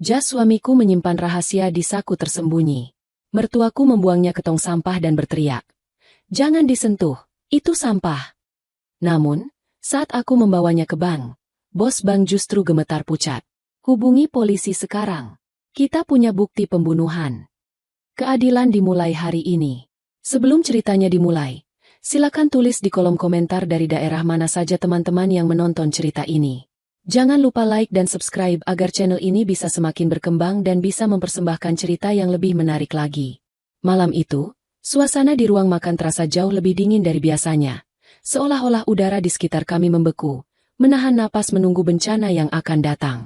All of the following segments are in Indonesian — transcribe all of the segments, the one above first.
Jas suamiku menyimpan rahasia di saku tersembunyi. Mertuaku membuangnya ke tong sampah dan berteriak, "Jangan disentuh, itu sampah." Namun, saat aku membawanya ke bank, bos bank justru gemetar pucat. "Hubungi polisi sekarang. Kita punya bukti pembunuhan." Keadilan dimulai hari ini. Sebelum ceritanya dimulai, silakan tulis di kolom komentar dari daerah mana saja teman-teman yang menonton cerita ini. Jangan lupa like dan subscribe agar channel ini bisa semakin berkembang dan bisa mempersembahkan cerita yang lebih menarik lagi. Malam itu, suasana di ruang makan terasa jauh lebih dingin dari biasanya. Seolah-olah udara di sekitar kami membeku, menahan napas menunggu bencana yang akan datang.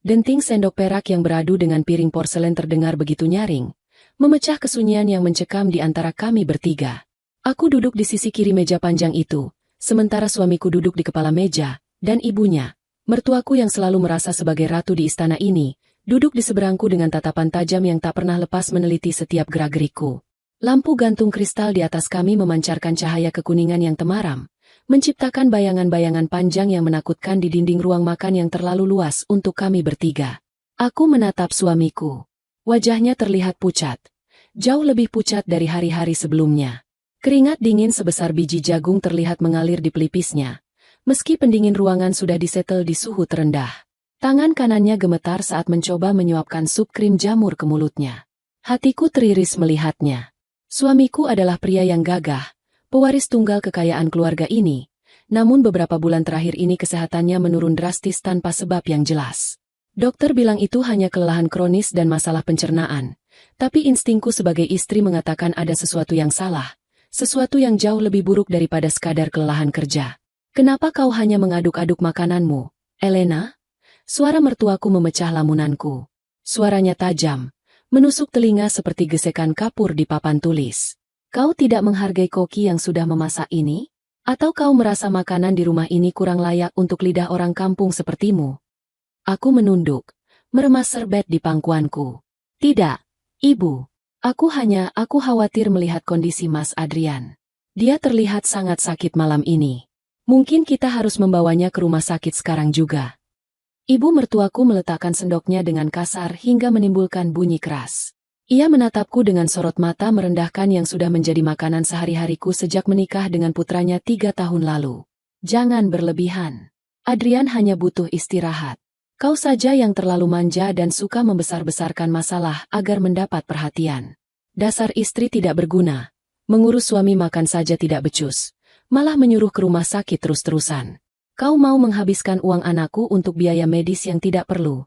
Denting sendok perak yang beradu dengan piring porselen terdengar begitu nyaring, memecah kesunyian yang mencekam di antara kami bertiga. Aku duduk di sisi kiri meja panjang itu, sementara suamiku duduk di kepala meja, dan ibunya, mertuaku yang selalu merasa sebagai ratu di istana ini, duduk di seberangku dengan tatapan tajam yang tak pernah lepas meneliti setiap gerak-gerikku. Lampu gantung kristal di atas kami memancarkan cahaya kekuningan yang temaram, menciptakan bayangan-bayangan panjang yang menakutkan di dinding ruang makan yang terlalu luas untuk kami bertiga. Aku menatap suamiku. Wajahnya terlihat pucat, jauh lebih pucat dari hari-hari sebelumnya. Keringat dingin sebesar biji jagung terlihat mengalir di pelipisnya. Meski pendingin ruangan sudah disetel di suhu terendah. Tangan kanannya gemetar saat mencoba menyuapkan sup krim jamur ke mulutnya. Hatiku teriris melihatnya. Suamiku adalah pria yang gagah, pewaris tunggal kekayaan keluarga ini. Namun beberapa bulan terakhir ini kesehatannya menurun drastis tanpa sebab yang jelas. Dokter bilang itu hanya kelelahan kronis dan masalah pencernaan. Tapi instingku sebagai istri mengatakan ada sesuatu yang salah. Sesuatu yang jauh lebih buruk daripada sekadar kelelahan kerja. "Kenapa kau hanya mengaduk-aduk makananmu, Elena?" Suara mertuaku memecah lamunanku. Suaranya tajam, menusuk telinga seperti gesekan kapur di papan tulis. "Kau tidak menghargai koki yang sudah memasak ini? Atau kau merasa makanan di rumah ini kurang layak untuk lidah orang kampung sepertimu?" Aku menunduk, meremas serbet di pangkuanku. "Tidak, Ibu. Aku khawatir melihat kondisi Mas Adrian. Dia terlihat sangat sakit malam ini. Mungkin kita harus membawanya ke rumah sakit sekarang juga." Ibu mertuaku meletakkan sendoknya dengan kasar hingga menimbulkan bunyi keras. Ia menatapku dengan sorot mata merendahkan yang sudah menjadi makanan sehari-hariku sejak menikah dengan putranya 3 tahun lalu. "Jangan berlebihan. Adrian hanya butuh istirahat. Kau saja yang terlalu manja dan suka membesar-besarkan masalah agar mendapat perhatian. Dasar istri tidak berguna. Mengurus suami makan saja tidak becus. Malah menyuruh ke rumah sakit terus-terusan. Kau mau menghabiskan uang anakku untuk biaya medis yang tidak perlu."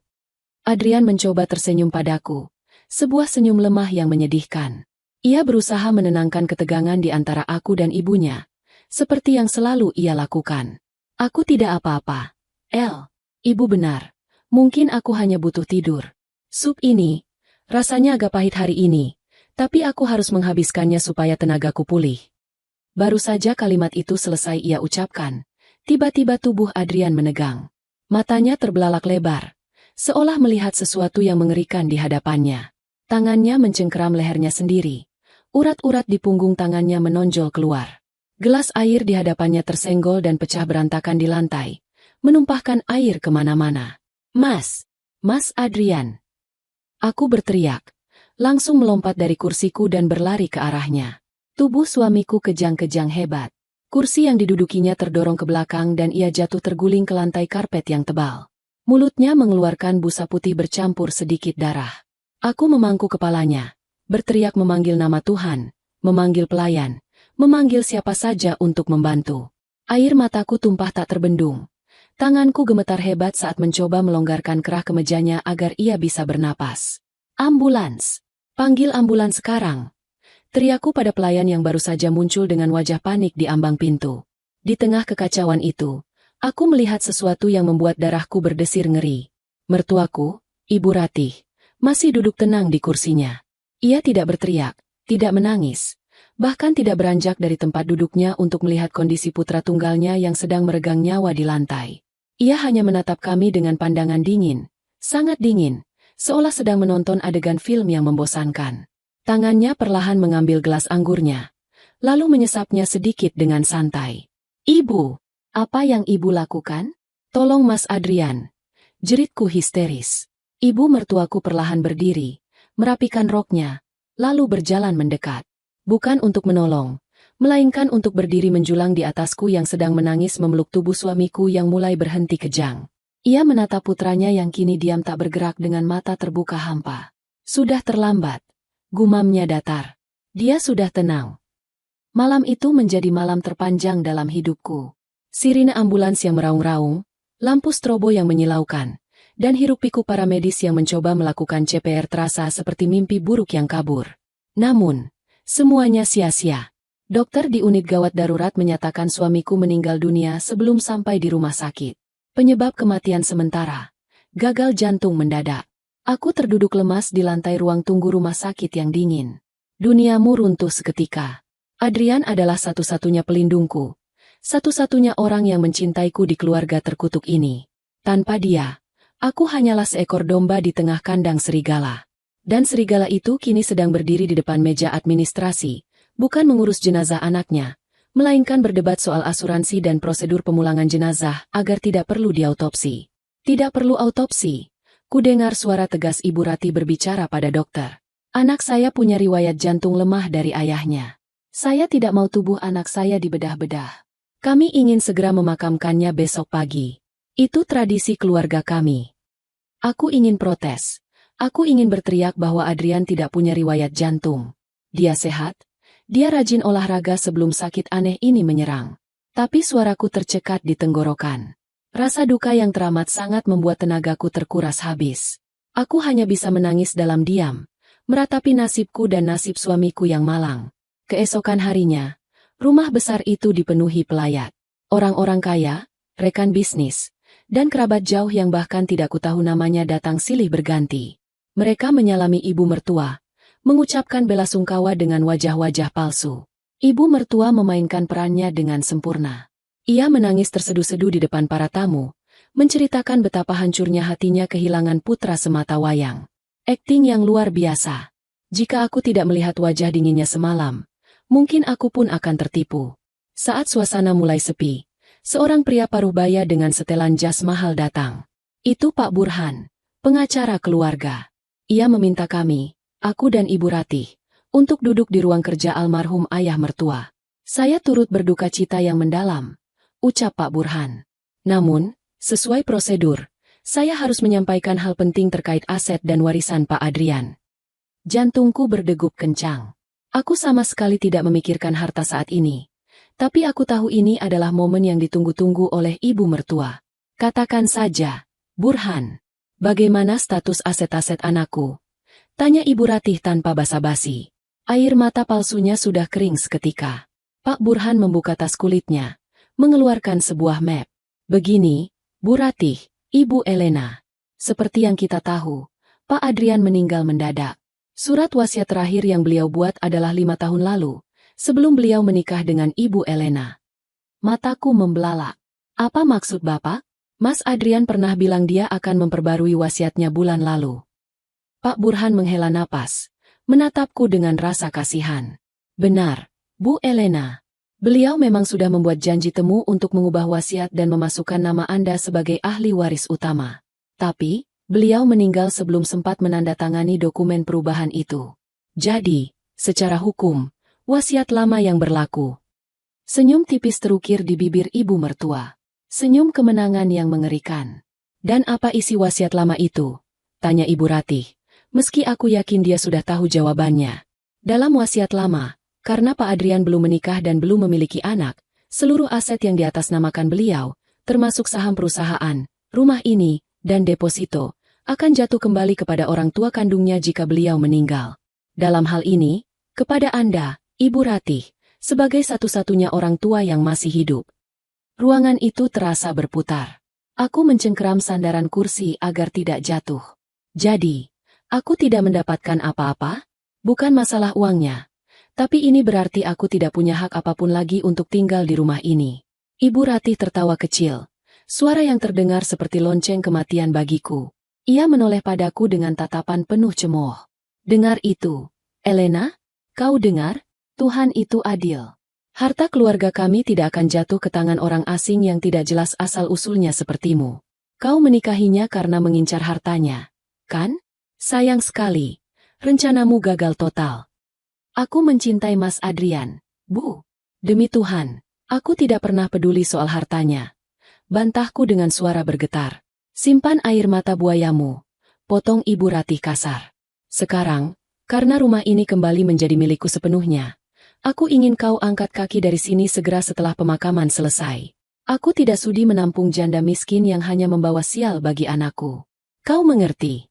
Adrian mencoba tersenyum padaku. Sebuah senyum lemah yang menyedihkan. Ia berusaha menenangkan ketegangan di antara aku dan ibunya. Seperti yang selalu ia lakukan. "Aku tidak apa-apa. El, Ibu benar. Mungkin aku hanya butuh tidur. Sup ini, rasanya agak pahit hari ini. Tapi aku harus menghabiskannya supaya tenagaku pulih." Baru saja kalimat itu selesai ia ucapkan. Tiba-tiba tubuh Adrian menegang. Matanya terbelalak lebar, seolah melihat sesuatu yang mengerikan di hadapannya. Tangannya mencengkeram lehernya sendiri. Urat-urat di punggung tangannya menonjol keluar. Gelas air di hadapannya tersenggol dan pecah berantakan di lantai, menumpahkan air kemana-mana. Mas Adrian." Aku berteriak, langsung melompat dari kursiku dan berlari ke arahnya. Tubuh suamiku kejang-kejang hebat. Kursi yang didudukinya terdorong ke belakang dan ia jatuh terguling ke lantai karpet yang tebal. Mulutnya mengeluarkan busa putih bercampur sedikit darah. Aku memangku kepalanya, berteriak memanggil nama Tuhan, memanggil pelayan, memanggil siapa saja untuk membantu. Air mataku tumpah tak terbendung. Tanganku gemetar hebat saat mencoba melonggarkan kerah kemejanya agar ia bisa bernapas. "Ambulans! Panggil ambulans sekarang!" Teriakku pada pelayan yang baru saja muncul dengan wajah panik di ambang pintu. Di tengah kekacauan itu, aku melihat sesuatu yang membuat darahku berdesir ngeri. Mertuaku, Ibu Ratih, masih duduk tenang di kursinya. Ia tidak berteriak, tidak menangis, bahkan tidak beranjak dari tempat duduknya untuk melihat kondisi putra tunggalnya yang sedang meregang nyawa di lantai. Ia hanya menatap kami dengan pandangan dingin, sangat dingin, seolah sedang menonton adegan film yang membosankan. Tangannya perlahan mengambil gelas anggurnya, lalu menyesapnya sedikit dengan santai. "Ibu, apa yang Ibu lakukan? Tolong Mas Adrian," jeritku histeris. Ibu mertuaku perlahan berdiri, merapikan roknya, lalu berjalan mendekat. Bukan untuk menolong, melainkan untuk berdiri menjulang di atasku yang sedang menangis memeluk tubuh suamiku yang mulai berhenti kejang. Ia menatap putranya yang kini diam tak bergerak dengan mata terbuka hampa. Sudah terlambat, gumamnya datar. Dia sudah tenang. Malam itu menjadi malam terpanjang dalam hidupku. Sirine ambulans yang meraung-raung, lampu strobo yang menyilaukan, dan hiruk-pikuk para medis yang mencoba melakukan CPR terasa seperti mimpi buruk yang kabur. Namun, semuanya sia-sia. Dokter di unit gawat darurat menyatakan suamiku meninggal dunia sebelum sampai di rumah sakit. Penyebab kematian sementara, gagal jantung mendadak. Aku terduduk lemas di lantai ruang tunggu rumah sakit yang dingin. Duniamu runtuh seketika. Adrian adalah satu-satunya pelindungku. Satu-satunya orang yang mencintaiku di keluarga terkutuk ini. Tanpa dia, aku hanyalah seekor domba di tengah kandang serigala. Dan serigala itu kini sedang berdiri di depan meja administrasi, bukan mengurus jenazah anaknya, melainkan berdebat soal asuransi dan prosedur pemulangan jenazah agar tidak perlu diautopsi. Tidak perlu autopsi. Kudengar suara tegas Ibu Ratih berbicara pada dokter. Anak saya punya riwayat jantung lemah dari ayahnya. Saya tidak mau tubuh anak saya dibedah-bedah. Kami ingin segera memakamkannya besok pagi. Itu tradisi keluarga kami. Aku ingin protes. Aku ingin berteriak bahwa Adrian tidak punya riwayat jantung. Dia sehat. Dia rajin olahraga sebelum sakit aneh ini menyerang. Tapi suaraku tercekat di tenggorokan. Rasa duka yang teramat sangat membuat tenagaku terkuras habis. Aku hanya bisa menangis dalam diam, meratapi nasibku dan nasib suamiku yang malang. Keesokan harinya, rumah besar itu dipenuhi pelayat. Orang-orang kaya, rekan bisnis, dan kerabat jauh yang bahkan tidak kutahu namanya datang silih berganti. Mereka menyalami ibu mertua, mengucapkan bela sungkawa dengan wajah-wajah palsu. Ibu mertua memainkan perannya dengan sempurna. Ia menangis terseduh-seduh di depan para tamu, menceritakan betapa hancurnya hatinya kehilangan putra semata wayang. Akting yang luar biasa. Jika aku tidak melihat wajah dinginnya semalam, mungkin aku pun akan tertipu. Saat suasana mulai sepi, seorang pria paruh baya dengan setelan jas mahal datang. Itu Pak Burhan, pengacara keluarga. Ia meminta kami, aku dan Ibu Ratih, untuk duduk di ruang kerja almarhum ayah mertua. Saya turut berduka cita yang mendalam, ucap Pak Burhan. Namun, sesuai prosedur, saya harus menyampaikan hal penting terkait aset dan warisan Pak Adrian. Jantungku berdegup kencang. Aku sama sekali tidak memikirkan harta saat ini. Tapi aku tahu ini adalah momen yang ditunggu-tunggu oleh ibu mertua. Katakan saja, Burhan, bagaimana status aset-aset anakku? Tanya Ibu Ratih tanpa basa-basi. Air mata palsunya sudah kering seketika. Pak Burhan membuka tas kulitnya, mengeluarkan sebuah map. Begini, Bu Ratih, Ibu Elena. Seperti yang kita tahu, Pak Adrian meninggal mendadak. Surat wasiat terakhir yang beliau buat adalah 5 tahun lalu, sebelum beliau menikah dengan Ibu Elena. Mataku membelalak. Apa maksud Bapak? Mas Adrian pernah bilang dia akan memperbarui wasiatnya bulan lalu. Pak Burhan menghela napas, menatapku dengan rasa kasihan. Benar, Bu Elena. Beliau memang sudah membuat janji temu untuk mengubah wasiat dan memasukkan nama Anda sebagai ahli waris utama. Tapi, beliau meninggal sebelum sempat menandatangani dokumen perubahan itu. Jadi, secara hukum, wasiat lama yang berlaku. Senyum tipis terukir di bibir ibu mertua. Senyum kemenangan yang mengerikan. Dan apa isi wasiat lama itu? Tanya Ibu Ratih. Meski aku yakin dia sudah tahu jawabannya. Dalam wasiat lama, karena Pak Adrian belum menikah dan belum memiliki anak, seluruh aset yang diatasnamakan beliau, termasuk saham perusahaan, rumah ini, dan deposito, akan jatuh kembali kepada orang tua kandungnya jika beliau meninggal. Dalam hal ini, kepada Anda, Ibu Ratih, sebagai satu-satunya orang tua yang masih hidup. Ruangan itu terasa berputar. Aku mencengkeram sandaran kursi agar tidak jatuh. Jadi, aku tidak mendapatkan apa-apa? Bukan masalah uangnya. Tapi ini berarti aku tidak punya hak apapun lagi untuk tinggal di rumah ini. Ibu Ratih tertawa kecil. Suara yang terdengar seperti lonceng kematian bagiku. Ia menoleh padaku dengan tatapan penuh cemooh. Dengar itu, Elena? Kau dengar? Tuhan itu adil. Harta keluarga kami tidak akan jatuh ke tangan orang asing yang tidak jelas asal-usulnya sepertimu. Kau menikahinya karena mengincar hartanya. kan? Sayang sekali, rencanamu gagal total. Aku mencintai Mas Adrian, Bu. Demi Tuhan, aku tidak pernah peduli soal hartanya. Bantahku dengan suara bergetar. Simpan air mata buayamu, potong Ibu Ratih kasar. Sekarang, karena rumah ini kembali menjadi milikku sepenuhnya, aku ingin kau angkat kaki dari sini segera setelah pemakaman selesai. Aku tidak sudi menampung janda miskin yang hanya membawa sial bagi anakku. Kau mengerti?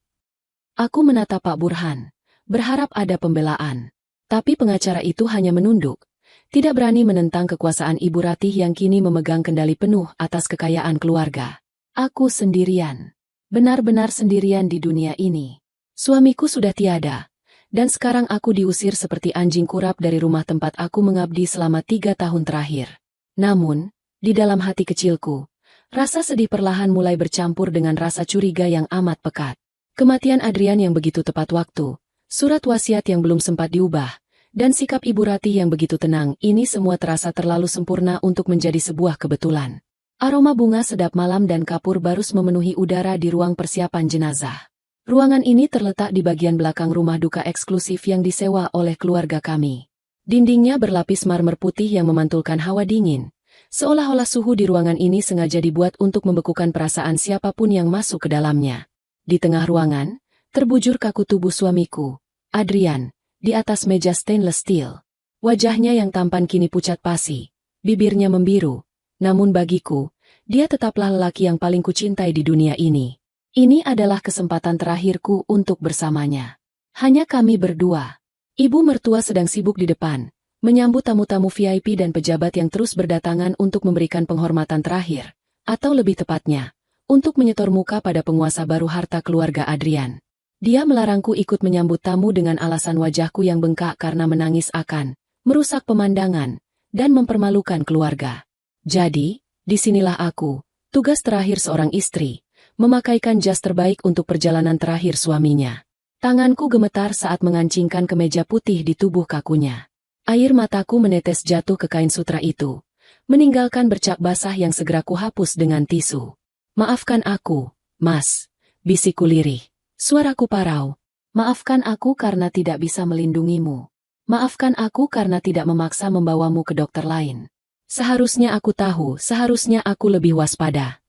Aku menatap Pak Burhan, berharap ada pembelaan. Tapi pengacara itu hanya menunduk, tidak berani menentang kekuasaan Ibu Ratih yang kini memegang kendali penuh atas kekayaan keluarga. Aku sendirian, benar-benar sendirian di dunia ini. Suamiku sudah tiada, dan sekarang aku diusir seperti anjing kurap dari rumah tempat aku mengabdi selama 3 tahun terakhir. Namun, di dalam hati kecilku, rasa sedih perlahan mulai bercampur dengan rasa curiga yang amat pekat. Kematian Adrian yang begitu tepat waktu, surat wasiat yang belum sempat diubah, dan sikap Ibu Ratih yang begitu tenang, ini semua terasa terlalu sempurna untuk menjadi sebuah kebetulan. Aroma bunga sedap malam dan kapur barus memenuhi udara di ruang persiapan jenazah. Ruangan ini terletak di bagian belakang rumah duka eksklusif yang disewa oleh keluarga kami. Dindingnya berlapis marmer putih yang memantulkan hawa dingin, seolah-olah suhu di ruangan ini sengaja dibuat untuk membekukan perasaan siapapun yang masuk ke dalamnya. Di tengah ruangan, terbujur kaku tubuh suamiku, Adrian, di atas meja stainless steel. Wajahnya yang tampan kini pucat pasi, bibirnya membiru. Namun bagiku, dia tetaplah lelaki yang paling kucintai di dunia ini. Ini adalah kesempatan terakhirku untuk bersamanya. Hanya kami berdua. Ibu mertua sedang sibuk di depan, menyambut tamu-tamu VIP dan pejabat yang terus berdatangan untuk memberikan penghormatan terakhir, atau lebih tepatnya, untuk menyetor muka pada penguasa baru harta keluarga Adrian. Dia melarangku ikut menyambut tamu dengan alasan wajahku yang bengkak karena menangis akan merusak pemandangan dan mempermalukan keluarga. Jadi, disinilah aku, tugas terakhir seorang istri, memakaikan jas terbaik untuk perjalanan terakhir suaminya. Tanganku gemetar saat mengancingkan kemeja putih di tubuh kakunya. Air mataku menetes jatuh ke kain sutra itu, meninggalkan bercak basah yang segera kuhapus dengan tisu. Maafkan aku, Mas, bisikku lirih. Suaraku parau. Maafkan aku karena tidak bisa melindungimu. Maafkan aku karena tidak memaksa membawamu ke dokter lain. Seharusnya aku tahu, seharusnya aku lebih waspada.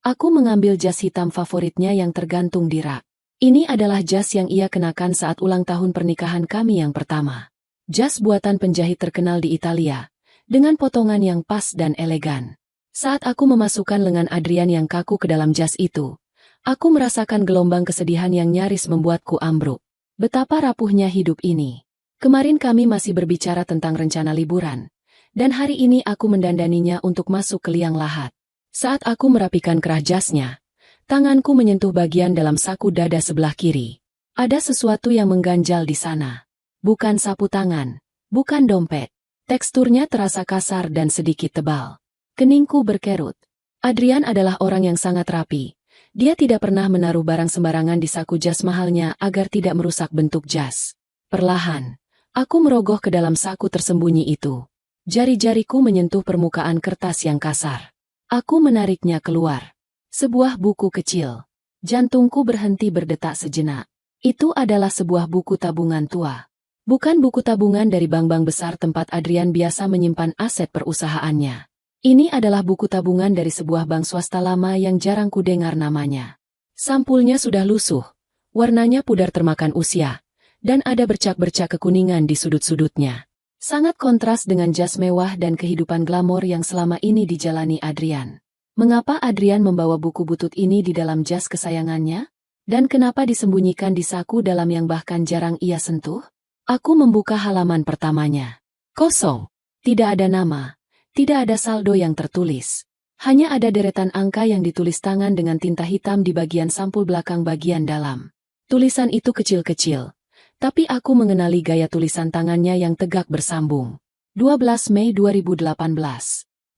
Aku mengambil jas hitam favoritnya yang tergantung di rak. Ini adalah jas yang ia kenakan saat ulang tahun pernikahan kami yang pertama. Jas buatan penjahit terkenal di Italia, dengan potongan yang pas dan elegan. Saat aku memasukkan lengan Adrian yang kaku ke dalam jas itu, aku merasakan gelombang kesedihan yang nyaris membuatku ambruk. Betapa rapuhnya hidup ini. Kemarin kami masih berbicara tentang rencana liburan, dan hari ini aku mendandaninya untuk masuk ke liang lahat. Saat aku merapikan kerah jasnya, tanganku menyentuh bagian dalam saku dada sebelah kiri. Ada sesuatu yang mengganjal di sana. Bukan sapu tangan, bukan dompet. Teksturnya terasa kasar dan sedikit tebal. Keningku berkerut. Adrian adalah orang yang sangat rapi. Dia tidak pernah menaruh barang sembarangan di saku jas mahalnya agar tidak merusak bentuk jas. Perlahan, aku merogoh ke dalam saku tersembunyi itu. Jari-jariku menyentuh permukaan kertas yang kasar. Aku menariknya keluar. Sebuah buku kecil. Jantungku berhenti berdetak sejenak. Itu adalah sebuah buku tabungan tua. Bukan buku tabungan dari bank-bank besar tempat Adrian biasa menyimpan aset perusahaannya. Ini adalah buku tabungan dari sebuah bank swasta lama yang jarang kudengar namanya. Sampulnya sudah lusuh, warnanya pudar termakan usia, dan ada bercak-bercak kekuningan di sudut-sudutnya. Sangat kontras dengan jas mewah dan kehidupan glamor yang selama ini dijalani Adrian. Mengapa Adrian membawa buku butut ini di dalam jas kesayangannya? Dan kenapa disembunyikan di saku dalam yang bahkan jarang ia sentuh? Aku membuka halaman pertamanya. Kosong. Tidak ada nama. Tidak ada saldo yang tertulis. Hanya ada deretan angka yang ditulis tangan dengan tinta hitam di bagian sampul belakang bagian dalam. Tulisan itu kecil-kecil, tapi aku mengenali gaya tulisan tangannya yang tegak bersambung. 12 Mei 2018.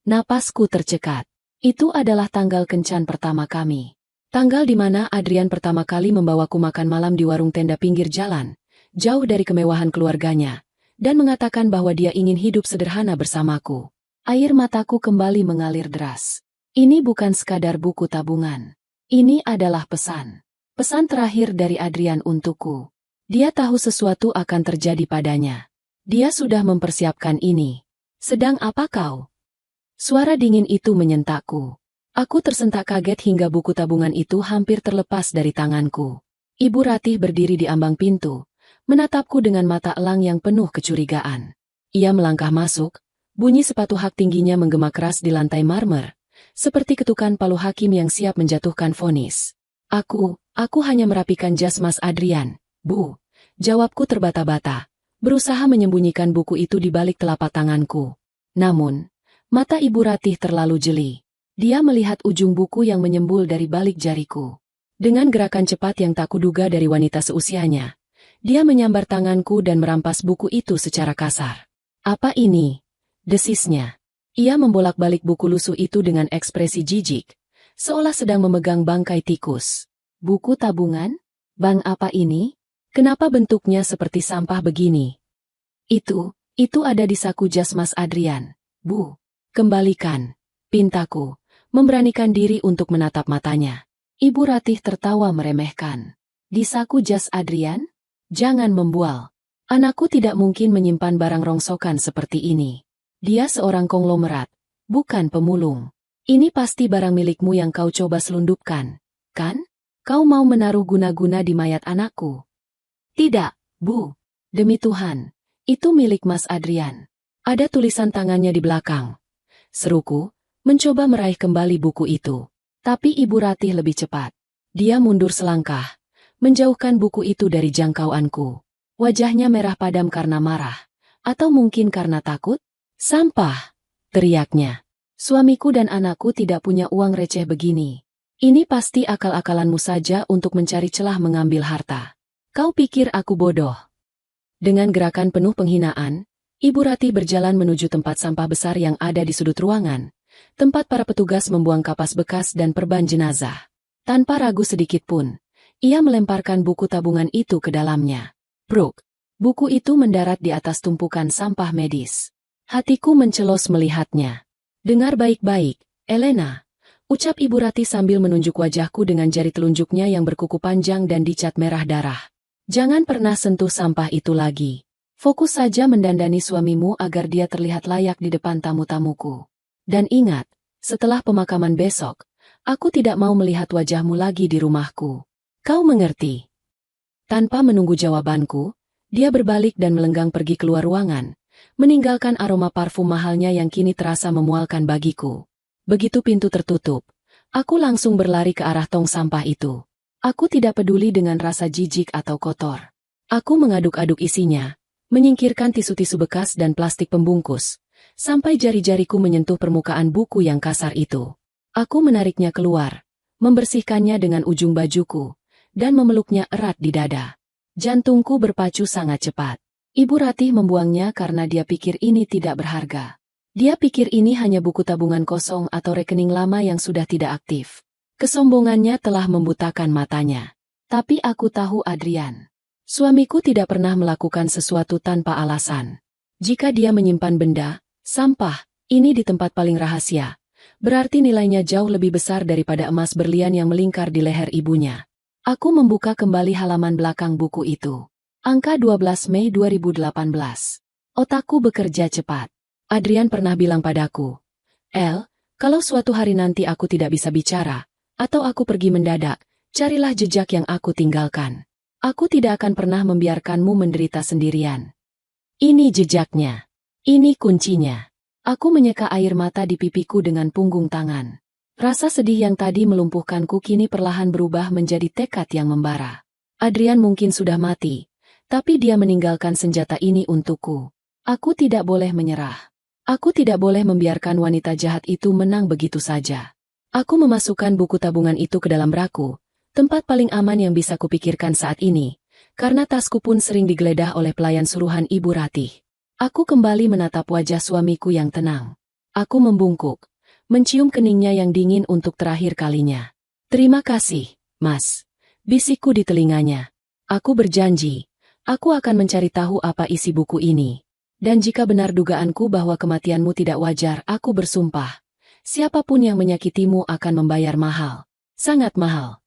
Napasku tercekat. Itu adalah tanggal kencan pertama kami. Tanggal di mana Adrian pertama kali membawaku makan malam di warung tenda pinggir jalan, jauh dari kemewahan keluarganya, dan mengatakan bahwa dia ingin hidup sederhana bersamaku. Air mataku kembali mengalir deras. Ini bukan sekadar buku tabungan. Ini adalah pesan. Pesan terakhir dari Adrian untukku. Dia tahu sesuatu akan terjadi padanya. Dia sudah mempersiapkan ini. Sedang apa kau? Suara dingin itu menyentakku. Aku tersentak kaget hingga buku tabungan itu hampir terlepas dari tanganku. Ibu Ratih berdiri di ambang pintu, menatapku dengan mata elang yang penuh kecurigaan. Ia melangkah masuk, bunyi sepatu hak tingginya menggema keras di lantai marmer, seperti ketukan palu hakim yang siap menjatuhkan vonis. Aku hanya merapikan jas Mas Adrian, Bu. Jawabku terbata-bata, berusaha menyembunyikan buku itu di balik telapak tanganku. Namun, mata Ibu Ratih terlalu jeli. Dia melihat ujung buku yang menyembul dari balik jariku. Dengan gerakan cepat yang tak kuduga dari wanita seusianya, dia menyambar tanganku dan merampas buku itu secara kasar. Apa ini? Desisnya. Ia membolak-balik buku lusuh itu dengan ekspresi jijik, seolah sedang memegang bangkai tikus. Buku tabungan? Bang apa ini? Kenapa bentuknya seperti sampah begini? Itu ada di saku jas Mas Adrian, Bu. Kembalikan, pintaku, memberanikan diri untuk menatap matanya. Ibu Ratih tertawa meremehkan. Di saku jas Adrian? Jangan membual. Anakku tidak mungkin menyimpan barang rongsokan seperti ini. Dia seorang konglomerat, bukan pemulung. Ini pasti barang milikmu yang kau coba selundupkan, kan? Kau mau menaruh guna-guna di mayat anakku? Tidak, Bu. Demi Tuhan, itu milik Mas Adrian. Ada tulisan tangannya di belakang. Seruku, mencoba meraih kembali buku itu. Tapi Ibu Ratih lebih cepat. Dia mundur selangkah, menjauhkan buku itu dari jangkauanku. Wajahnya merah padam karena marah. Atau mungkin karena takut? Sampah! Teriaknya. Suamiku dan anakku tidak punya uang receh begini. Ini pasti akal-akalanmu saja untuk mencari celah mengambil harta. Kau pikir aku bodoh? Dengan gerakan penuh penghinaan, Ibu Ratih berjalan menuju tempat sampah besar yang ada di sudut ruangan, tempat para petugas membuang kapas bekas dan perban jenazah. Tanpa ragu sedikit pun, ia melemparkan buku tabungan itu ke dalamnya. Bruk! Buku itu mendarat di atas tumpukan sampah medis. Hatiku mencelos melihatnya. Dengar baik-baik, Elena, ucap Ibu Ratih sambil menunjuk wajahku dengan jari telunjuknya yang berkuku panjang dan dicat merah darah. Jangan pernah sentuh sampah itu lagi. Fokus saja mendandani suamimu agar dia terlihat layak di depan tamu-tamuku. Dan ingat, setelah pemakaman besok, aku tidak mau melihat wajahmu lagi di rumahku. Kau mengerti? Tanpa menunggu jawabanku, dia berbalik dan melenggang pergi keluar ruangan, meninggalkan aroma parfum mahalnya yang kini terasa memualkan bagiku. Begitu pintu tertutup, aku langsung berlari ke arah tong sampah itu. Aku tidak peduli dengan rasa jijik atau kotor. Aku mengaduk-aduk isinya, menyingkirkan tisu-tisu bekas dan plastik pembungkus, sampai jari-jariku menyentuh permukaan buku yang kasar itu. Aku menariknya keluar, membersihkannya dengan ujung bajuku, dan memeluknya erat di dada. Jantungku berpacu sangat cepat. Ibu Ratih membuangnya karena dia pikir ini tidak berharga. Dia pikir ini hanya buku tabungan kosong atau rekening lama yang sudah tidak aktif. Kesombongannya telah membutakan matanya. Tapi aku tahu Adrian. Suamiku tidak pernah melakukan sesuatu tanpa alasan. Jika dia menyimpan benda, sampah, ini di tempat paling rahasia, berarti nilainya jauh lebih besar daripada emas berlian yang melingkar di leher ibunya. Aku membuka kembali halaman belakang buku itu. Angka 12 Mei 2018. Otakku bekerja cepat. Adrian pernah bilang padaku, "El, kalau suatu hari nanti aku tidak bisa bicara, atau aku pergi mendadak, carilah jejak yang aku tinggalkan. Aku tidak akan pernah membiarkanmu menderita sendirian." Ini jejaknya. Ini kuncinya. Aku menyeka air mata di pipiku dengan punggung tangan. Rasa sedih yang tadi melumpuhkanku kini perlahan berubah menjadi tekad yang membara. Adrian mungkin sudah mati, tapi dia meninggalkan senjata ini untukku. Aku tidak boleh menyerah. Aku tidak boleh membiarkan wanita jahat itu menang begitu saja. Aku memasukkan buku tabungan itu ke dalam raku, tempat paling aman yang bisa kupikirkan saat ini, karena tasku pun sering digeledah oleh pelayan suruhan Ibu Ratih. Aku kembali menatap wajah suamiku yang tenang. Aku membungkuk, mencium keningnya yang dingin untuk terakhir kalinya. "Terima kasih, Mas," bisikku di telinganya. "Aku berjanji, aku akan mencari tahu apa isi buku ini. Dan jika benar dugaanku bahwa kematianmu tidak wajar, aku bersumpah, siapapun yang menyakitimu akan membayar mahal. Sangat mahal."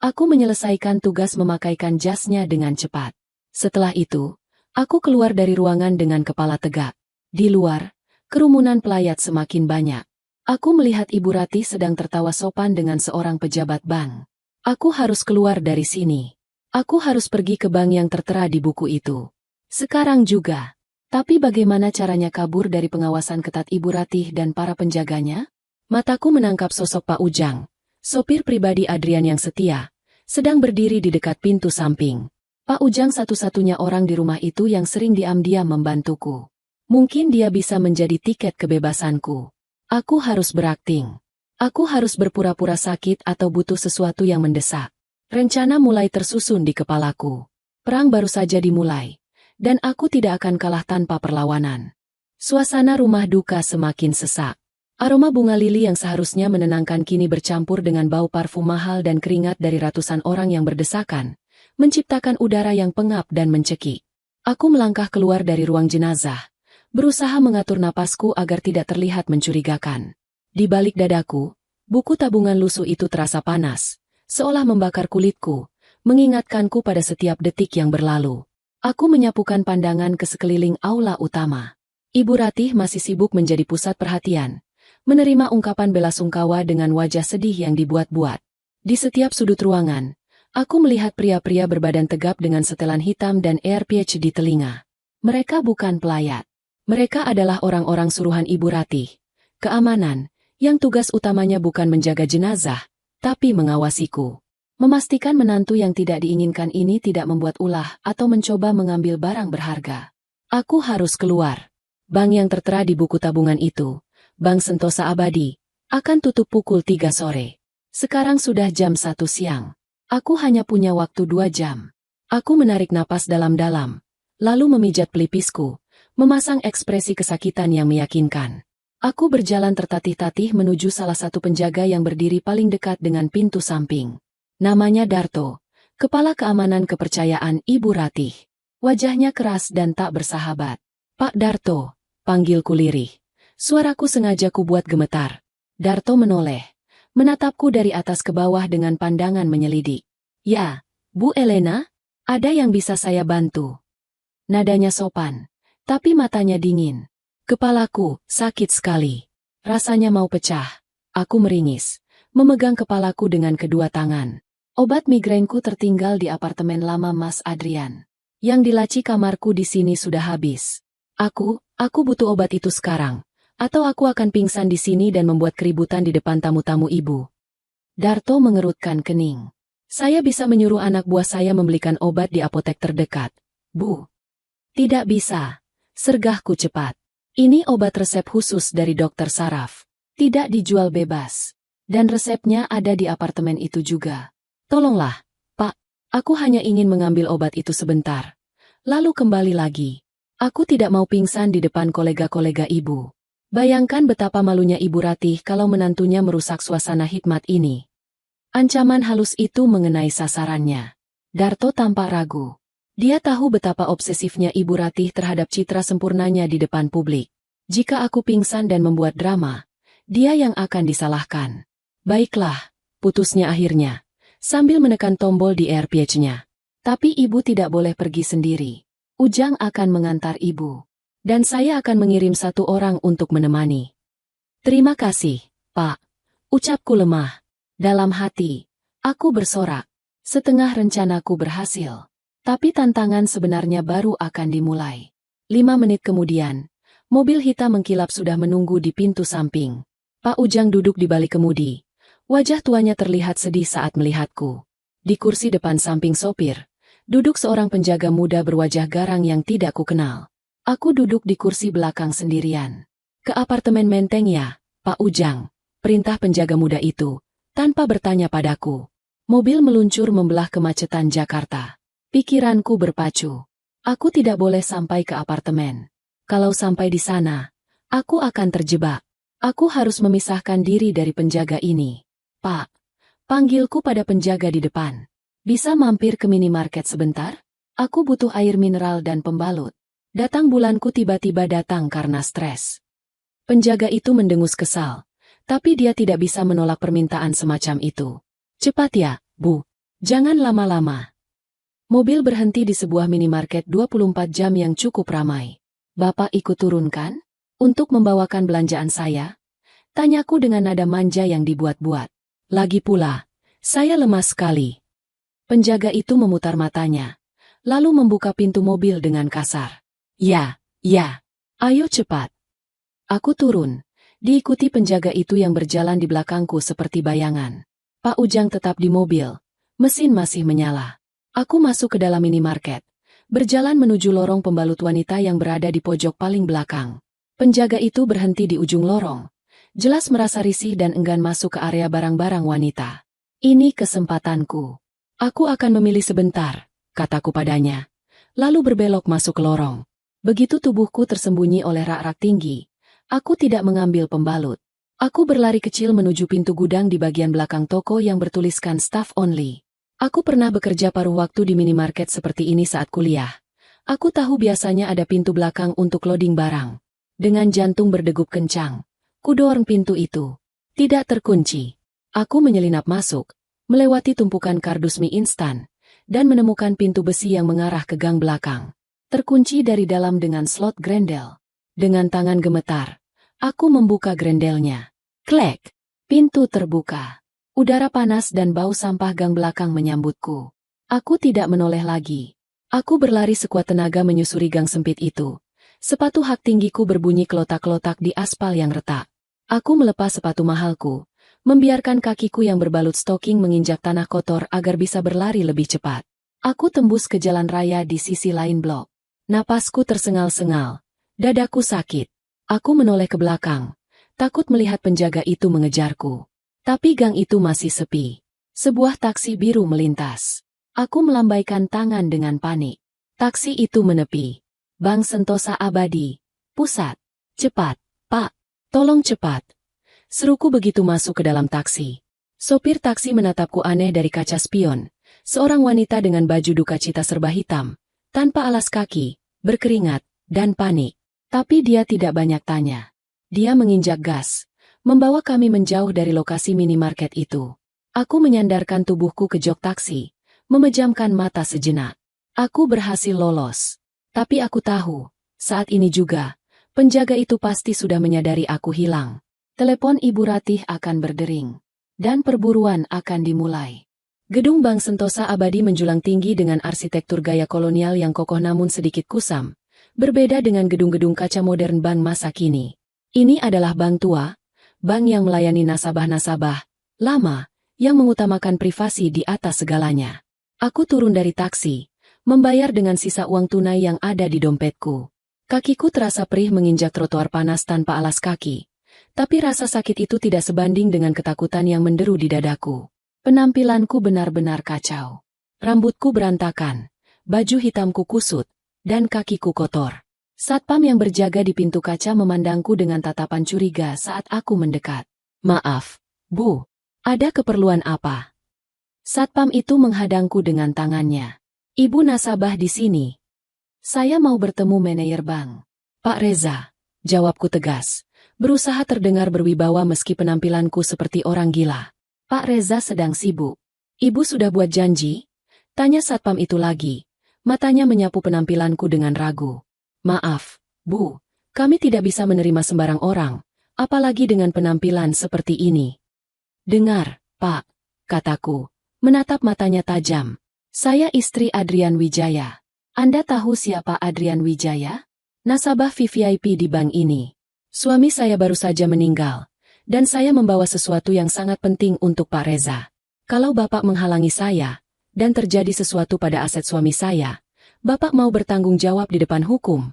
Aku menyelesaikan tugas memakaikan jasnya dengan cepat. Setelah itu, aku keluar dari ruangan dengan kepala tegak. Di luar, kerumunan pelayat semakin banyak. Aku melihat Ibu Ratih sedang tertawa sopan dengan seorang pejabat bank. Aku harus keluar dari sini. Aku harus pergi ke bank yang tertera di buku itu. Sekarang juga. Tapi bagaimana caranya kabur dari pengawasan ketat Ibu Ratih dan para penjaganya? Mataku menangkap sosok Pak Ujang, sopir pribadi Adrian yang setia, sedang berdiri di dekat pintu samping. Pak Ujang satu-satunya orang di rumah itu yang sering diam-diam membantuku. Mungkin dia bisa menjadi tiket kebebasanku. Aku harus berakting. Aku harus berpura-pura sakit atau butuh sesuatu yang mendesak. Rencana mulai tersusun di kepalaku. Perang baru saja dimulai, dan aku tidak akan kalah tanpa perlawanan. Suasana rumah duka semakin sesak. Aroma bunga lili yang seharusnya menenangkan kini bercampur dengan bau parfum mahal dan keringat dari ratusan orang yang berdesakan, menciptakan udara yang pengap dan mencekik. Aku melangkah keluar dari ruang jenazah, berusaha mengatur napasku agar tidak terlihat mencurigakan. Di balik dadaku, buku tabungan lusuh itu terasa panas, seolah membakar kulitku, mengingatkanku pada setiap detik yang berlalu. Aku menyapukan pandangan ke sekeliling aula utama. Ibu Ratih masih sibuk menjadi pusat perhatian, menerima ungkapan belasungkawa dengan wajah sedih yang dibuat-buat. Di setiap sudut ruangan, aku melihat pria-pria berbadan tegap dengan setelan hitam dan earpiece di telinga. Mereka bukan pelayat. Mereka adalah orang-orang suruhan Ibu Ratih. Keamanan, yang tugas utamanya bukan menjaga jenazah, tapi mengawasiku. Memastikan menantu yang tidak diinginkan ini tidak membuat ulah atau mencoba mengambil barang berharga. Aku harus keluar. Bank yang tertera di buku tabungan itu, Bank Sentosa Abadi, akan tutup pukul 3 sore. Sekarang sudah jam 1 siang. Aku hanya punya waktu 2 jam. Aku menarik napas dalam-dalam, lalu memijat pelipisku, memasang ekspresi kesakitan yang meyakinkan. Aku berjalan tertatih-tatih menuju salah satu penjaga yang berdiri paling dekat dengan pintu samping. Namanya Darto, kepala keamanan kepercayaan Ibu Ratih. Wajahnya keras dan tak bersahabat. Pak Darto, panggilku lirih. Suaraku sengaja kubuat gemetar. Darto menoleh, menatapku dari atas ke bawah dengan pandangan menyelidik. Ya, Bu Elena, ada yang bisa saya bantu? Nadanya sopan, tapi matanya dingin. Kepalaku sakit sekali. Rasanya mau pecah. Aku meringis, memegang kepalaku dengan kedua tangan. Obat migrainku tertinggal di apartemen lama Mas Adrian. Yang di laci kamarku di sini sudah habis. Aku butuh obat itu sekarang. Atau aku akan pingsan di sini dan membuat keributan di depan tamu-tamu ibu. Darto mengerutkan kening. Saya bisa menyuruh anak buah saya membelikan obat di apotek terdekat, Bu. Tidak bisa. Sergahku cepat. Ini obat resep khusus dari dokter saraf. Tidak dijual bebas. Dan resepnya ada di apartemen itu juga. Tolonglah, Pak. Aku hanya ingin mengambil obat itu sebentar. Lalu kembali lagi. Aku tidak mau pingsan di depan kolega-kolega ibu. Bayangkan betapa malunya Ibu Ratih kalau menantunya merusak suasana hikmat ini. Ancaman halus itu mengenai sasarannya. Darto tampak ragu. Dia tahu betapa obsesifnya Ibu Ratih terhadap citra sempurnanya di depan publik. Jika aku pingsan dan membuat drama, dia yang akan disalahkan. Baiklah, putusnya akhirnya, sambil menekan tombol di earpiece-nya. Tapi ibu tidak boleh pergi sendiri. Ujang akan mengantar ibu. Dan saya akan mengirim satu orang untuk menemani. Terima kasih, Pak. Ucapku lemah. Dalam hati, aku bersorak. Setengah rencanaku berhasil. Tapi tantangan sebenarnya baru akan dimulai. 5 menit kemudian, mobil hitam mengkilap sudah menunggu di pintu samping. Pak Ujang duduk di balik kemudi. Wajah tuanya terlihat sedih saat melihatku. Di kursi depan samping sopir, duduk seorang penjaga muda berwajah garang yang tidak kukenal. Aku duduk di kursi belakang sendirian. Ke apartemen Menteng ya, Pak Ujang, perintah penjaga muda itu, tanpa bertanya padaku. Mobil meluncur membelah kemacetan Jakarta. Pikiranku berpacu. Aku tidak boleh sampai ke apartemen. Kalau sampai di sana, aku akan terjebak. Aku harus memisahkan diri dari penjaga ini. Pak, panggilku pada penjaga di depan. Bisa mampir ke minimarket sebentar? Aku butuh air mineral dan pembalut. Datang bulanku tiba-tiba datang karena stres. Penjaga itu mendengus kesal, tapi dia tidak bisa menolak permintaan semacam itu. Cepat ya, Bu. Jangan lama-lama. Mobil berhenti di sebuah minimarket 24 jam yang cukup ramai. Bapak ikut turun kan? Untuk membawakan belanjaan saya? Tanyaku dengan nada manja yang dibuat-buat. Lagi pula, saya lemas sekali. Penjaga itu memutar matanya, lalu membuka pintu mobil dengan kasar. Ya, ayo cepat. Aku turun, diikuti penjaga itu yang berjalan di belakangku seperti bayangan. Pak Ujang tetap di mobil, mesin masih menyala. Aku masuk ke dalam minimarket, berjalan menuju lorong pembalut wanita yang berada di pojok paling belakang. Penjaga itu berhenti di ujung lorong, jelas merasa risih dan enggan masuk ke area barang-barang wanita. Ini kesempatanku. Aku akan memilih sebentar, kataku padanya, lalu berbelok masuk ke lorong. Begitu tubuhku tersembunyi oleh rak-rak tinggi, aku tidak mengambil pembalut. Aku berlari kecil menuju pintu gudang di bagian belakang toko yang bertuliskan staff only. Aku pernah bekerja paruh waktu di minimarket seperti ini saat kuliah. Aku tahu biasanya ada pintu belakang untuk loading barang. Dengan jantung berdegup kencang, kudorong pintu itu. Tidak terkunci. Aku menyelinap masuk, melewati tumpukan kardus mie instan, dan menemukan pintu besi yang mengarah ke gang belakang. Terkunci dari dalam dengan slot grendel. Dengan tangan gemetar, aku membuka grendelnya. Klek! Pintu terbuka. Udara panas dan bau sampah gang belakang menyambutku. Aku tidak menoleh lagi. Aku berlari sekuat tenaga menyusuri gang sempit itu. Sepatu hak tinggiku berbunyi kelotak-kelotak di aspal yang retak. Aku melepas sepatu mahalku, membiarkan kakiku yang berbalut stoking menginjak tanah kotor agar bisa berlari lebih cepat. Aku tembus ke jalan raya di sisi lain blok. Napasku tersengal-sengal. Dadaku sakit. Aku menoleh ke belakang, takut melihat penjaga itu mengejarku. Tapi gang itu masih sepi. Sebuah taksi biru melintas. Aku melambaikan tangan dengan panik. Taksi itu menepi. Bank Sentosa Abadi. Pusat. Cepat, Pak. Tolong cepat. Seruku begitu masuk ke dalam taksi. Sopir taksi menatapku aneh dari kaca spion. Seorang wanita dengan baju duka cita serba hitam, tanpa alas kaki, berkeringat, dan panik. Tapi dia tidak banyak tanya. Dia menginjak gas, membawa kami menjauh dari lokasi minimarket itu. Aku menyandarkan tubuhku ke jok taksi, memejamkan mata sejenak. Aku berhasil lolos. Tapi aku tahu, saat ini juga, penjaga itu pasti sudah menyadari aku hilang. Telepon Ibu Ratih akan berdering. Dan perburuan akan dimulai. Gedung Bank Sentosa Abadi menjulang tinggi dengan arsitektur gaya kolonial yang kokoh namun sedikit kusam. Berbeda dengan gedung-gedung kaca modern bank masa kini. Ini adalah bank tua, bank yang melayani nasabah-nasabah lama, yang mengutamakan privasi di atas segalanya. Aku turun dari taksi, membayar dengan sisa uang tunai yang ada di dompetku. Kakiku terasa perih menginjak trotoar panas tanpa alas kaki. Tapi rasa sakit itu tidak sebanding dengan ketakutan yang menderu di dadaku. Penampilanku benar-benar kacau. Rambutku berantakan, baju hitamku kusut, dan kakiku kotor. Satpam yang berjaga di pintu kaca memandangku dengan tatapan curiga saat aku mendekat. Maaf, Bu. Ada keperluan apa? Satpam itu menghadangku dengan tangannya. Ibu nasabah di sini. Saya mau bertemu manajer bank. Pak Reza, jawabku tegas. Berusaha terdengar berwibawa meski penampilanku seperti orang gila. Pak Reza sedang sibuk. Ibu sudah buat janji? Tanya satpam itu lagi. Matanya menyapu penampilanku dengan ragu. Maaf, Bu. Kami tidak bisa menerima sembarang orang, apalagi dengan penampilan seperti ini. Dengar, Pak, kataku, menatap matanya tajam. Saya istri Adrian Wijaya. Anda tahu siapa Adrian Wijaya? Nasabah VVIP di bank ini. Suami saya baru saja meninggal, dan saya membawa sesuatu yang sangat penting untuk Pak Reza. Kalau Bapak menghalangi saya, dan terjadi sesuatu pada aset suami saya, Bapak mau bertanggung jawab di depan hukum.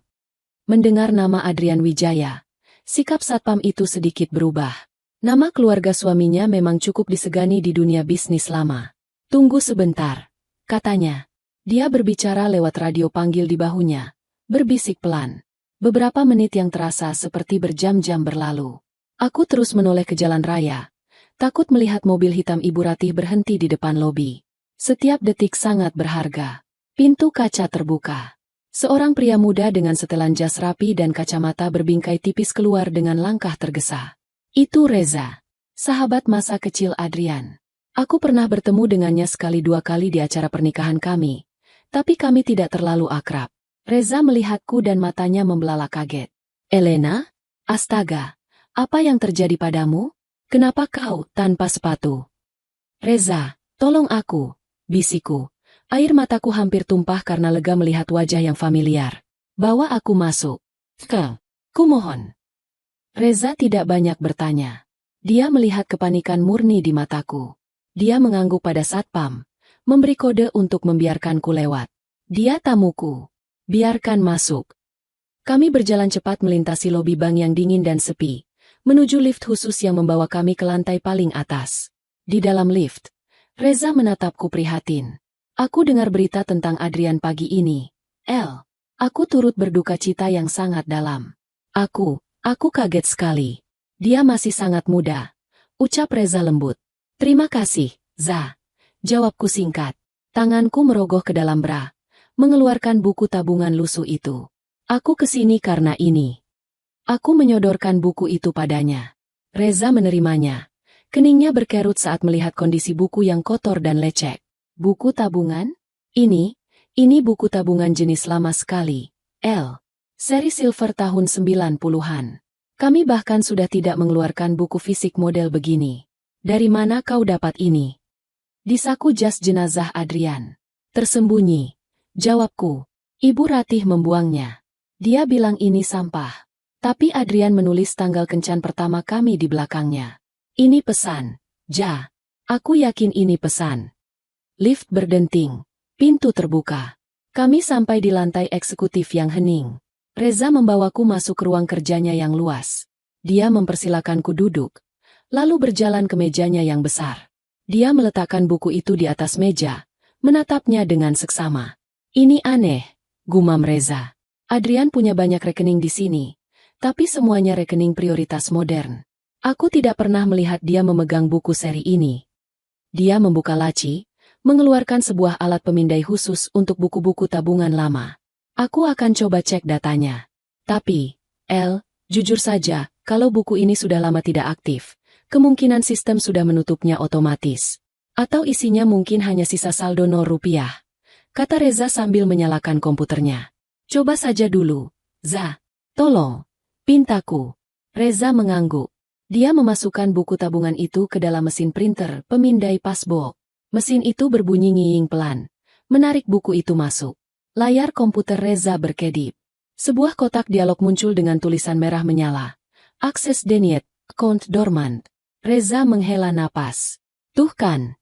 Mendengar nama Adrian Wijaya, sikap satpam itu sedikit berubah. Nama keluarga suaminya memang cukup disegani di dunia bisnis lama. Tunggu sebentar, katanya. Dia berbicara lewat radio panggil di bahunya, berbisik pelan. Beberapa menit yang terasa seperti berjam-jam berlalu. Aku terus menoleh ke jalan raya, takut melihat mobil hitam Ibu Ratih berhenti di depan lobi. Setiap detik sangat berharga. Pintu kaca terbuka. Seorang pria muda dengan setelan jas rapi dan kacamata berbingkai tipis keluar dengan langkah tergesa. Itu Reza, sahabat masa kecil Adrian. Aku pernah bertemu dengannya sekali dua kali di acara pernikahan kami, tapi kami tidak terlalu akrab. Reza melihatku dan matanya membelalak kaget. Elena? Astaga, apa yang terjadi padamu? Kenapa kau tanpa sepatu? Reza, tolong aku, bisikku. Air mataku hampir tumpah karena lega melihat wajah yang familiar. Bawa aku masuk. Kumohon. Reza tidak banyak bertanya. Dia melihat kepanikan murni di mataku. Dia mengangguk pada satpam, memberi kode untuk membiarkanku lewat. Dia tamuku. Biarkan masuk. Kami berjalan cepat melintasi lobi bank yang dingin dan sepi, menuju lift khusus yang membawa kami ke lantai paling atas. Di dalam lift, Reza menatapku prihatin. Aku dengar berita tentang Adrian pagi ini. Aku turut berduka cita yang sangat dalam. Aku kaget sekali. Dia masih sangat muda, ucap Reza lembut. Terima kasih, Za. Jawabku singkat. Tanganku merogoh ke dalam bra, mengeluarkan buku tabungan lusuh itu. Aku kesini karena ini. Aku menyodorkan buku itu padanya. Reza menerimanya. Keningnya berkerut saat melihat kondisi buku yang kotor dan lecek. Buku tabungan? Ini buku tabungan jenis lama sekali. Seri silver tahun 90-an. Kami bahkan sudah tidak mengeluarkan buku fisik model begini. Dari mana kau dapat ini? Di saku jas jenazah Adrian. Tersembunyi. Jawabku. Ibu Ratih membuangnya. Dia bilang ini sampah. Tapi Adrian menulis tanggal kencan pertama kami di belakangnya. Ini pesan, Ja. Aku yakin ini pesan. Lift berdenting. Pintu terbuka. Kami sampai di lantai eksekutif yang hening. Reza membawaku masuk ke ruang kerjanya yang luas. Dia mempersilakanku duduk, lalu berjalan ke mejanya yang besar. Dia meletakkan buku itu di atas meja, menatapnya dengan seksama. Ini aneh, gumam Reza. Adrian punya banyak rekening di sini, tapi semuanya rekening prioritas modern. Aku tidak pernah melihat dia memegang buku seri ini. Dia membuka laci, mengeluarkan sebuah alat pemindai khusus untuk buku-buku tabungan lama. Aku akan coba cek datanya. Tapi, jujur saja, kalau buku ini sudah lama tidak aktif, kemungkinan sistem sudah menutupnya otomatis. Atau isinya mungkin hanya sisa saldo 0 rupiah. Kata Reza sambil menyalakan komputernya. Coba saja dulu, Za. Tolong. Pintaku. Reza mengangguk. Dia memasukkan buku tabungan itu ke dalam mesin printer pemindai passbook. Mesin itu berbunyi nyiing pelan, menarik buku itu masuk. Layar komputer Reza berkedip. Sebuah kotak dialog muncul dengan tulisan merah menyala. Akses denied, account dormant. Reza menghela napas. Tuh kan,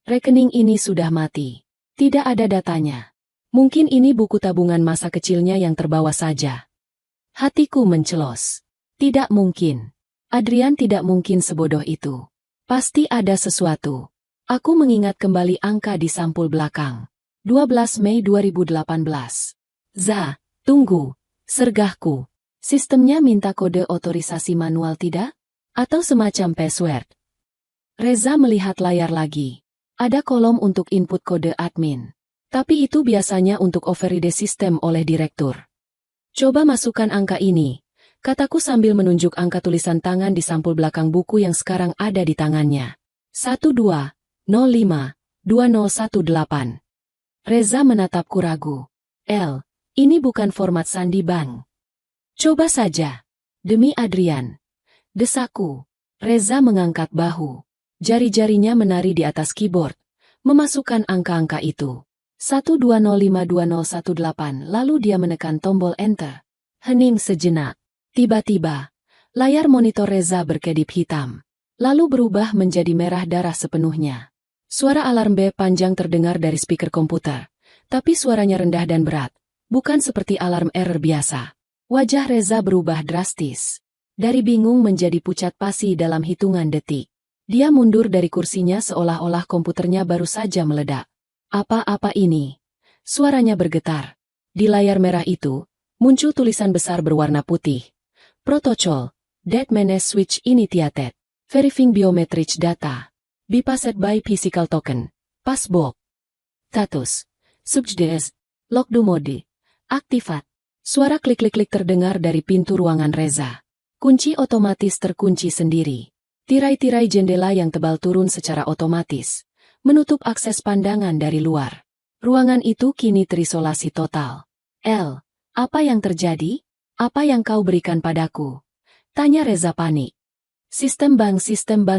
rekening ini sudah mati. Tidak ada datanya. Mungkin ini buku tabungan masa kecilnya yang terbawa saja. Hatiku mencelos. Tidak mungkin. Adrian tidak mungkin sebodoh itu. Pasti ada sesuatu. Aku mengingat kembali angka di sampul belakang. 12 Mei 2018. Za, tunggu. Sergahku. Sistemnya minta kode otorisasi manual tidak? Atau semacam password? Reza melihat layar lagi. Ada kolom untuk input kode admin. Tapi itu biasanya untuk override sistem oleh direktur. Coba masukkan angka ini, kataku sambil menunjuk angka tulisan tangan di sampul belakang buku yang sekarang ada di tangannya. 1205-2018. Reza menatapku ragu. Ini bukan format sandi bank. Coba saja. Demi Adrian. Desaku. Reza mengangkat bahu. Jari-jarinya menari di atas keyboard, memasukkan angka-angka itu. 12052018, lalu dia menekan tombol enter. Hening sejenak. Tiba-tiba, layar monitor Reza berkedip hitam, lalu berubah menjadi merah darah sepenuhnya. Suara alarm B panjang terdengar dari speaker komputer, tapi suaranya rendah dan berat, bukan seperti alarm error biasa. Wajah Reza berubah drastis. Dari bingung menjadi pucat pasi dalam hitungan detik. Dia mundur dari kursinya seolah-olah komputernya baru saja meledak. Apa-apa ini? Suaranya bergetar. Di layar merah itu, muncul tulisan besar berwarna putih. Protocol, that manage switch initiated. Verifying biometric data. Bypassed by physical token. Passbook. Status. Subject. Locked mode. Activate. Suara klik-klik-klik terdengar dari pintu ruangan Reza. Kunci otomatis terkunci sendiri. Tirai-tirai jendela yang tebal turun secara otomatis, menutup akses pandangan dari luar. Ruangan itu kini terisolasi total. El, apa yang terjadi? Apa yang kau berikan padaku? Tanya Reza panik. Sistem bank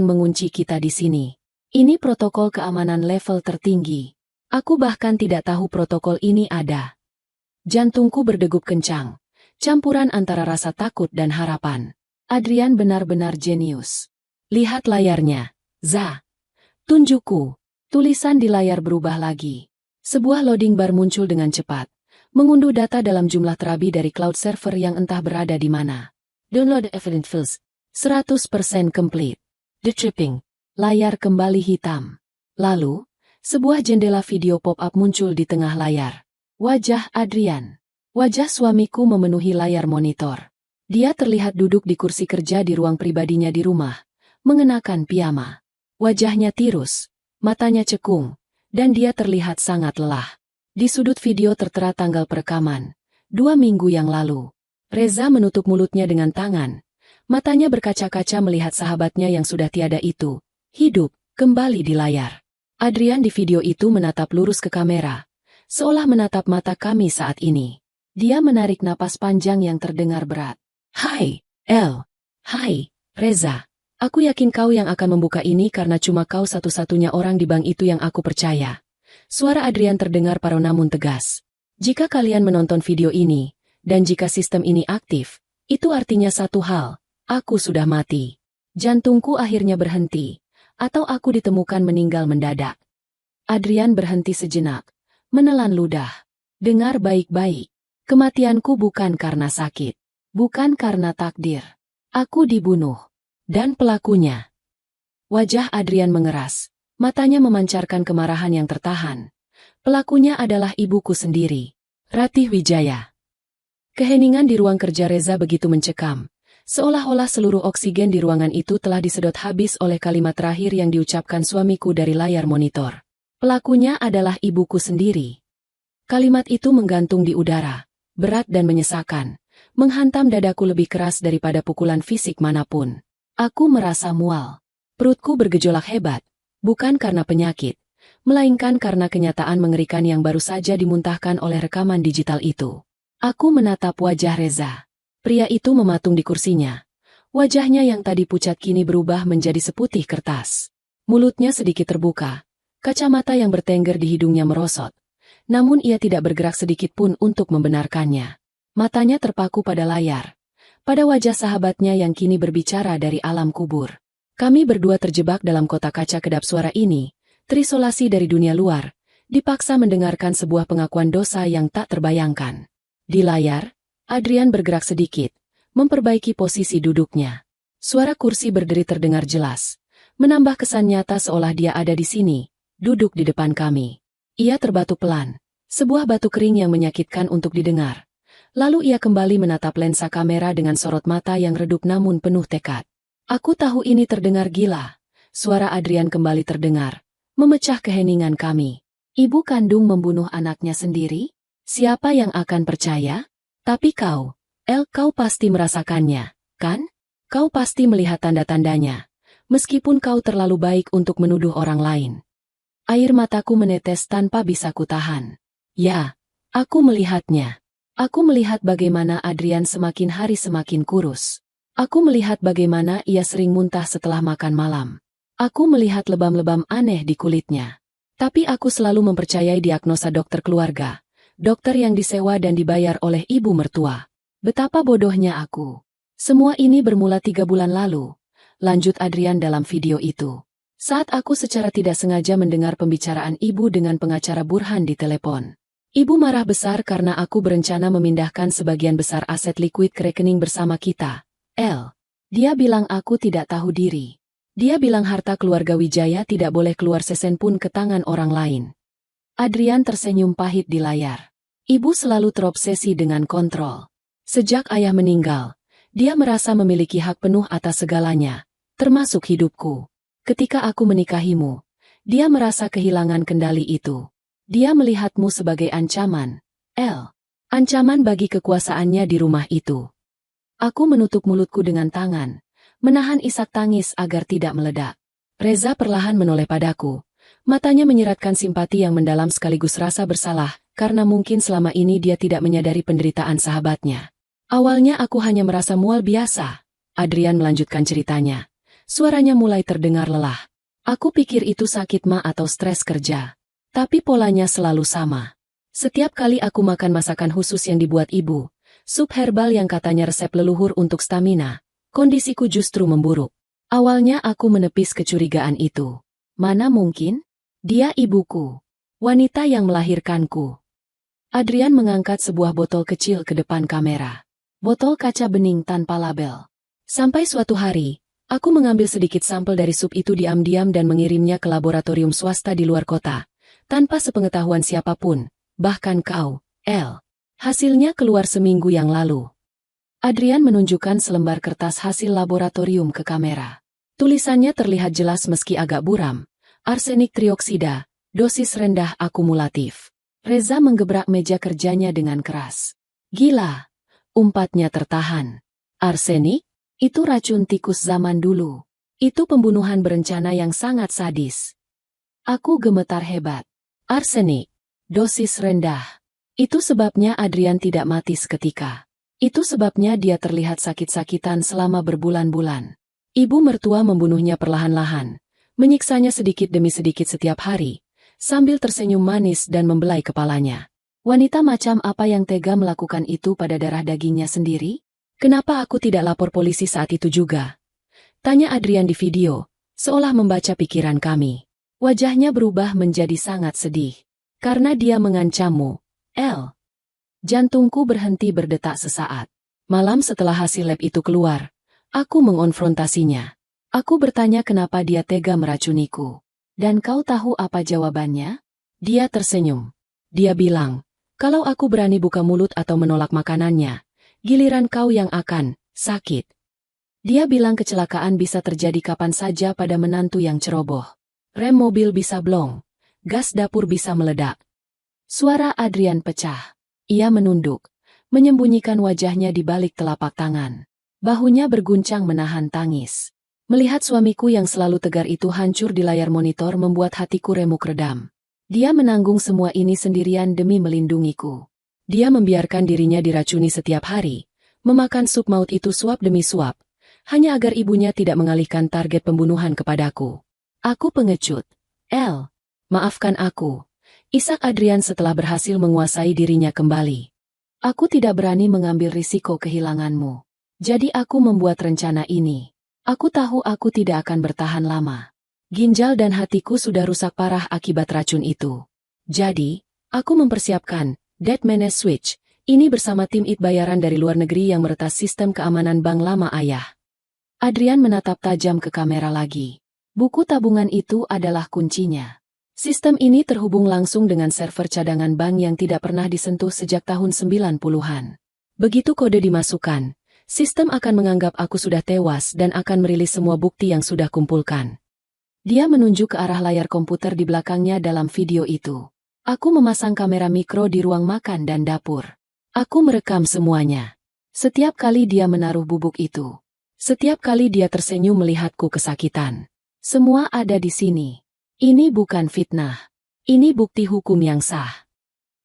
mengunci kita di sini. Ini protokol keamanan level tertinggi. Aku bahkan tidak tahu protokol ini ada. Jantungku berdegup kencang, campuran antara rasa takut dan harapan. Adrian benar-benar jenius. Lihat layarnya, Za. Tunjukku. Tulisan di layar berubah lagi. Sebuah loading bar muncul dengan cepat, mengunduh data dalam jumlah terabi dari cloud server yang entah berada di mana. Download evidence files. 100% complete. Detripping. Layar kembali hitam. Lalu, sebuah jendela video pop-up muncul di tengah layar. Wajah Adrian. Wajah suamiku memenuhi layar monitor. Dia terlihat duduk di kursi kerja di ruang pribadinya di rumah, mengenakan piyama. Wajahnya tirus, matanya cekung, dan dia terlihat sangat lelah. Di sudut video tertera tanggal perekaman, 2 minggu yang lalu. Reza menutup mulutnya dengan tangan. Matanya berkaca-kaca melihat sahabatnya yang sudah tiada itu, hidup, kembali di layar. Adrian di video itu menatap lurus ke kamera, seolah menatap mata kami saat ini. Dia menarik napas panjang yang terdengar berat. Hai, El. Hai, Reza. Aku yakin kau yang akan membuka ini karena cuma kau satu-satunya orang di bank itu yang aku percaya. Suara Adrian terdengar parau namun tegas. Jika kalian menonton video ini, dan jika sistem ini aktif, itu artinya satu hal, aku sudah mati. Jantungku akhirnya berhenti, atau aku ditemukan meninggal mendadak. Adrian berhenti sejenak, menelan ludah. Dengar baik-baik, kematianku bukan karena sakit, bukan karena takdir. Aku dibunuh. Dan pelakunya. Wajah Adrian mengeras, matanya memancarkan kemarahan yang tertahan. Pelakunya adalah ibuku sendiri, Ratih Wijaya. Keheningan di ruang kerja Reza begitu mencekam, seolah-olah seluruh oksigen di ruangan itu telah disedot habis oleh kalimat terakhir yang diucapkan suamiku dari layar monitor. Pelakunya adalah ibuku sendiri. Kalimat itu menggantung di udara, berat dan menyesakan, menghantam dadaku lebih keras daripada pukulan fisik manapun. Aku merasa mual. Perutku bergejolak hebat, bukan karena penyakit, melainkan karena kenyataan mengerikan yang baru saja dimuntahkan oleh rekaman digital itu. Aku menatap wajah Reza. Pria itu mematung di kursinya. Wajahnya yang tadi pucat kini berubah menjadi seputih kertas. Mulutnya sedikit terbuka, kacamata yang bertengger di hidungnya merosot. Namun ia tidak bergerak sedikit pun untuk membenarkannya. Matanya terpaku pada layar. Pada wajah sahabatnya yang kini berbicara dari alam kubur. Kami berdua terjebak dalam kotak kaca kedap suara ini, terisolasi dari dunia luar, dipaksa mendengarkan sebuah pengakuan dosa yang tak terbayangkan. Di layar, Adrian bergerak sedikit, memperbaiki posisi duduknya. Suara kursi berderi terdengar jelas, menambah kesan nyata seolah dia ada di sini, duduk di depan kami. Ia terbatu pelan, sebuah batu kering yang menyakitkan untuk didengar. Lalu ia kembali menatap lensa kamera dengan sorot mata yang redup namun penuh tekad. Aku tahu ini terdengar gila. Suara Adrian kembali terdengar, memecah keheningan kami. Ibu kandung membunuh anaknya sendiri? Siapa yang akan percaya? Tapi kau, El, kau pasti merasakannya, kan? Kau pasti melihat tanda-tandanya. Meskipun kau terlalu baik untuk menuduh orang lain. Air mataku menetes tanpa bisa kutahan. Ya, aku melihatnya. Aku melihat bagaimana Adrian semakin hari semakin kurus. Aku melihat bagaimana ia sering muntah setelah makan malam. Aku melihat lebam-lebam aneh di kulitnya. Tapi aku selalu mempercayai diagnosa dokter keluarga. Dokter yang disewa dan dibayar oleh ibu mertua. Betapa bodohnya aku. Semua ini bermula 3 bulan lalu. Lanjut Adrian dalam video itu. Saat aku secara tidak sengaja mendengar pembicaraan ibu dengan pengacara Burhan di telepon. Ibu marah besar karena aku berencana memindahkan sebagian besar aset liquid ke rekening bersama kita. El. Dia bilang aku tidak tahu diri. Dia bilang harta keluarga Wijaya tidak boleh keluar sesen pun ke tangan orang lain. Adrian tersenyum pahit di layar. Ibu selalu terobsesi dengan kontrol. Sejak ayah meninggal, dia merasa memiliki hak penuh atas segalanya, termasuk hidupku. Ketika aku menikahimu, dia merasa kehilangan kendali itu. Dia melihatmu sebagai ancaman, El. Ancaman bagi kekuasaannya di rumah itu. Aku menutup mulutku dengan tangan, menahan isak tangis agar tidak meledak. Reza perlahan menoleh padaku. Matanya menyiratkan simpati yang mendalam sekaligus rasa bersalah, karena mungkin selama ini dia tidak menyadari penderitaan sahabatnya. Awalnya aku hanya merasa mual biasa. Adrian melanjutkan ceritanya. Suaranya mulai terdengar lelah. Aku pikir itu sakit ma atau stres kerja. Tapi polanya selalu sama. Setiap kali aku makan masakan khusus yang dibuat ibu, sup herbal yang katanya resep leluhur untuk stamina, kondisiku justru memburuk. Awalnya aku menepis kecurigaan itu. Mana mungkin? Dia ibuku. Wanita yang melahirkanku. Adrian mengangkat sebuah botol kecil ke depan kamera. Botol kaca bening tanpa label. Sampai suatu hari, aku mengambil sedikit sampel dari sup itu diam-diam dan mengirimnya ke laboratorium swasta di luar kota, tanpa sepengetahuan siapapun, bahkan kau, El. Hasilnya keluar seminggu yang lalu. Adrian menunjukkan selembar kertas hasil laboratorium ke kamera. Tulisannya terlihat jelas meski agak buram. Arsenik trioksida, dosis rendah akumulatif. Reza menggebrak meja kerjanya dengan keras. Gila, umpatnya tertahan. Arsenik? Itu racun tikus zaman dulu. Itu pembunuhan berencana yang sangat sadis. Aku gemetar hebat. Arsenik, dosis rendah. Itu sebabnya Adrian tidak mati seketika. Itu sebabnya dia terlihat sakit-sakitan selama berbulan-bulan. Ibu mertua membunuhnya perlahan-lahan, menyiksanya sedikit demi sedikit setiap hari, sambil tersenyum manis dan membelai kepalanya. Wanita macam apa yang tega melakukan itu pada darah dagingnya sendiri? Kenapa aku tidak lapor polisi saat itu juga? Tanya Adrian di video, seolah membaca pikiran kami. Wajahnya berubah menjadi sangat sedih. Karena dia mengancammu, El. Jantungku berhenti berdetak sesaat. Malam setelah hasil lab itu keluar, aku mengonfrontasinya. Aku bertanya kenapa dia tega meracuniku. Dan kau tahu apa jawabannya? Dia tersenyum. Dia bilang, kalau aku berani buka mulut atau menolak makanannya, giliran kau yang akan sakit. Dia bilang kecelakaan bisa terjadi kapan saja pada menantu yang ceroboh. Rem mobil bisa blong. Gas dapur bisa meledak. Suara Adrian pecah. Ia menunduk, menyembunyikan wajahnya di balik telapak tangan. Bahunya berguncang menahan tangis. Melihat suamiku yang selalu tegar itu hancur di layar monitor membuat hatiku remuk redam. Dia menanggung semua ini sendirian demi melindungiku. Dia membiarkan dirinya diracuni setiap hari, memakan sup maut itu suap demi suap, hanya agar ibunya tidak mengalihkan target pembunuhan kepadaku. Aku pengecut. El, maafkan aku. Isak Adrian setelah berhasil menguasai dirinya kembali. Aku tidak berani mengambil risiko kehilanganmu. Jadi aku membuat rencana ini. Aku tahu aku tidak akan bertahan lama. Ginjal dan hatiku sudah rusak parah akibat racun itu. Jadi, aku mempersiapkan Dead Menace Switch ini bersama tim IT bayaran dari luar negeri yang meretas sistem keamanan bank lama ayah. Adrian menatap tajam ke kamera lagi. Buku tabungan itu adalah kuncinya. Sistem ini terhubung langsung dengan server cadangan bank yang tidak pernah disentuh sejak tahun 90-an. Begitu kode dimasukkan, sistem akan menganggap aku sudah tewas dan akan merilis semua bukti yang sudah kumpulkan. Dia menunjuk ke arah layar komputer di belakangnya dalam video itu. Aku memasang kamera mikro di ruang makan dan dapur. Aku merekam semuanya. Setiap kali dia menaruh bubuk itu. Setiap kali dia tersenyum melihatku kesakitan. Semua ada di sini. Ini bukan fitnah. Ini bukti hukum yang sah.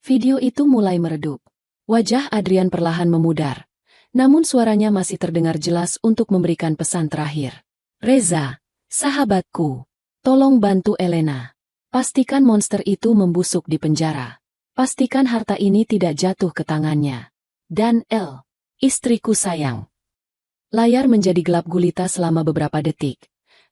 Video itu mulai meredup. Wajah Adrian perlahan memudar. Namun suaranya masih terdengar jelas untuk memberikan pesan terakhir. Reza, sahabatku, tolong bantu Elena. Pastikan monster itu membusuk di penjara. Pastikan harta ini tidak jatuh ke tangannya. Dan El, istriku sayang. Layar menjadi gelap gulita selama beberapa detik.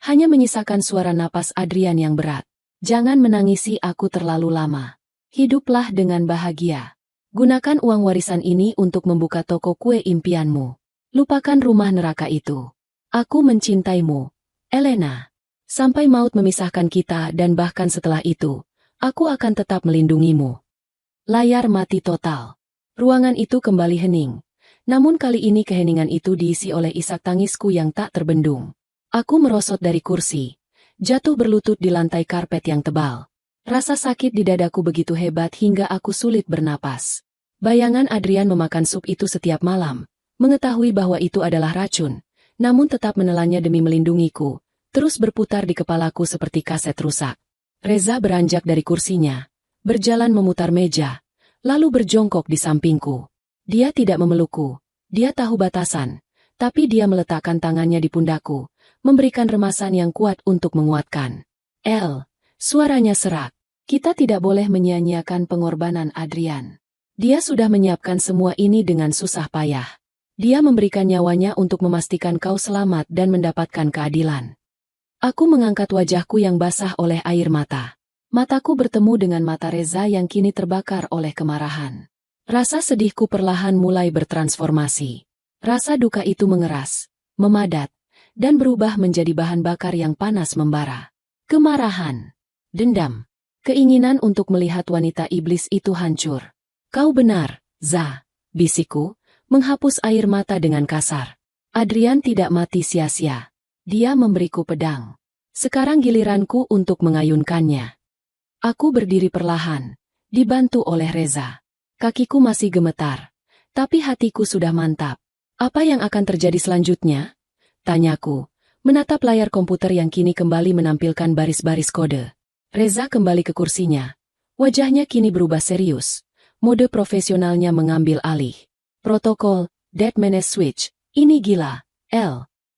Hanya menyisakan suara napas Adrian yang berat. Jangan menangisi aku terlalu lama. Hiduplah dengan bahagia. Gunakan uang warisan ini untuk membuka toko kue impianmu. Lupakan rumah neraka itu. Aku mencintaimu, Elena. Sampai maut memisahkan kita dan bahkan setelah itu, aku akan tetap melindungimu. Layar mati total. Ruangan itu kembali hening. Namun kali ini keheningan itu diisi oleh isak tangisku yang tak terbendung. Aku merosot dari kursi, jatuh berlutut di lantai karpet yang tebal. Rasa sakit di dadaku begitu hebat hingga aku sulit bernapas. Bayangan Adrian memakan sup itu setiap malam, mengetahui bahwa itu adalah racun, namun tetap menelannya demi melindungiku, terus berputar di kepalaku seperti kaset rusak. Reza beranjak dari kursinya, berjalan memutar meja, lalu berjongkok di sampingku. Dia tidak memelukku, dia tahu batasan, tapi dia meletakkan tangannya di pundakku, memberikan remasan yang kuat untuk menguatkan. Suaranya serak. Kita tidak boleh menyia-nyiakan pengorbanan Adrian. Dia sudah menyiapkan semua ini dengan susah payah. Dia memberikan nyawanya untuk memastikan kau selamat dan mendapatkan keadilan. Aku mengangkat wajahku yang basah oleh air mata. Mataku bertemu dengan mata Reza yang kini terbakar oleh kemarahan. Rasa sedihku perlahan mulai bertransformasi. Rasa duka itu mengeras, memadat, dan berubah menjadi bahan bakar yang panas membara. Kemarahan, dendam, keinginan untuk melihat wanita iblis itu hancur. Kau benar, Za, bisikku, menghapus air mata dengan kasar. Adrian tidak mati sia-sia. Dia memberiku pedang. Sekarang giliranku untuk mengayunkannya. Aku berdiri perlahan, dibantu oleh Reza. Kakiku masih gemetar, tapi hatiku sudah mantap. Apa yang akan terjadi selanjutnya? Tanyaku, menatap layar komputer yang kini kembali menampilkan baris-baris kode. Reza kembali ke kursinya. Wajahnya kini berubah serius. Mode profesionalnya mengambil alih. Protokol, Dead Manage Switch. Ini gila.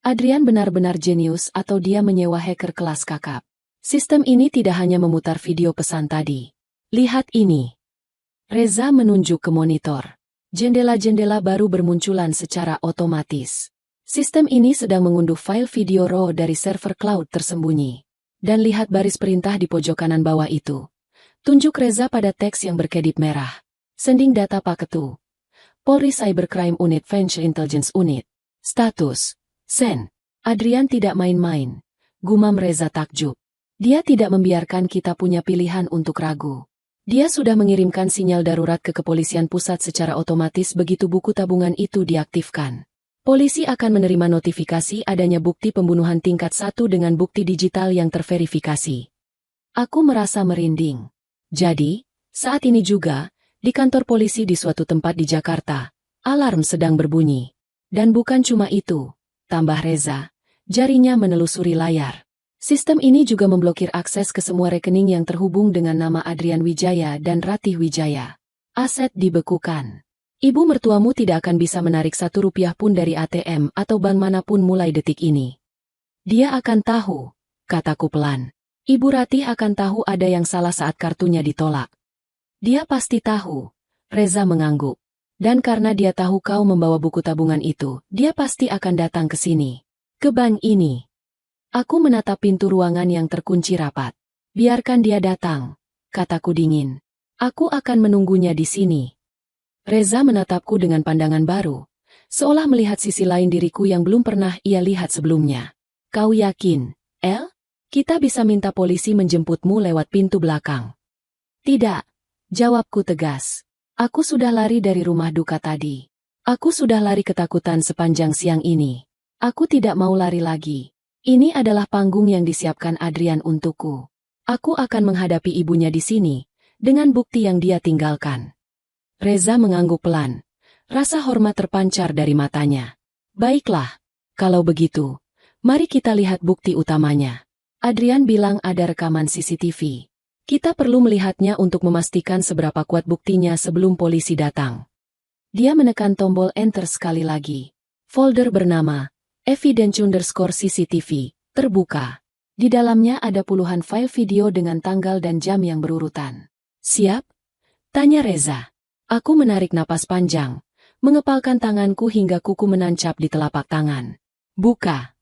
Adrian benar-benar jenius atau dia menyewa hacker kelas kakap. Sistem ini tidak hanya memutar video pesan tadi. Lihat ini. Reza menunjuk ke monitor. Jendela-jendela baru bermunculan secara otomatis. Sistem ini sedang mengunduh file video RAW dari server cloud tersembunyi. Dan lihat baris perintah di pojok kanan bawah itu. Tunjuk Reza pada teks yang berkedip merah. Sending data Paketu. Polri Cybercrime Unit Financial Intelligence Unit. Status. Send. Adrian tidak main-main. Gumam Reza takjub. Dia tidak membiarkan kita punya pilihan untuk ragu. Dia sudah mengirimkan sinyal darurat ke kepolisian pusat secara otomatis begitu buku tabungan itu diaktifkan. Polisi akan menerima notifikasi adanya bukti pembunuhan tingkat 1 dengan bukti digital yang terverifikasi. Aku merasa merinding. Jadi, saat ini juga, di kantor polisi di suatu tempat di Jakarta, alarm sedang berbunyi. Dan bukan cuma itu, tambah Reza, jarinya menelusuri layar. Sistem ini juga memblokir akses ke semua rekening yang terhubung dengan nama Adrian Wijaya dan Ratih Wijaya. Aset dibekukan. Ibu mertuamu tidak akan bisa menarik Rp1 pun dari ATM atau bank manapun mulai detik ini. Dia akan tahu, kataku pelan. Ibu Ratih akan tahu ada yang salah saat kartunya ditolak. Dia pasti tahu, Reza mengangguk. Dan karena dia tahu kau membawa buku tabungan itu, dia pasti akan datang ke sini. Ke bank ini. Aku menatap pintu ruangan yang terkunci rapat. Biarkan dia datang, kataku dingin. Aku akan menunggunya di sini. Reza menatapku dengan pandangan baru, seolah melihat sisi lain diriku yang belum pernah ia lihat sebelumnya. Kau yakin, kita bisa minta polisi menjemputmu lewat pintu belakang? Tidak, jawabku tegas. Aku sudah lari dari rumah duka tadi. Aku sudah lari ketakutan sepanjang siang ini. Aku tidak mau lari lagi. Ini adalah panggung yang disiapkan Adrian untukku. Aku akan menghadapi ibunya di sini, dengan bukti yang dia tinggalkan. Reza mengangguk pelan. Rasa hormat terpancar dari matanya. Baiklah, kalau begitu, mari kita lihat bukti utamanya. Adrian bilang ada rekaman CCTV. Kita perlu melihatnya untuk memastikan seberapa kuat buktinya sebelum polisi datang. Dia menekan tombol enter sekali lagi. Folder bernama Evidence_CCTV terbuka. Di dalamnya ada puluhan file video dengan tanggal dan jam yang berurutan. Siap? Tanya Reza. Aku menarik napas panjang, mengepalkan tanganku hingga kuku menancap di telapak tangan. Buka.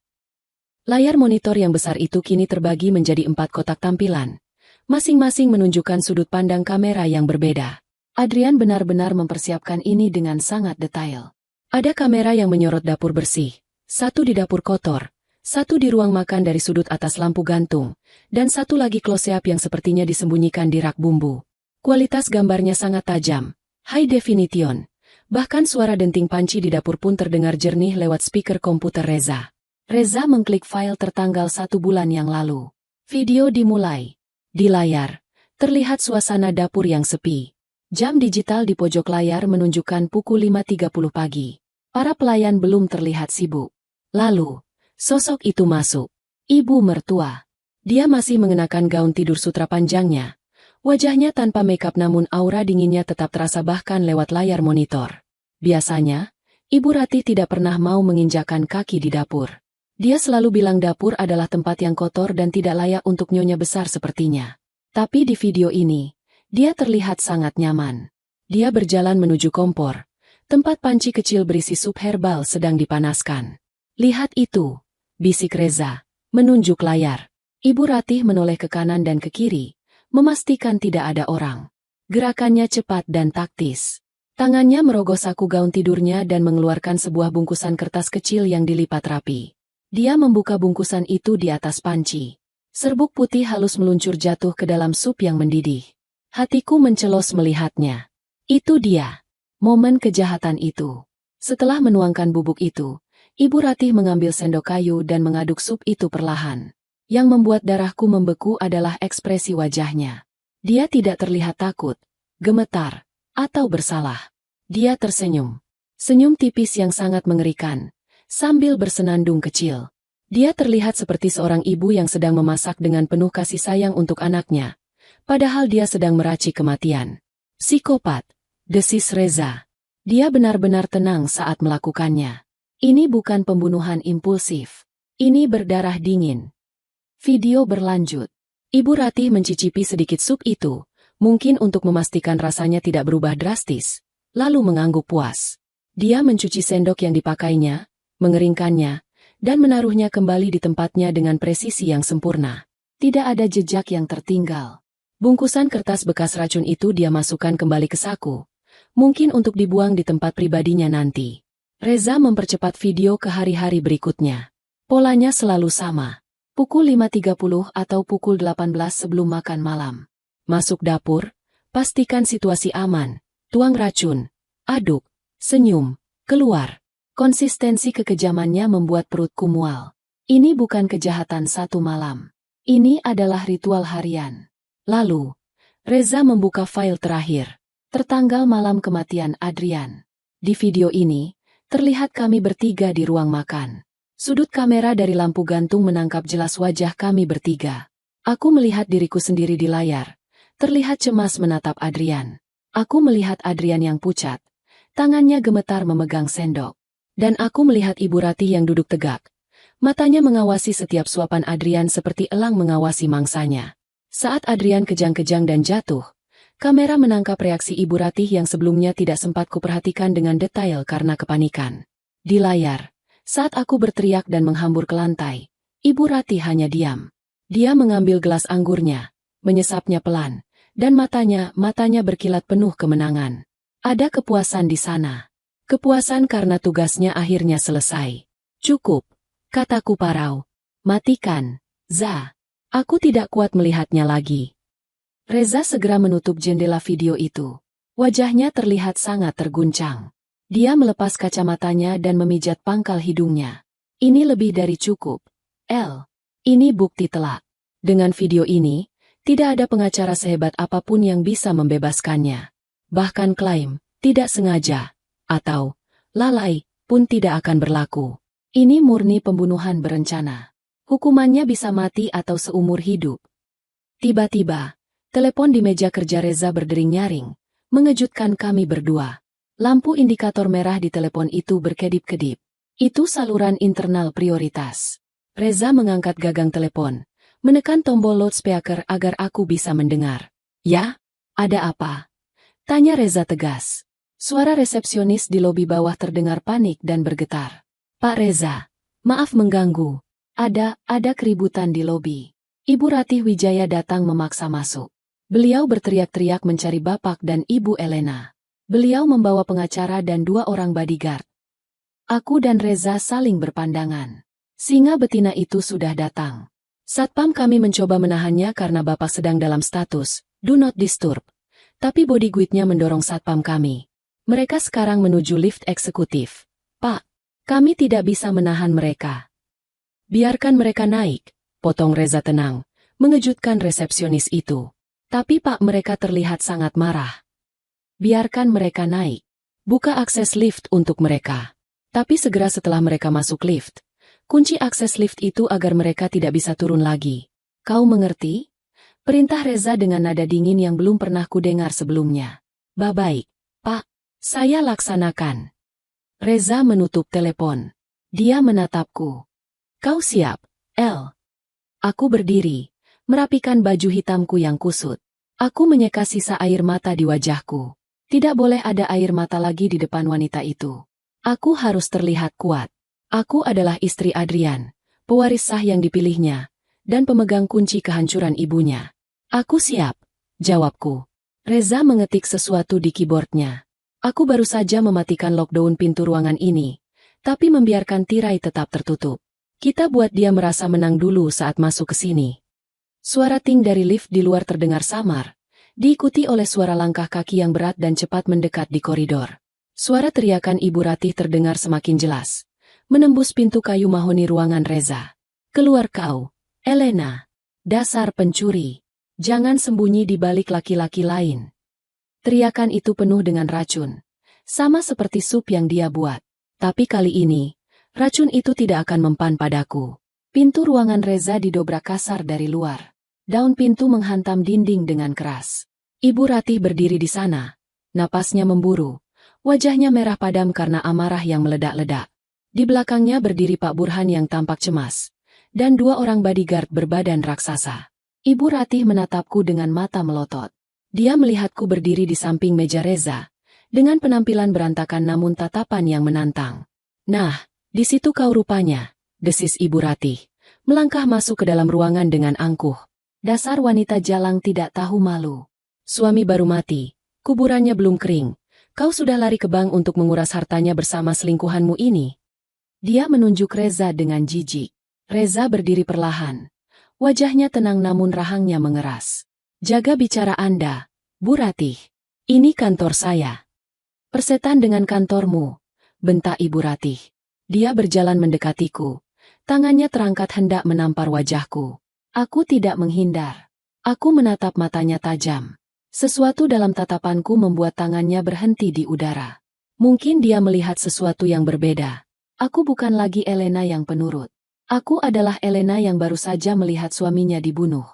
Layar monitor yang besar itu kini terbagi menjadi 4 kotak tampilan. Masing-masing menunjukkan sudut pandang kamera yang berbeda. Adrian benar-benar mempersiapkan ini dengan sangat detail. Ada kamera yang menyorot dapur bersih, satu di dapur kotor, satu di ruang makan dari sudut atas lampu gantung, dan satu lagi close-up yang sepertinya disembunyikan di rak bumbu. Kualitas gambarnya sangat tajam. High definition. Bahkan suara denting panci di dapur pun terdengar jernih lewat speaker komputer Reza. Reza mengklik file tertanggal 1 bulan yang lalu. Video dimulai. Di layar, terlihat suasana dapur yang sepi. Jam digital di pojok layar menunjukkan pukul 5.30 pagi. Para pelayan belum terlihat sibuk. Lalu, sosok itu masuk. Ibu mertua. Dia masih mengenakan gaun tidur sutra panjangnya. Wajahnya tanpa makeup namun aura dinginnya tetap terasa bahkan lewat layar monitor. Biasanya, Ibu Ratih tidak pernah mau menginjakan kaki di dapur. Dia selalu bilang dapur adalah tempat yang kotor dan tidak layak untuk nyonya besar sepertinya. Tapi di video ini, dia terlihat sangat nyaman. Dia berjalan menuju kompor. Tempat panci kecil berisi sup herbal sedang dipanaskan. Lihat itu, bisik Reza, menunjuk layar. Ibu Ratih menoleh ke kanan dan ke kiri, memastikan tidak ada orang. Gerakannya cepat dan taktis. Tangannya merogoh saku gaun tidurnya dan mengeluarkan sebuah bungkusan kertas kecil yang dilipat rapi. Dia membuka bungkusan itu di atas panci. Serbuk putih halus meluncur jatuh ke dalam sup yang mendidih. Hatiku mencelos melihatnya. Itu dia. Momen kejahatan itu. Setelah menuangkan bubuk itu, Ibu Ratih mengambil sendok kayu dan mengaduk sup itu perlahan. Yang membuat darahku membeku adalah ekspresi wajahnya. Dia tidak terlihat takut, gemetar, atau bersalah. Dia tersenyum. Senyum tipis yang sangat mengerikan, sambil bersenandung kecil. Dia terlihat seperti seorang ibu yang sedang memasak dengan penuh kasih sayang untuk anaknya. Padahal dia sedang meracik kematian. Psikopat, desis Reza. Dia benar-benar tenang saat melakukannya. Ini bukan pembunuhan impulsif. Ini berdarah dingin. Video berlanjut. Ibu Ratih mencicipi sedikit sup itu, mungkin untuk memastikan rasanya tidak berubah drastis, lalu mengangguk puas. Dia mencuci sendok yang dipakainya, mengeringkannya, dan menaruhnya kembali di tempatnya dengan presisi yang sempurna. Tidak ada jejak yang tertinggal. Bungkusan kertas bekas racun itu dia masukkan kembali ke saku, mungkin untuk dibuang di tempat pribadinya nanti. Reza mempercepat video ke hari-hari berikutnya. Polanya selalu sama. Pukul 5.30 atau pukul 18 sebelum makan malam. Masuk dapur, pastikan situasi aman, tuang racun, aduk, senyum, keluar. Konsistensi kekejamannya membuat perutku mual. Ini bukan kejahatan satu malam. Ini adalah ritual harian. Lalu, Reza membuka file terakhir. Tertanggal malam kematian Adrian. Di video ini, terlihat kami bertiga di ruang makan. Sudut kamera dari lampu gantung menangkap jelas wajah kami bertiga. Aku melihat diriku sendiri di layar. Terlihat cemas menatap Adrian. Aku melihat Adrian yang pucat. Tangannya gemetar memegang sendok. Dan aku melihat Ibu Ratih yang duduk tegak. Matanya mengawasi setiap suapan Adrian seperti elang mengawasi mangsanya. Saat Adrian kejang-kejang dan jatuh, kamera menangkap reaksi Ibu Ratih yang sebelumnya tidak sempat kuperhatikan dengan detail karena kepanikan. Di layar, saat aku berteriak dan menghambur ke lantai, Ibu Ratih hanya diam. Dia mengambil gelas anggurnya, menyesapnya pelan, dan matanya berkilat penuh kemenangan. Ada kepuasan di sana. Kepuasan karena tugasnya akhirnya selesai. Cukup, kataku parau. Matikan, Za. Aku tidak kuat melihatnya lagi. Reza segera menutup jendela video itu. Wajahnya terlihat sangat terguncang. Dia melepas kacamatanya dan memijat pangkal hidungnya. Ini lebih dari cukup. Ini bukti telak. Dengan video ini, tidak ada pengacara sehebat apapun yang bisa membebaskannya. Bahkan klaim, tidak sengaja, atau lalai, pun tidak akan berlaku. Ini murni pembunuhan berencana. Hukumannya bisa mati atau seumur hidup. Tiba-tiba, telepon di meja kerja Reza berdering nyaring, mengejutkan kami berdua. Lampu indikator merah di telepon itu berkedip-kedip. Itu saluran internal prioritas. Reza mengangkat gagang telepon, menekan tombol loudspeaker agar aku bisa mendengar. Ya? Ada apa? Tanya Reza tegas. Suara resepsionis di lobi bawah terdengar panik dan bergetar. Pak Reza, maaf mengganggu. Ada keributan di lobi. Ibu Ratih Wijaya datang memaksa masuk. Beliau berteriak-teriak mencari Bapak dan Ibu Elena. Beliau membawa pengacara dan 2 orang bodyguard. Aku dan Reza saling berpandangan. Singa betina itu sudah datang. Satpam kami mencoba menahannya karena Bapak sedang dalam status do not disturb. Tapi bodyguardnya mendorong satpam kami. Mereka sekarang menuju lift eksekutif. Pak, kami tidak bisa menahan mereka. Biarkan mereka naik, potong Reza tenang, mengejutkan resepsionis itu. Tapi Pak, mereka terlihat sangat marah. Biarkan mereka naik. Buka akses lift untuk mereka. Tapi segera setelah mereka masuk lift, Kunci akses lift itu agar mereka tidak bisa turun lagi. Kau mengerti? Perintah Reza dengan nada dingin yang belum pernah kudengar sebelumnya. Baik, Pak. Saya laksanakan. Reza menutup telepon. Dia menatapku. Kau siap, El? Aku berdiri, merapikan baju hitamku yang kusut. Aku menyeka sisa air mata di wajahku. Tidak boleh ada air mata lagi di depan wanita itu. Aku harus terlihat kuat. Aku adalah istri Adrian, pewaris sah yang dipilihnya, dan pemegang kunci kehancuran ibunya. Aku siap, jawabku. Reza mengetik sesuatu di keyboardnya. Aku baru saja mematikan lockdown pintu ruangan ini, tapi membiarkan tirai tetap tertutup. Kita buat dia merasa menang dulu saat masuk ke sini. Suara ting dari lift di luar terdengar samar, diikuti oleh suara langkah kaki yang berat dan cepat mendekat di koridor. Suara teriakan Ibu Ratih terdengar semakin jelas, menembus pintu kayu mahoni ruangan Reza. Keluar kau, Elena. Dasar pencuri. Jangan sembunyi di balik laki-laki lain. Teriakan itu penuh dengan racun, sama seperti sup yang dia buat. Tapi kali ini, racun itu tidak akan mempan padaku. Pintu ruangan Reza didobrak kasar dari luar. Daun pintu menghantam dinding dengan keras. Ibu Ratih berdiri di sana. Napasnya memburu. Wajahnya merah padam karena amarah yang meledak-ledak. Di belakangnya berdiri Pak Burhan yang tampak cemas. Dan 2 orang bodyguard berbadan raksasa. Ibu Ratih menatapku dengan mata melotot. Dia melihatku berdiri di samping meja Reza, dengan penampilan berantakan namun tatapan yang menantang. Nah, di situ kau rupanya, desis Ibu Ratih, melangkah masuk ke dalam ruangan dengan angkuh. Dasar wanita jalang tidak tahu malu. Suami baru mati, kuburannya belum kering. Kau sudah lari ke bank untuk menguras hartanya bersama selingkuhanmu ini. Dia menunjuk Reza dengan jijik. Reza berdiri perlahan. Wajahnya tenang namun rahangnya mengeras. Jaga bicara Anda, Bu Ratih. Ini kantor saya. Persetan dengan kantormu, bentak Ibu Ratih. Dia berjalan mendekatiku. Tangannya terangkat hendak menampar wajahku. Aku tidak menghindar. Aku menatap matanya tajam. Sesuatu dalam tatapanku membuat tangannya berhenti di udara. Mungkin dia melihat sesuatu yang berbeda. Aku bukan lagi Elena yang penurut. Aku adalah Elena yang baru saja melihat suaminya dibunuh.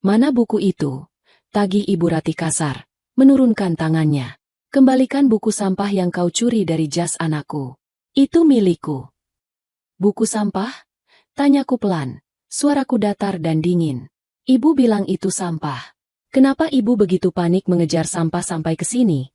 Mana buku itu? Tagih Ibu Ratih kasar, menurunkan tangannya. Kembalikan buku sampah yang kau curi dari jas anakku. Itu milikku. Buku sampah? Tanyaku pelan, suaraku datar dan dingin. Ibu bilang itu sampah. Kenapa ibu begitu panik mengejar sampah sampai ke sini?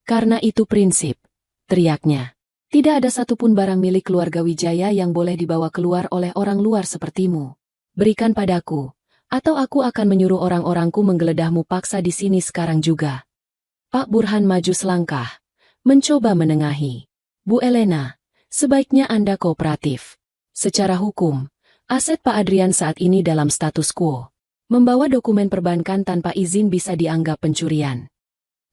Karena itu prinsip, teriaknya. Tidak ada satupun barang milik keluarga Wijaya yang boleh dibawa keluar oleh orang luar sepertimu. Berikan padaku, atau aku akan menyuruh orang-orangku menggeledahmu paksa di sini sekarang juga. Pak Burhan maju selangkah, mencoba menengahi. Bu Elena, sebaiknya Anda kooperatif. Secara hukum, aset Pak Adrian saat ini dalam status quo. Membawa dokumen perbankan tanpa izin bisa dianggap pencurian.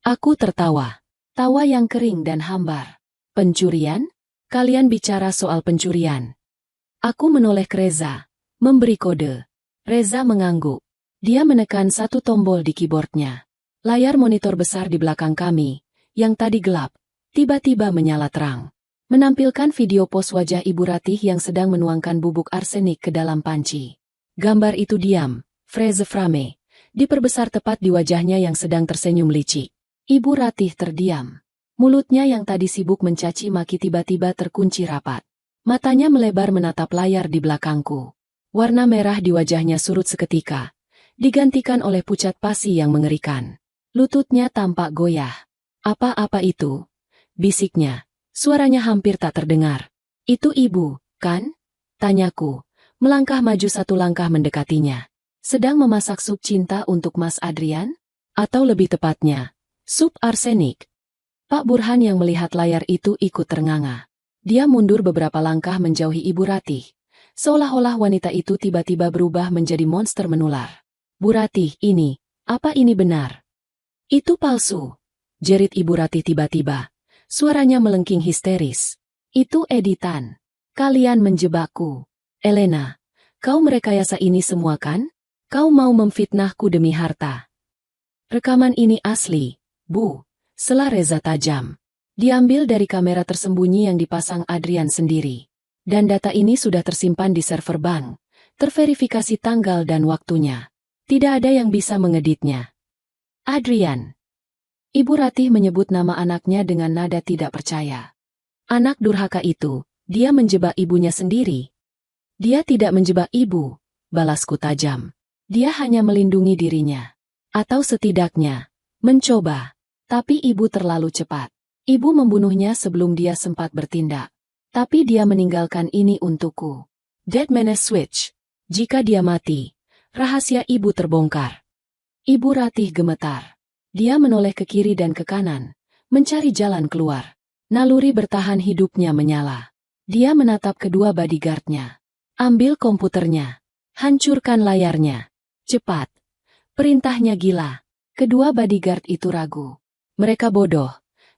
Aku tertawa. Tawa yang kering dan hambar. Pencurian? Kalian bicara soal pencurian. Aku menoleh ke Reza, memberi kode. Reza mengangguk. Dia menekan satu tombol di keyboardnya. Layar monitor besar di belakang kami, yang tadi gelap, tiba-tiba menyala terang. Menampilkan video pos wajah Ibu Ratih yang sedang menuangkan bubuk arsenik ke dalam panci. Gambar itu diam, freze frame, diperbesar tepat di wajahnya yang sedang tersenyum licik. Ibu Ratih terdiam. Mulutnya yang tadi sibuk mencaci maki tiba-tiba terkunci rapat. Matanya melebar menatap layar di belakangku. Warna merah di wajahnya surut seketika, digantikan oleh pucat pasi yang mengerikan. Lututnya tampak goyah. Apa-apa itu? Bisiknya. Suaranya hampir tak terdengar. Itu ibu, kan? Tanyaku, melangkah maju satu langkah mendekatinya. Sedang memasak sup cinta untuk Mas Adrian? Atau lebih tepatnya, sup arsenik. Pak Burhan yang melihat layar itu ikut ternganga. Dia mundur beberapa langkah menjauhi Ibu Ratih. Seolah-olah wanita itu tiba-tiba berubah menjadi monster menular. Bu Ratih, apa ini benar? Itu palsu, jerit Ibu Ratih tiba-tiba. Suaranya melengking histeris. Itu editan. Kalian menjebakku. Elena, kau merekayasa ini semua kan? Kau mau memfitnahku demi harta. Rekaman ini asli, Bu. Sela Reza tajam. Diambil dari kamera tersembunyi yang dipasang Adrian sendiri. Dan data ini sudah tersimpan di server bank, terverifikasi tanggal dan waktunya. Tidak ada yang bisa mengeditnya. Adrian. Ibu Ratih menyebut nama anaknya dengan nada tidak percaya. Anak durhaka itu, dia menjebak ibunya sendiri. Dia tidak menjebak ibu, balasku tajam. Dia hanya melindungi dirinya. Atau setidaknya, mencoba. Tapi ibu terlalu cepat. Ibu membunuhnya sebelum dia sempat bertindak. Tapi dia meninggalkan ini untukku. Dead Man's Switch. Jika dia mati, rahasia ibu terbongkar. Ibu Ratih gemetar. Dia menoleh ke kiri dan ke kanan, mencari jalan keluar. Naluri bertahan hidupnya menyala. Dia menatap kedua bodyguard-nya. Ambil komputernya. Hancurkan layarnya. Cepat. Perintahnya gila. Kedua bodyguard itu ragu. Mereka bodoh.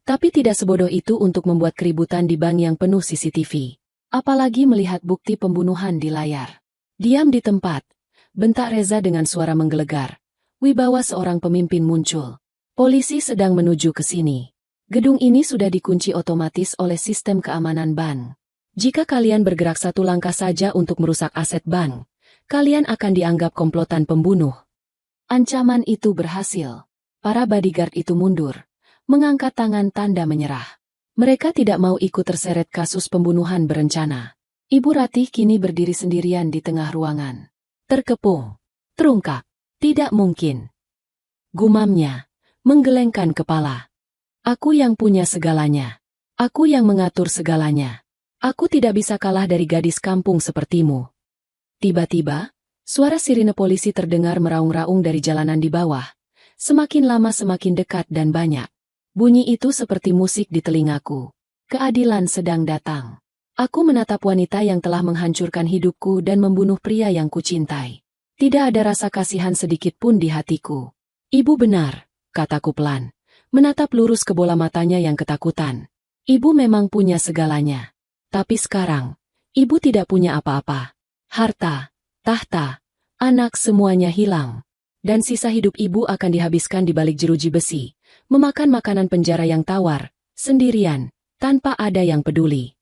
Tapi tidak sebodoh itu untuk membuat keributan di bank yang penuh CCTV. Apalagi melihat bukti pembunuhan di layar. Diam di tempat. Bentak Reza dengan suara menggelegar. Wibawa seorang pemimpin muncul. Polisi sedang menuju ke sini. Gedung ini sudah dikunci otomatis oleh sistem keamanan bank. Jika kalian bergerak satu langkah saja untuk merusak aset bank, kalian akan dianggap komplotan pembunuh. Ancaman itu berhasil. Para bodyguard itu mundur, mengangkat tangan tanda menyerah. Mereka tidak mau ikut terseret kasus pembunuhan berencana. Ibu Ratih kini berdiri sendirian di tengah ruangan. Terkepung. Terungkap. Tidak mungkin. Gumamnya, menggelengkan kepala. Aku yang punya segalanya. Aku yang mengatur segalanya. Aku tidak bisa kalah dari gadis kampung sepertimu. Tiba-tiba, suara sirine polisi terdengar meraung-raung dari jalanan di bawah. Semakin lama semakin dekat dan banyak. Bunyi itu seperti musik di telingaku. Keadilan sedang datang. Aku menatap wanita yang telah menghancurkan hidupku dan membunuh pria yang kucintai. Tidak ada rasa kasihan sedikit pun di hatiku. Ibu benar, kataku pelan, menatap lurus ke bola matanya yang ketakutan. Ibu memang punya segalanya. Tapi sekarang, ibu tidak punya apa-apa. Harta, tahta, anak semuanya hilang. Dan sisa hidup ibu akan dihabiskan di balik jeruji besi, memakan makanan penjara yang tawar, sendirian, tanpa ada yang peduli.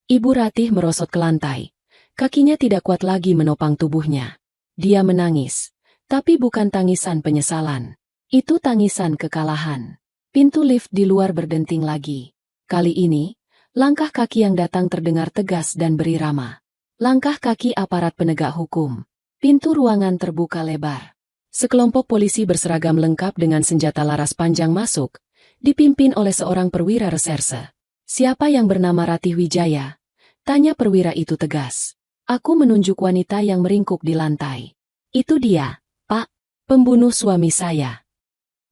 Ibu Ratih merosot ke lantai. Kakinya tidak kuat lagi menopang tubuhnya. Dia menangis, tapi bukan tangisan penyesalan. Itu tangisan kekalahan. Pintu lift di luar berdenting lagi. Kali ini, langkah kaki yang datang terdengar tegas dan berirama. Langkah kaki aparat penegak hukum. Pintu ruangan terbuka lebar. Sekelompok polisi berseragam lengkap dengan senjata laras panjang masuk, dipimpin oleh seorang perwira reserse. Siapa yang bernama Ratih Wijaya? Tanya perwira itu tegas. Aku menunjuk wanita yang meringkuk di lantai. Itu dia, Pak, pembunuh suami saya.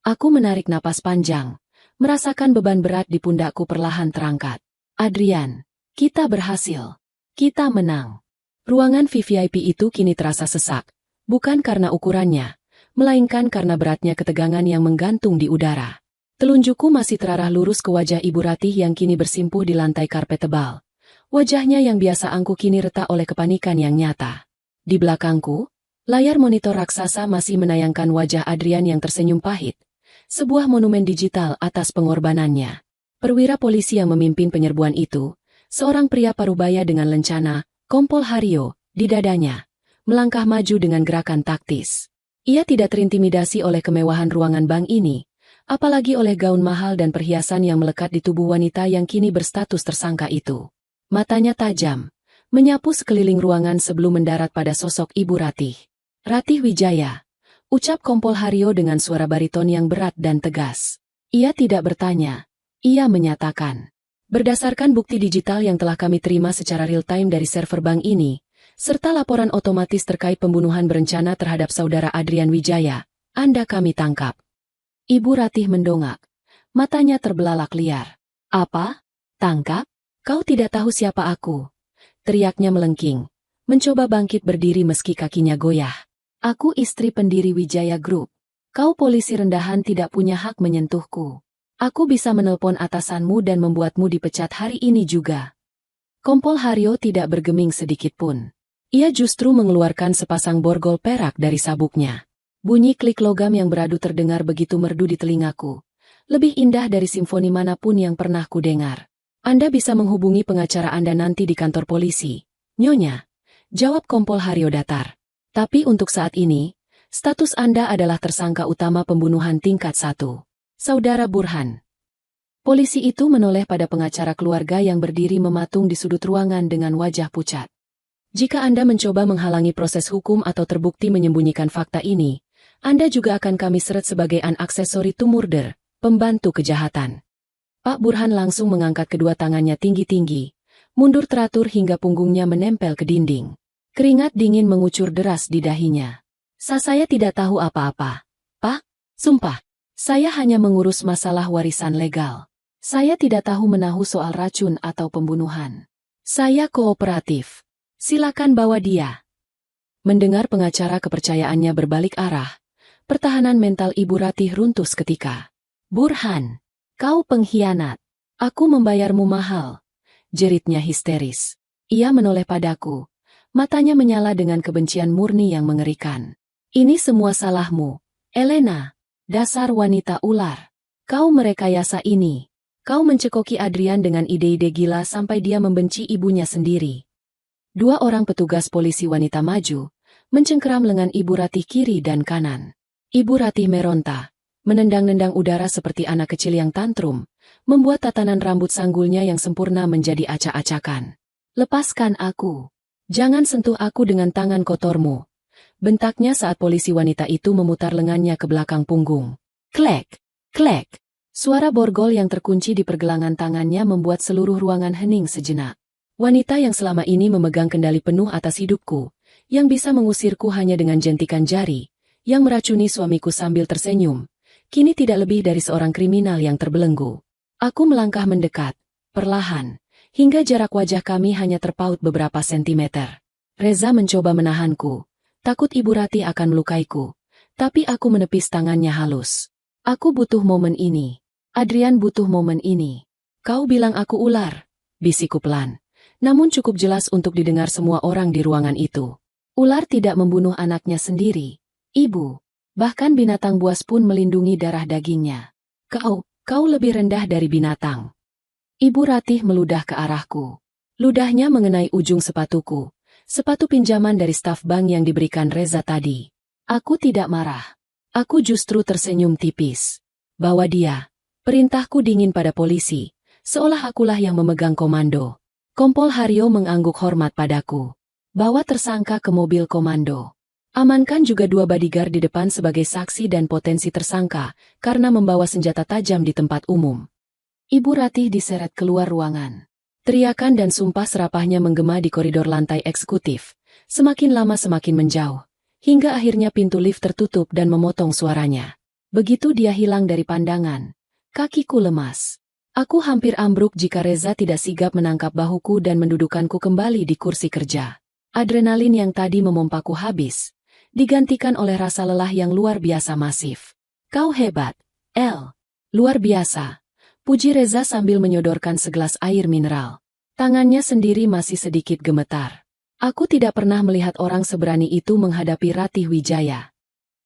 Aku menarik napas panjang, merasakan beban berat di pundakku perlahan terangkat. Adrian, kita berhasil. Kita menang. Ruangan VVIP itu kini terasa sesak, bukan karena ukurannya, melainkan karena beratnya ketegangan yang menggantung di udara. Telunjukku masih terarah lurus ke wajah Ibu Ratih yang kini bersimpuh di lantai karpet tebal. Wajahnya yang biasa angkuh kini retak oleh kepanikan yang nyata. Di belakangku, layar monitor raksasa masih menayangkan wajah Adrian yang tersenyum pahit. Sebuah monumen digital atas pengorbanannya. Perwira polisi yang memimpin penyerbuan itu, seorang pria parubaya dengan lencana, kompol Hario, di dadanya, melangkah maju dengan gerakan taktis. Ia tidak terintimidasi oleh kemewahan ruangan bank ini, apalagi oleh gaun mahal dan perhiasan yang melekat di tubuh wanita yang kini berstatus tersangka itu. Matanya tajam, menyapu sekeliling ruangan sebelum mendarat pada sosok Ibu Ratih. Ratih Wijaya, ucap kompol Hario dengan suara bariton yang berat dan tegas. Ia tidak bertanya, ia menyatakan. Berdasarkan bukti digital yang telah kami terima secara real-time dari server bank ini, serta laporan otomatis terkait pembunuhan berencana terhadap saudara Adrian Wijaya, Anda kami tangkap. Ibu Ratih mendongak, matanya terbelalak liar. Apa? Tangkap? Kau tidak tahu siapa aku? Teriaknya melengking, mencoba bangkit berdiri meski kakinya goyah. Aku istri pendiri Wijaya Group. Kau polisi rendahan tidak punya hak menyentuhku. Aku bisa menelpon atasanmu dan membuatmu dipecat hari ini juga. Kompol Hario tidak bergeming sedikit pun. Ia justru mengeluarkan sepasang borgol perak dari sabuknya. Bunyi klik logam yang beradu terdengar begitu merdu di telingaku. Lebih indah dari simfoni manapun yang pernah kudengar. Anda bisa menghubungi pengacara Anda nanti di kantor polisi, Nyonya. Jawab Kompol Haryo datar. Tapi untuk saat ini, status Anda adalah tersangka utama pembunuhan tingkat 1. Saudara Burhan. Polisi itu menoleh pada pengacara keluarga yang berdiri mematung di sudut ruangan dengan wajah pucat. Jika Anda mencoba menghalangi proses hukum atau terbukti menyembunyikan fakta ini, Anda juga akan kami seret sebagai an accessory to murder, pembantu kejahatan. Pak Burhan langsung mengangkat kedua tangannya tinggi-tinggi, mundur teratur hingga punggungnya menempel ke dinding. Keringat dingin mengucur deras di dahinya. Saya tidak tahu apa-apa, Pak. Sumpah, saya hanya mengurus masalah warisan legal. Saya tidak tahu menahu soal racun atau pembunuhan. Saya kooperatif. Silakan bawa dia. Mendengar pengacara kepercayaannya berbalik arah, pertahanan mental Ibu Ratih runtuh seketika. Burhan. Kau pengkhianat. Aku membayarmu mahal. Jeritnya histeris. Ia menoleh padaku. Matanya menyala dengan kebencian murni yang mengerikan. Ini semua salahmu, Elena. Dasar wanita ular. Kau merekayasa ini. Kau mencekoki Adrian dengan ide-ide gila sampai dia membenci ibunya sendiri. Dua orang petugas polisi wanita maju, mencengkeram lengan Ibu Ratih kiri dan kanan. Ibu Ratih meronta. Menendang-nendang udara seperti anak kecil yang tantrum, membuat tatanan rambut sanggulnya yang sempurna menjadi acak-acakan. Lepaskan aku. Jangan sentuh aku dengan tangan kotormu. Bentaknya saat polisi wanita itu memutar lengannya ke belakang punggung. Klek, klek. Suara borgol yang terkunci di pergelangan tangannya membuat seluruh ruangan hening sejenak. Wanita yang selama ini memegang kendali penuh atas hidupku, yang bisa mengusirku hanya dengan jentikan jari, yang meracuni suamiku sambil tersenyum, kini tidak lebih dari seorang kriminal yang terbelenggu. Aku melangkah mendekat, perlahan, hingga jarak wajah kami hanya terpaut beberapa sentimeter. Reza mencoba menahanku, takut Ibu Ratih akan melukaiku, tapi aku menepis tangannya halus. Aku butuh momen ini. Adrian butuh momen ini. Kau bilang aku ular, bisikku pelan, namun cukup jelas untuk didengar semua orang di ruangan itu. Ular tidak membunuh anaknya sendiri, Ibu. Bahkan binatang buas pun melindungi darah dagingnya. Kau lebih rendah dari binatang. Ibu Ratih meludah ke arahku. Ludahnya mengenai ujung sepatuku. Sepatu pinjaman dari staf bank yang diberikan Reza tadi. Aku tidak marah. Aku justru tersenyum tipis. Bawa dia. Perintahku dingin pada polisi. Seolah akulah yang memegang komando. Kompol Haryo mengangguk hormat padaku. Bawa tersangka ke mobil komando. Amankan juga 2 bodyguard di depan sebagai saksi dan potensi tersangka, karena membawa senjata tajam di tempat umum. Ibu Ratih diseret keluar ruangan. Teriakan dan sumpah serapahnya menggema di koridor lantai eksekutif, semakin lama semakin menjauh, hingga akhirnya pintu lift tertutup dan memotong suaranya. Begitu dia hilang dari pandangan, kakiku lemas. Aku hampir ambruk jika Reza tidak sigap menangkap bahuku dan mendudukanku kembali di kursi kerja. Adrenalin yang tadi memompaku habis, digantikan oleh rasa lelah yang luar biasa masif. Kau hebat, El. Luar biasa. Puji Reza sambil menyodorkan segelas air mineral. Tangannya sendiri masih sedikit gemetar. Aku tidak pernah melihat orang seberani itu menghadapi Ratih Wijaya.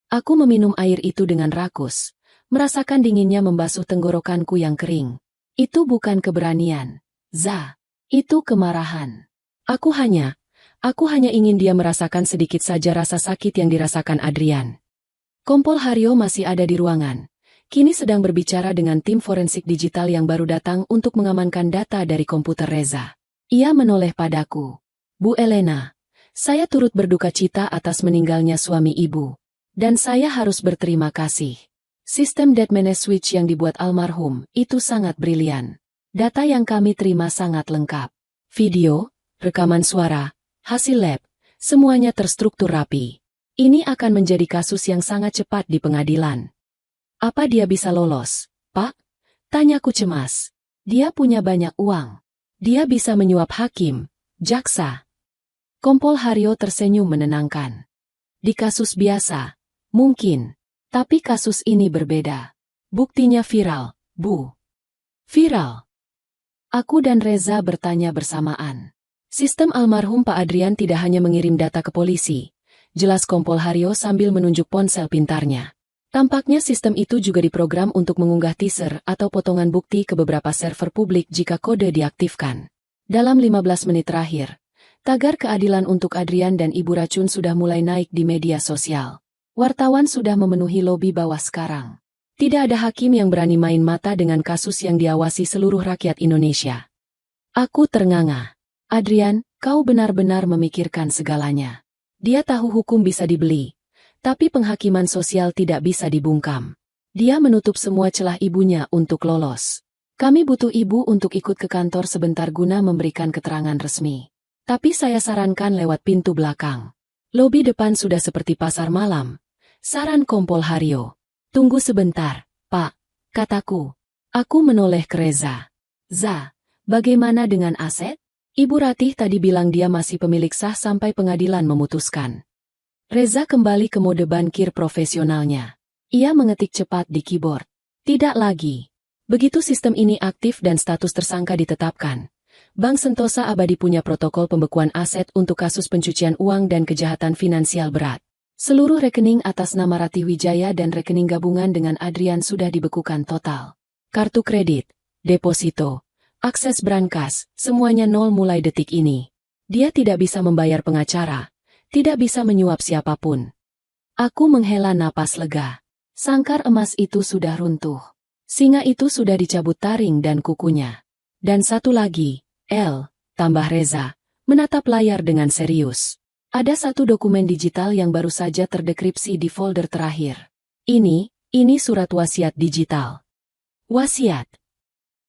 Aku meminum air itu dengan rakus, merasakan dinginnya membasuh tenggorokanku yang kering. Itu bukan keberanian, Za. Itu kemarahan. Aku hanya ingin dia merasakan sedikit saja rasa sakit yang dirasakan Adrian. Kompol Haryo masih ada di ruangan. Kini sedang berbicara dengan tim forensik digital yang baru datang untuk mengamankan data dari komputer Reza. Ia menoleh padaku. Bu Elena, saya turut berduka cita atas meninggalnya suami ibu. Dan saya harus berterima kasih. Sistem Dead Manage Switch yang dibuat almarhum itu sangat brilian. Data yang kami terima sangat lengkap. Video, rekaman suara, hasil lab, semuanya terstruktur rapi. Ini akan menjadi kasus yang sangat cepat di pengadilan. Apa dia bisa lolos, Pak? Tanyaku cemas. Dia punya banyak uang. Dia bisa menyuap hakim, jaksa. Kompol Haryo tersenyum menenangkan. Di kasus biasa, mungkin. Tapi kasus ini berbeda. Buktinya viral, Bu. Viral. Aku dan Reza bertanya bersamaan. Sistem almarhum Pak Adrian tidak hanya mengirim data ke polisi. Jelas Kompol Haryo sambil menunjuk ponsel pintarnya. Tampaknya sistem itu juga diprogram untuk mengunggah teaser atau potongan bukti ke beberapa server publik jika kode diaktifkan. Dalam 15 menit terakhir, tagar keadilan untuk Adrian dan Ibu Racun sudah mulai naik di media sosial. Wartawan sudah memenuhi lobi bawah sekarang. Tidak ada hakim yang berani main mata dengan kasus yang diawasi seluruh rakyat Indonesia. Aku ternganga. Adrian, kau benar-benar memikirkan segalanya. Dia tahu hukum bisa dibeli. Tapi penghakiman sosial tidak bisa dibungkam. Dia menutup semua celah ibunya untuk lolos. Kami butuh ibu untuk ikut ke kantor sebentar guna memberikan keterangan resmi. Tapi saya sarankan lewat pintu belakang. Lobi depan sudah seperti pasar malam. Saran Kompol Haryo. Tunggu sebentar, Pak, kataku. Aku menoleh ke Reza. Za, bagaimana dengan aset? Ibu Ratih tadi bilang dia masih pemilik sah sampai pengadilan memutuskan. Reza kembali ke mode bankir profesionalnya. Ia mengetik cepat di keyboard. Tidak lagi. Begitu sistem ini aktif dan status tersangka ditetapkan, Bank Sentosa Abadi punya protokol pembekuan aset untuk kasus pencucian uang dan kejahatan finansial berat. Seluruh rekening atas nama Ratih Wijaya dan rekening gabungan dengan Adrian sudah dibekukan total. Kartu kredit, deposito, akses brankas, semuanya nol mulai detik ini. Dia tidak bisa membayar pengacara. Tidak bisa menyuap siapapun. Aku menghela napas lega. Sangkar emas itu sudah runtuh. Singa itu sudah dicabut taring dan kukunya. Dan satu lagi, tambah Reza, menatap layar dengan serius. Ada satu dokumen digital yang baru saja terdekripsi di folder terakhir. Ini surat wasiat digital. Wasiat?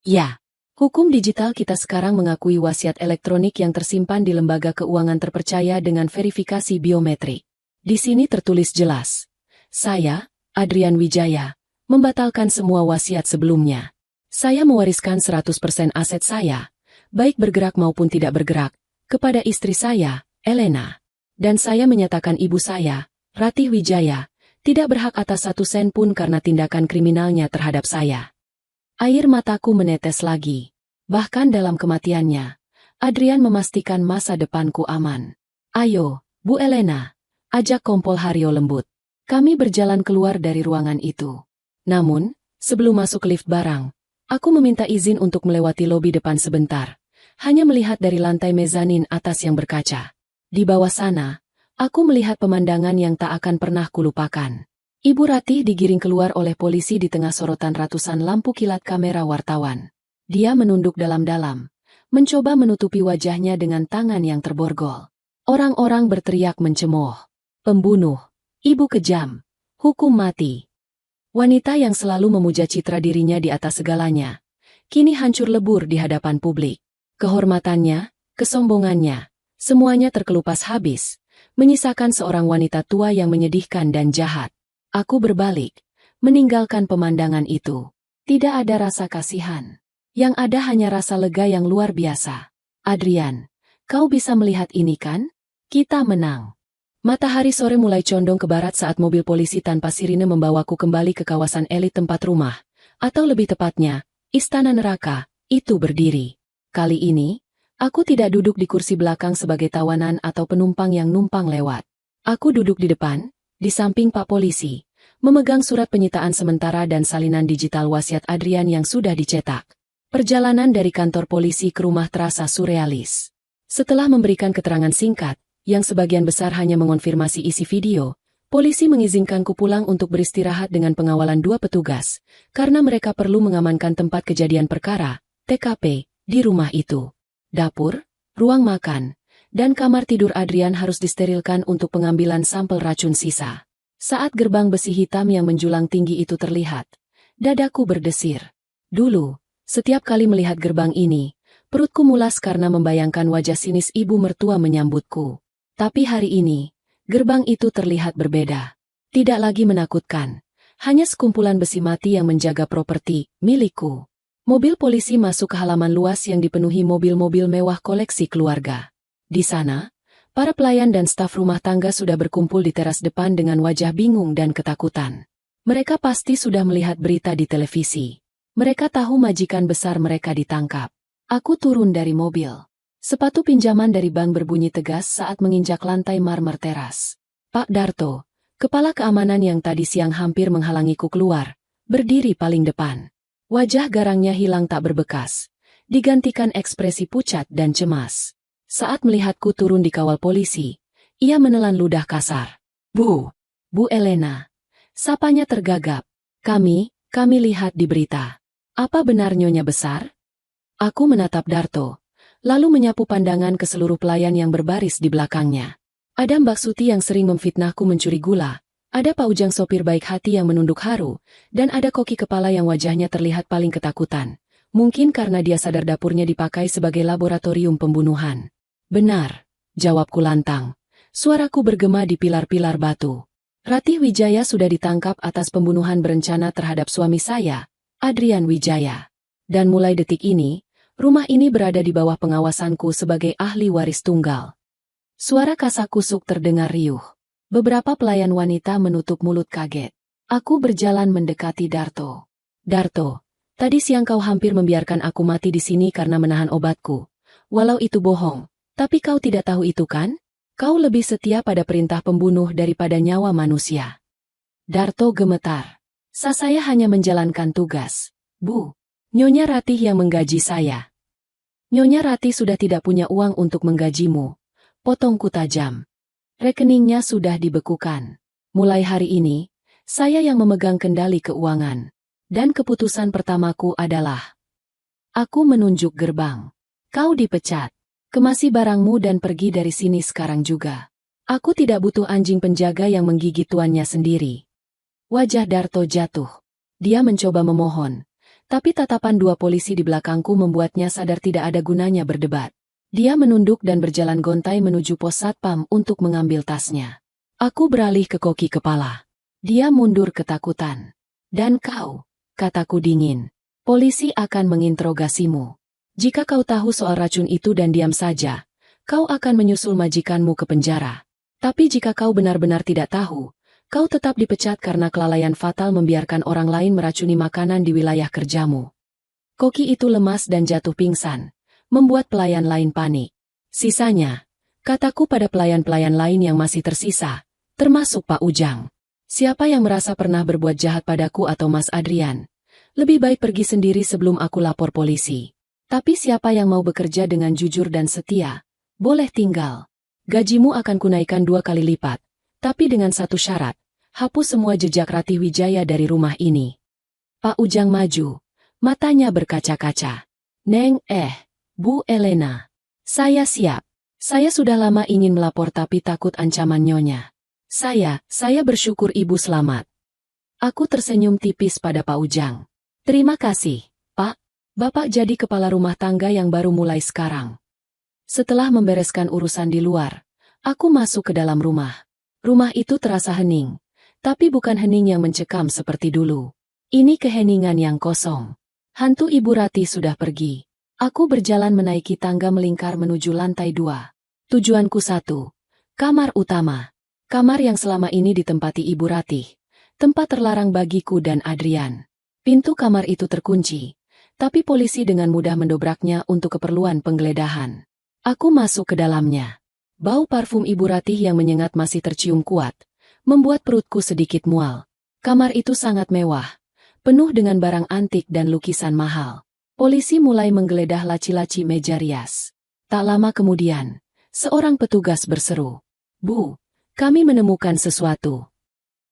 Ya. Hukum digital kita sekarang mengakui wasiat elektronik yang tersimpan di lembaga keuangan terpercaya dengan verifikasi biometrik. Di sini tertulis jelas. Saya, Adrian Wijaya, membatalkan semua wasiat sebelumnya. Saya mewariskan 100% aset saya, baik bergerak maupun tidak bergerak, kepada istri saya, Elena. Dan saya menyatakan ibu saya, Ratih Wijaya, tidak berhak atas 1 sen pun karena tindakan kriminalnya terhadap saya. Air mataku menetes lagi. Bahkan dalam kematiannya, Adrian memastikan masa depanku aman. Ayo, Bu Elena, ajak Kompol Haryo lembut. Kami berjalan keluar dari ruangan itu. Namun, sebelum masuk lift barang, aku meminta izin untuk melewati lobi depan sebentar. Hanya melihat dari lantai mezanin atas yang berkaca. Di bawah sana, aku melihat pemandangan yang tak akan pernah kulupakan. Ibu Ratih digiring keluar oleh polisi di tengah sorotan ratusan lampu kilat kamera wartawan. Dia menunduk dalam-dalam, mencoba menutupi wajahnya dengan tangan yang terborgol. Orang-orang berteriak mencemooh. Pembunuh, ibu kejam, hukum mati. Wanita yang selalu memuja citra dirinya di atas segalanya, kini hancur lebur di hadapan publik. Kehormatannya, kesombongannya, semuanya terkelupas habis, menyisakan seorang wanita tua yang menyedihkan dan jahat. Aku berbalik, meninggalkan pemandangan itu. Tidak ada rasa kasihan. Yang ada hanya rasa lega yang luar biasa. Adrian, kau bisa melihat ini kan? Kita menang. Matahari sore mulai condong ke barat saat mobil polisi tanpa sirine membawaku kembali ke kawasan elit tempat rumah, atau lebih tepatnya, istana neraka, itu berdiri. Kali ini, aku tidak duduk di kursi belakang sebagai tawanan atau penumpang yang numpang lewat. Aku duduk di depan, di samping Pak Polisi, memegang surat penyitaan sementara dan salinan digital wasiat Adrian yang sudah dicetak. Perjalanan dari kantor polisi ke rumah terasa surrealis. Setelah memberikan keterangan singkat, yang sebagian besar hanya mengonfirmasi isi video, polisi mengizinkanku pulang untuk beristirahat dengan pengawalan 2 petugas, karena mereka perlu mengamankan tempat kejadian perkara, TKP, di rumah itu. Dapur, ruang makan, dan kamar tidur Adrian harus disterilkan untuk pengambilan sampel racun sisa. Saat gerbang besi hitam yang menjulang tinggi itu terlihat, dadaku berdesir. Dulu, setiap kali melihat gerbang ini, perutku mulas karena membayangkan wajah sinis ibu mertua menyambutku. Tapi hari ini, gerbang itu terlihat berbeda. Tidak lagi menakutkan, hanya sekumpulan besi mati yang menjaga properti milikku. Mobil polisi masuk ke halaman luas yang dipenuhi mobil-mobil mewah koleksi keluarga. Di sana, para pelayan dan staf rumah tangga sudah berkumpul di teras depan dengan wajah bingung dan ketakutan. Mereka pasti sudah melihat berita di televisi. Mereka tahu majikan besar mereka ditangkap. Aku turun dari mobil. Sepatu pinjaman dari bank berbunyi tegas saat menginjak lantai marmer teras. Pak Darto, Kepala keamanan yang tadi siang hampir menghalangiku keluar, berdiri paling depan. Wajah garangnya hilang tak berbekas, digantikan ekspresi pucat dan cemas. Saat melihatku turun dikawal polisi, ia menelan ludah kasar. Bu Elena. Sapanya tergagap. Kami lihat di berita. Apa benar Nyonya besar? Aku menatap Darto, lalu menyapu pandangan ke seluruh pelayan yang berbaris di belakangnya. Ada Mbak Suti yang sering memfitnahku mencuri gula, ada Pak Ujang sopir baik hati yang menunduk haru, dan ada koki kepala yang wajahnya terlihat paling ketakutan. Mungkin karena dia sadar dapurnya dipakai sebagai laboratorium pembunuhan. Benar, jawabku lantang. Suaraku bergema di pilar-pilar batu. Ratih Wijaya sudah ditangkap atas pembunuhan berencana terhadap suami saya, Adrian Wijaya. Dan mulai detik ini, rumah ini berada di bawah pengawasanku sebagai ahli waris tunggal. Suara kasakusuk terdengar riuh. Beberapa pelayan wanita menutup mulut kaget. Aku berjalan mendekati Darto. Darto, tadi siang kau hampir membiarkan aku mati di sini karena menahan obatku. Walau itu bohong, tapi kau tidak tahu itu kan? Kau lebih setia pada perintah pembunuh daripada nyawa manusia. Darto gemetar. Saya hanya menjalankan tugas. Bu, Nyonya Ratih yang menggaji saya. Nyonya Ratih sudah tidak punya uang untuk menggajimu. Potongku tajam. Rekeningnya sudah dibekukan. Mulai hari ini, saya yang memegang kendali keuangan. Dan keputusan pertamaku adalah, aku menunjuk gerbang. Kau dipecat. Kemasi barangmu dan pergi dari sini sekarang juga. Aku tidak butuh anjing penjaga yang menggigit tuannya sendiri. Wajah Darto jatuh. Dia mencoba memohon. Tapi tatapan dua polisi di belakangku membuatnya sadar tidak ada gunanya berdebat. Dia menunduk dan berjalan gontai menuju pos satpam untuk mengambil tasnya. Aku beralih ke koki kepala. Dia mundur ketakutan. Dan kau, kataku dingin. Polisi akan menginterogasimu. Jika kau tahu soal racun itu dan diam saja, kau akan menyusul majikanmu ke penjara. Tapi jika kau benar-benar tidak tahu, kau tetap dipecat karena kelalaian fatal membiarkan orang lain meracuni makanan di wilayah kerjamu. Koki itu lemas dan jatuh pingsan, membuat pelayan lain panik. Sisanya, kataku pada pelayan-pelayan lain yang masih tersisa, termasuk Pak Ujang. Siapa yang merasa pernah berbuat jahat padaku atau Mas Adrian, lebih baik pergi sendiri sebelum aku lapor polisi. Tapi siapa yang mau bekerja dengan jujur dan setia, boleh tinggal. Gajimu akan kunaikkan 2 kali lipat, tapi dengan satu syarat, hapus semua jejak Ratih Wijaya dari rumah ini. Pak Ujang maju, matanya berkaca-kaca. Neng, Bu Elena. Saya siap. Saya sudah lama ingin melapor tapi takut ancaman Nyonya. Saya bersyukur Ibu selamat. Aku tersenyum tipis pada Pak Ujang. Terima kasih, Pak. Bapak jadi kepala rumah tangga yang baru mulai sekarang. Setelah membereskan urusan di luar, aku masuk ke dalam rumah. Rumah itu terasa hening, tapi bukan hening yang mencekam seperti dulu. Ini keheningan yang kosong. Hantu Ibu Ratih sudah pergi. Aku berjalan menaiki tangga melingkar menuju lantai 2. Tujuanku 1. Kamar utama. Kamar yang selama ini ditempati Ibu Ratih. Tempat terlarang bagiku dan Adrian. Pintu kamar itu terkunci, tapi polisi dengan mudah mendobraknya untuk keperluan penggeledahan. Aku masuk ke dalamnya. Bau parfum Ibu Ratih yang menyengat masih tercium kuat, membuat perutku sedikit mual. Kamar itu sangat mewah, penuh dengan barang antik dan lukisan mahal. Polisi mulai menggeledah laci-laci meja rias. Tak lama kemudian, seorang petugas berseru, "Bu, kami menemukan sesuatu."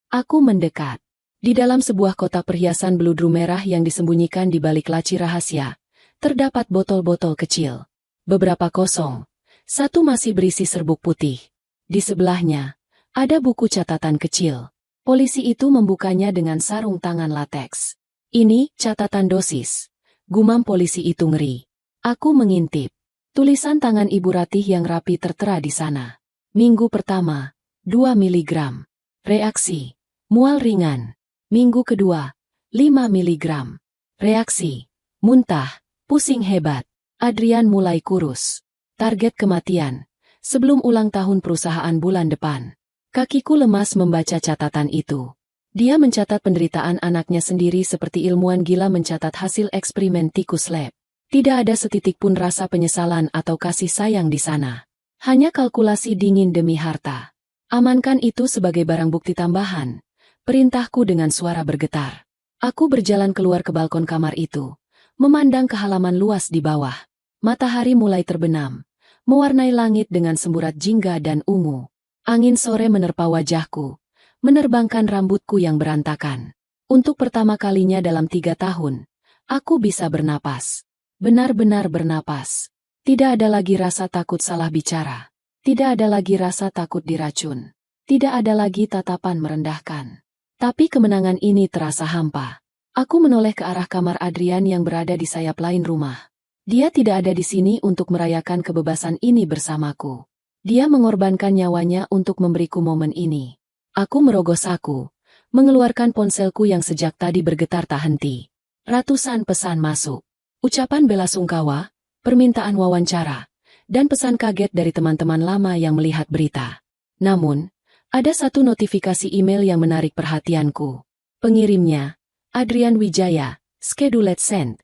Aku mendekat. Di dalam sebuah kotak perhiasan beludru merah yang disembunyikan di balik laci rahasia, terdapat botol-botol kecil. Beberapa kosong, satu masih berisi serbuk putih. Di sebelahnya, ada buku catatan kecil. Polisi itu membukanya dengan sarung tangan lateks. Ini catatan dosis. Gumam polisi itu ngeri. Aku mengintip. Tulisan tangan Ibu Ratih yang rapi tertera di sana. Minggu pertama, 2 mg. Reaksi, mual ringan. Minggu kedua, 5 mg. Reaksi, muntah, pusing hebat. Adrian mulai kurus. Target kematian, sebelum ulang tahun perusahaan bulan depan. Kakiku lemas membaca catatan itu. Dia mencatat penderitaan anaknya sendiri seperti ilmuwan gila mencatat hasil eksperimen tikus lab. Tidak ada setitik pun rasa penyesalan atau kasih sayang di sana. Hanya kalkulasi dingin demi harta. Amankan itu sebagai barang bukti tambahan, perintahku dengan suara bergetar. Aku berjalan keluar ke balkon kamar itu, memandang ke halaman luas di bawah. Matahari mulai terbenam, mewarnai langit dengan semburat jingga dan ungu. Angin sore menerpa wajahku, menerbangkan rambutku yang berantakan. Untuk pertama kalinya dalam 3 tahun, aku bisa bernapas. Benar-benar bernapas. Tidak ada lagi rasa takut salah bicara. Tidak ada lagi rasa takut diracun. Tidak ada lagi tatapan merendahkan. Tapi kemenangan ini terasa hampa. Aku menoleh ke arah kamar Adrian yang berada di sayap lain rumah. Dia tidak ada di sini untuk merayakan kebebasan ini bersamaku. Dia mengorbankan nyawanya untuk memberiku momen ini. Aku merogoh saku, mengeluarkan ponselku yang sejak tadi bergetar tak henti. Ratusan pesan masuk. Ucapan bela sungkawa, permintaan wawancara, dan pesan kaget dari teman-teman lama yang melihat berita. Namun, ada satu notifikasi email yang menarik perhatianku. Pengirimnya, Adrian Wijaya, scheduled sent.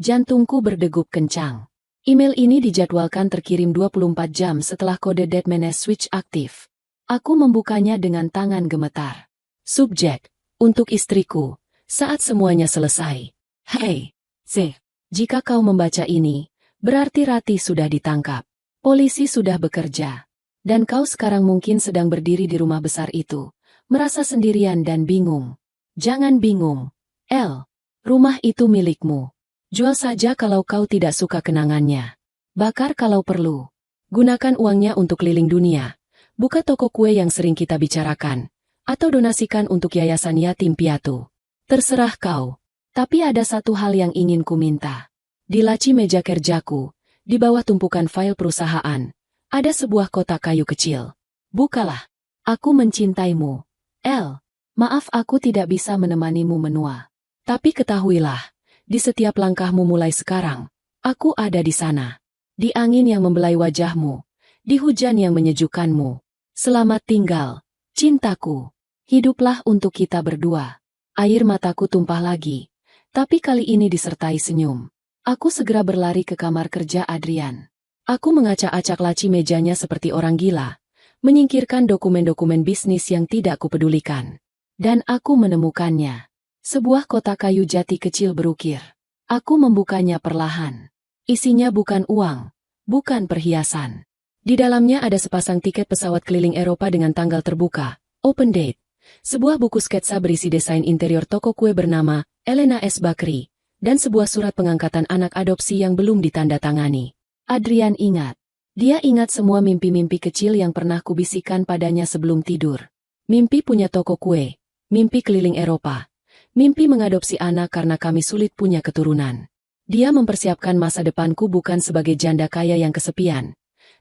Jantungku berdegup kencang. Email ini dijadwalkan terkirim 24 jam setelah kode Dead Menace switch aktif. Aku membukanya dengan tangan gemetar. Subjek, untuk istriku, saat semuanya selesai. Hei, Z, jika kau membaca ini, berarti Ratih sudah ditangkap. Polisi sudah bekerja. Dan kau sekarang mungkin sedang berdiri di rumah besar itu, merasa sendirian dan bingung. Jangan bingung, El. Rumah itu milikmu. Jual saja kalau kau tidak suka kenangannya. Bakar kalau perlu. Gunakan uangnya untuk keliling dunia. Buka toko kue yang sering kita bicarakan. Atau donasikan untuk yayasan yatim piatu. Terserah kau. Tapi ada satu hal yang ingin ku minta. Di laci meja kerjaku, di bawah tumpukan file perusahaan, ada sebuah kotak kayu kecil. Bukalah. Aku mencintaimu. El. Maaf aku tidak bisa menemanimu menua. Tapi ketahuilah. Di setiap langkahmu mulai sekarang, aku ada di sana. Di angin yang membelai wajahmu, di hujan yang menyejukkanmu. Selamat tinggal, cintaku. Hiduplah untuk kita berdua. Air mataku tumpah lagi, tapi kali ini disertai senyum. Aku segera berlari ke kamar kerja Adrian. Aku mengacak-acak laci mejanya seperti orang gila, menyingkirkan dokumen-dokumen bisnis yang tidak kupedulikan. Dan aku menemukannya. Sebuah kotak kayu jati kecil berukir. Aku membukanya perlahan. Isinya bukan uang, bukan perhiasan. Di dalamnya ada sepasang tiket pesawat keliling Eropa dengan tanggal terbuka, open date. Sebuah buku sketsa berisi desain interior toko kue bernama Elena S. Bakri, dan sebuah surat pengangkatan anak adopsi yang belum ditandatangani. Adrian ingat. Dia ingat semua mimpi-mimpi kecil yang pernah kubisikkan padanya sebelum tidur. Mimpi punya toko kue, mimpi keliling Eropa. Mimpi mengadopsi anak karena kami sulit punya keturunan. Dia mempersiapkan masa depanku bukan sebagai janda kaya yang kesepian,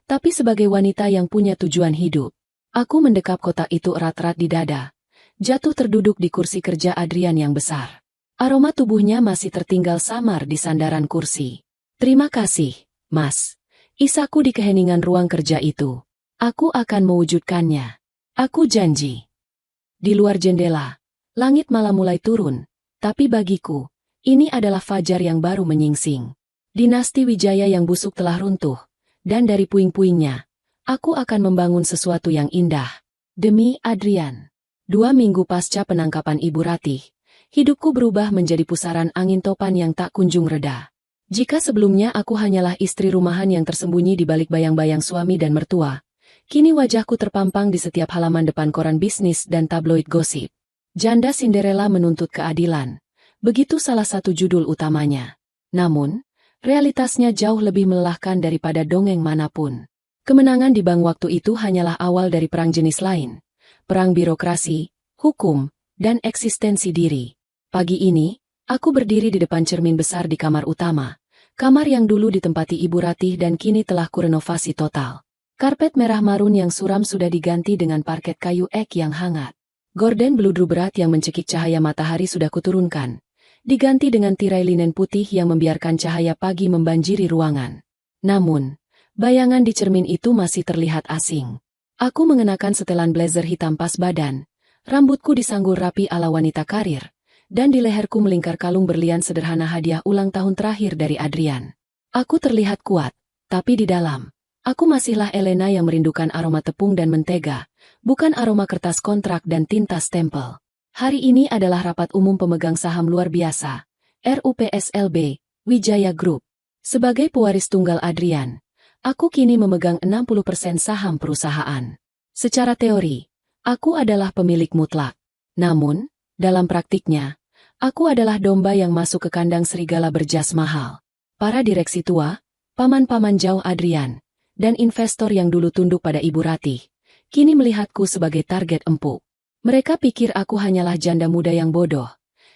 tapi sebagai wanita yang punya tujuan hidup. Aku mendekap kotak itu erat-erat di dada, jatuh terduduk di kursi kerja Adrian yang besar. Aroma tubuhnya masih tertinggal samar di sandaran kursi. Terima kasih, Mas. Isaku di keheningan ruang kerja itu. Aku akan mewujudkannya. Aku janji. Di luar jendela, langit malah mulai turun, tapi bagiku, ini adalah fajar yang baru menyingsing. Dinasti Wijaya yang busuk telah runtuh, dan dari puing-puingnya, aku akan membangun sesuatu yang indah. Demi Adrian. 2 minggu pasca penangkapan Ibu Ratih, hidupku berubah menjadi pusaran angin topan yang tak kunjung reda. Jika sebelumnya aku hanyalah istri rumahan yang tersembunyi di balik bayang-bayang suami dan mertua, kini wajahku terpampang di setiap halaman depan koran bisnis dan tabloid gosip. Janda Cinderella menuntut keadilan. Begitu salah satu judul utamanya. Namun, realitasnya jauh lebih melelahkan daripada dongeng manapun. Kemenangan di bank waktu itu hanyalah awal dari perang jenis lain. Perang birokrasi, hukum, dan eksistensi diri. Pagi ini, aku berdiri di depan cermin besar di kamar utama. Kamar yang dulu ditempati Ibu Ratih dan kini telah kurenovasi total. Karpet merah marun yang suram sudah diganti dengan parket kayu ek yang hangat. Gorden beludru berat yang mencekik cahaya matahari sudah kuturunkan. Diganti dengan tirai linen putih yang membiarkan cahaya pagi membanjiri ruangan. Namun, bayangan di cermin itu masih terlihat asing. Aku mengenakan setelan blazer hitam pas badan. Rambutku disanggul rapi ala wanita karir. Dan di leherku melingkar kalung berlian sederhana hadiah ulang tahun terakhir dari Adrian. Aku terlihat kuat, tapi di dalam, Aku masihlah Elena yang merindukan aroma tepung dan mentega, bukan aroma kertas kontrak dan tinta stempel. Hari ini adalah rapat umum pemegang saham luar biasa, RUPSLB, Wijaya Group. Sebagai pewaris tunggal Adrian, aku kini memegang 60% saham perusahaan. Secara teori, aku adalah pemilik mutlak. Namun, dalam praktiknya, aku adalah domba yang masuk ke kandang serigala berjas mahal. Para direksi tua, paman-paman jauh Adrian, dan investor yang dulu tunduk pada Ibu Ratih, kini melihatku sebagai target empuk. Mereka pikir aku hanyalah janda muda yang bodoh,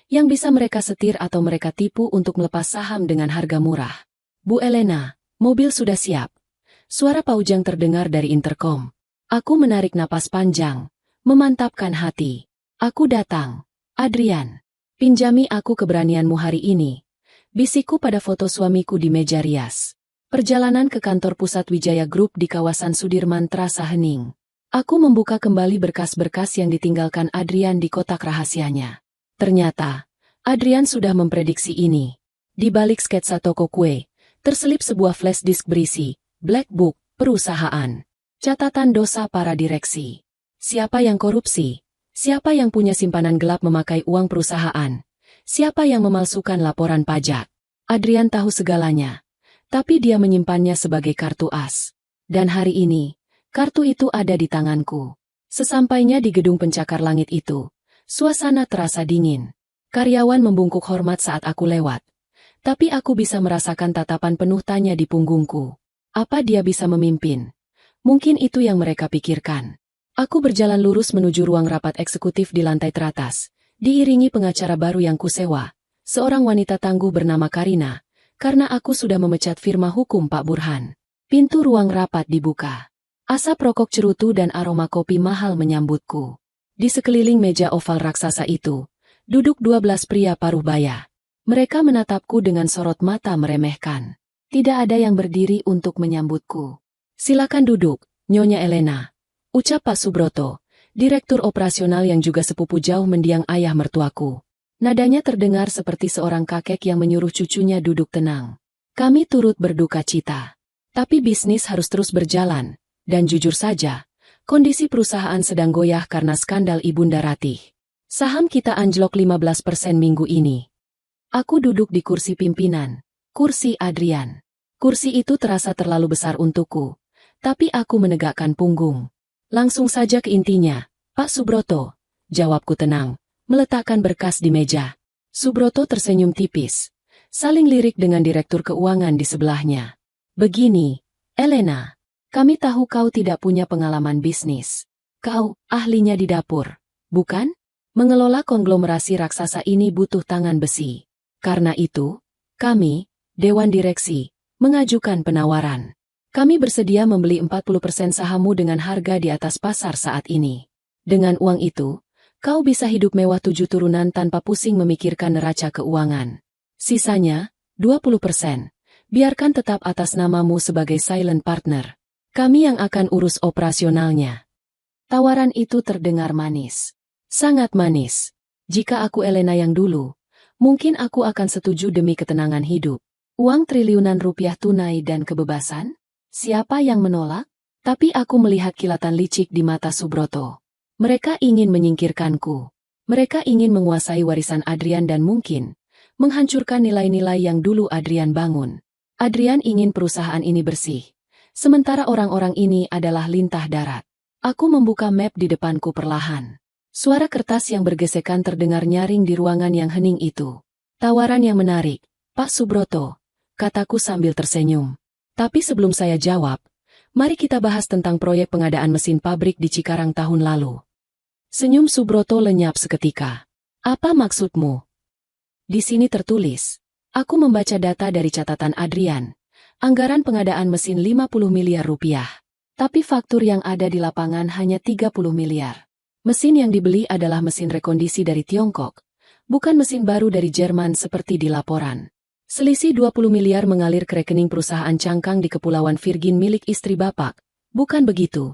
yang bisa mereka setir atau mereka tipu untuk melepas saham dengan harga murah. Bu Elena, mobil sudah siap. Suara Paujang terdengar dari interkom. Aku menarik napas panjang, memantapkan hati. Aku datang. Adrian, pinjami aku keberanianmu hari ini. Bisikku pada foto suamiku di meja rias. Perjalanan ke kantor pusat Wijaya Group di kawasan Sudirman terasa hening. Aku membuka kembali berkas-berkas yang ditinggalkan Adrian di kotak rahasianya. Ternyata, Adrian sudah memprediksi ini. Di balik sketsa toko kue, terselip sebuah flash disk berisi Black Book perusahaan. Catatan dosa para direksi. Siapa yang korupsi? Siapa yang punya simpanan gelap memakai uang perusahaan? Siapa yang memalsukan laporan pajak? Adrian tahu segalanya. Tapi dia menyimpannya sebagai kartu as. Dan hari ini, kartu itu ada di tanganku. Sesampainya di gedung pencakar langit itu, suasana terasa dingin. Karyawan membungkuk hormat saat aku lewat. Tapi aku bisa merasakan tatapan penuh tanya di punggungku. Apa dia bisa memimpin? Mungkin itu yang mereka pikirkan. Aku berjalan lurus menuju ruang rapat eksekutif di lantai teratas, diiringi pengacara baru yang kusewa, seorang wanita tangguh bernama Karina, karena aku sudah memecat firma hukum Pak Burhan. Pintu ruang rapat dibuka. Asap rokok cerutu dan aroma kopi mahal menyambutku. Di sekeliling meja oval raksasa itu, duduk 12 pria paruh baya. Mereka menatapku dengan sorot mata meremehkan. Tidak ada yang berdiri untuk menyambutku. Silakan duduk, Nyonya Elena. Ucap Pak Subroto, direktur operasional yang juga sepupu jauh mendiang ayah mertuaku. Nadanya terdengar seperti seorang kakek yang menyuruh cucunya duduk tenang. Kami turut berduka cita. Tapi bisnis harus terus berjalan, dan jujur saja, kondisi perusahaan sedang goyah karena skandal Ibunda Ratih. Saham kita anjlok 15% minggu ini. Aku duduk di kursi pimpinan, kursi Adrian. Kursi itu terasa terlalu besar untukku, tapi aku menegakkan punggung. Langsung saja ke intinya, Pak Subroto, jawabku tenang, meletakkan berkas di meja. Subroto tersenyum tipis, saling lirik dengan direktur keuangan di sebelahnya. Begini, Elena, kami tahu kau tidak punya pengalaman bisnis. Kau, ahlinya di dapur, bukan? Mengelola konglomerasi raksasa ini butuh tangan besi. Karena itu, kami, Dewan Direksi, mengajukan penawaran. Kami bersedia membeli 40% sahammu dengan harga di atas pasar saat ini. Dengan uang itu, kau bisa hidup mewah 7 turunan tanpa pusing memikirkan neraca keuangan. Sisanya, 20%. Biarkan tetap atas namamu sebagai silent partner. Kami yang akan urus operasionalnya. Tawaran itu terdengar manis. Sangat manis. Jika aku Elena yang dulu, mungkin aku akan setuju demi ketenangan hidup. Uang triliunan rupiah tunai dan kebebasan? Siapa yang menolak? Tapi aku melihat kilatan licik di mata Subroto. Mereka ingin menyingkirkanku. Mereka ingin menguasai warisan Adrian dan mungkin menghancurkan nilai-nilai yang dulu Adrian bangun. Adrian ingin perusahaan ini bersih. Sementara orang-orang ini adalah lintah darat. Aku membuka map di depanku perlahan. Suara kertas yang bergesekan terdengar nyaring di ruangan yang hening itu. Tawaran yang menarik, Pak Subroto, kataku sambil tersenyum. Tapi sebelum saya jawab, mari kita bahas tentang proyek pengadaan mesin pabrik di Cikarang tahun lalu. Senyum Subroto lenyap seketika. Apa maksudmu? Di sini tertulis, aku membaca data dari catatan Adrian. Anggaran pengadaan mesin 50 miliar rupiah. Tapi faktur yang ada di lapangan hanya 30 miliar. Mesin yang dibeli adalah mesin rekondisi dari Tiongkok, bukan mesin baru dari Jerman seperti di laporan. Selisih 20 miliar mengalir ke rekening perusahaan cangkang di Kepulauan Virgin milik istri Bapak, bukan begitu?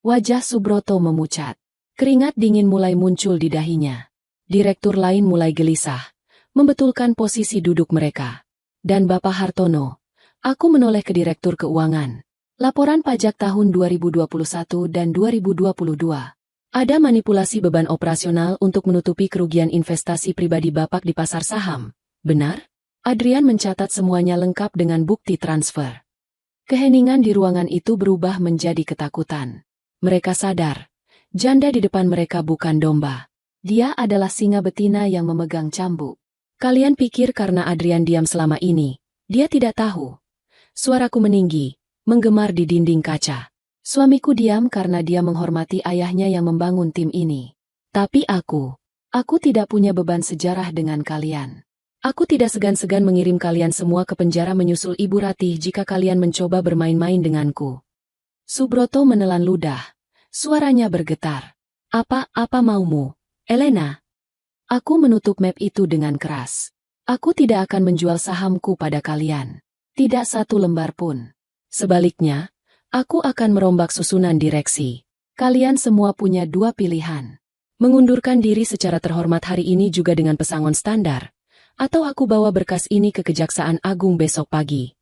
Wajah Subroto memucat. Keringat dingin mulai muncul di dahinya. Direktur lain mulai gelisah, membetulkan posisi duduk mereka. Dan Bapak Hartono, aku menoleh ke direktur keuangan. Laporan pajak tahun 2021 dan 2022. Ada manipulasi beban operasional untuk menutupi kerugian investasi pribadi Bapak di pasar saham. Benar? Adrian mencatat semuanya lengkap dengan bukti transfer. Keheningan di ruangan itu berubah menjadi ketakutan. Mereka sadar, janda di depan mereka bukan domba. Dia adalah singa betina yang memegang cambuk. Kalian pikir karena Adrian diam selama ini, dia tidak tahu. Suaraku meninggi, menggemar di dinding kaca. Suamiku diam karena dia menghormati ayahnya yang membangun tim ini. Tapi aku tidak punya beban sejarah dengan kalian. Aku tidak segan-segan mengirim kalian semua ke penjara menyusul Ibu Ratih jika kalian mencoba bermain-main denganku. Subroto menelan ludah. Suaranya bergetar. Apa maumu, Elena? Aku menutup map itu dengan keras. Aku tidak akan menjual sahamku pada kalian. Tidak satu lembar pun. Sebaliknya, aku akan merombak susunan direksi. Kalian semua punya dua pilihan. Mengundurkan diri secara terhormat hari ini juga dengan pesangon standar. Atau aku bawa berkas ini ke Kejaksaan Agung besok pagi.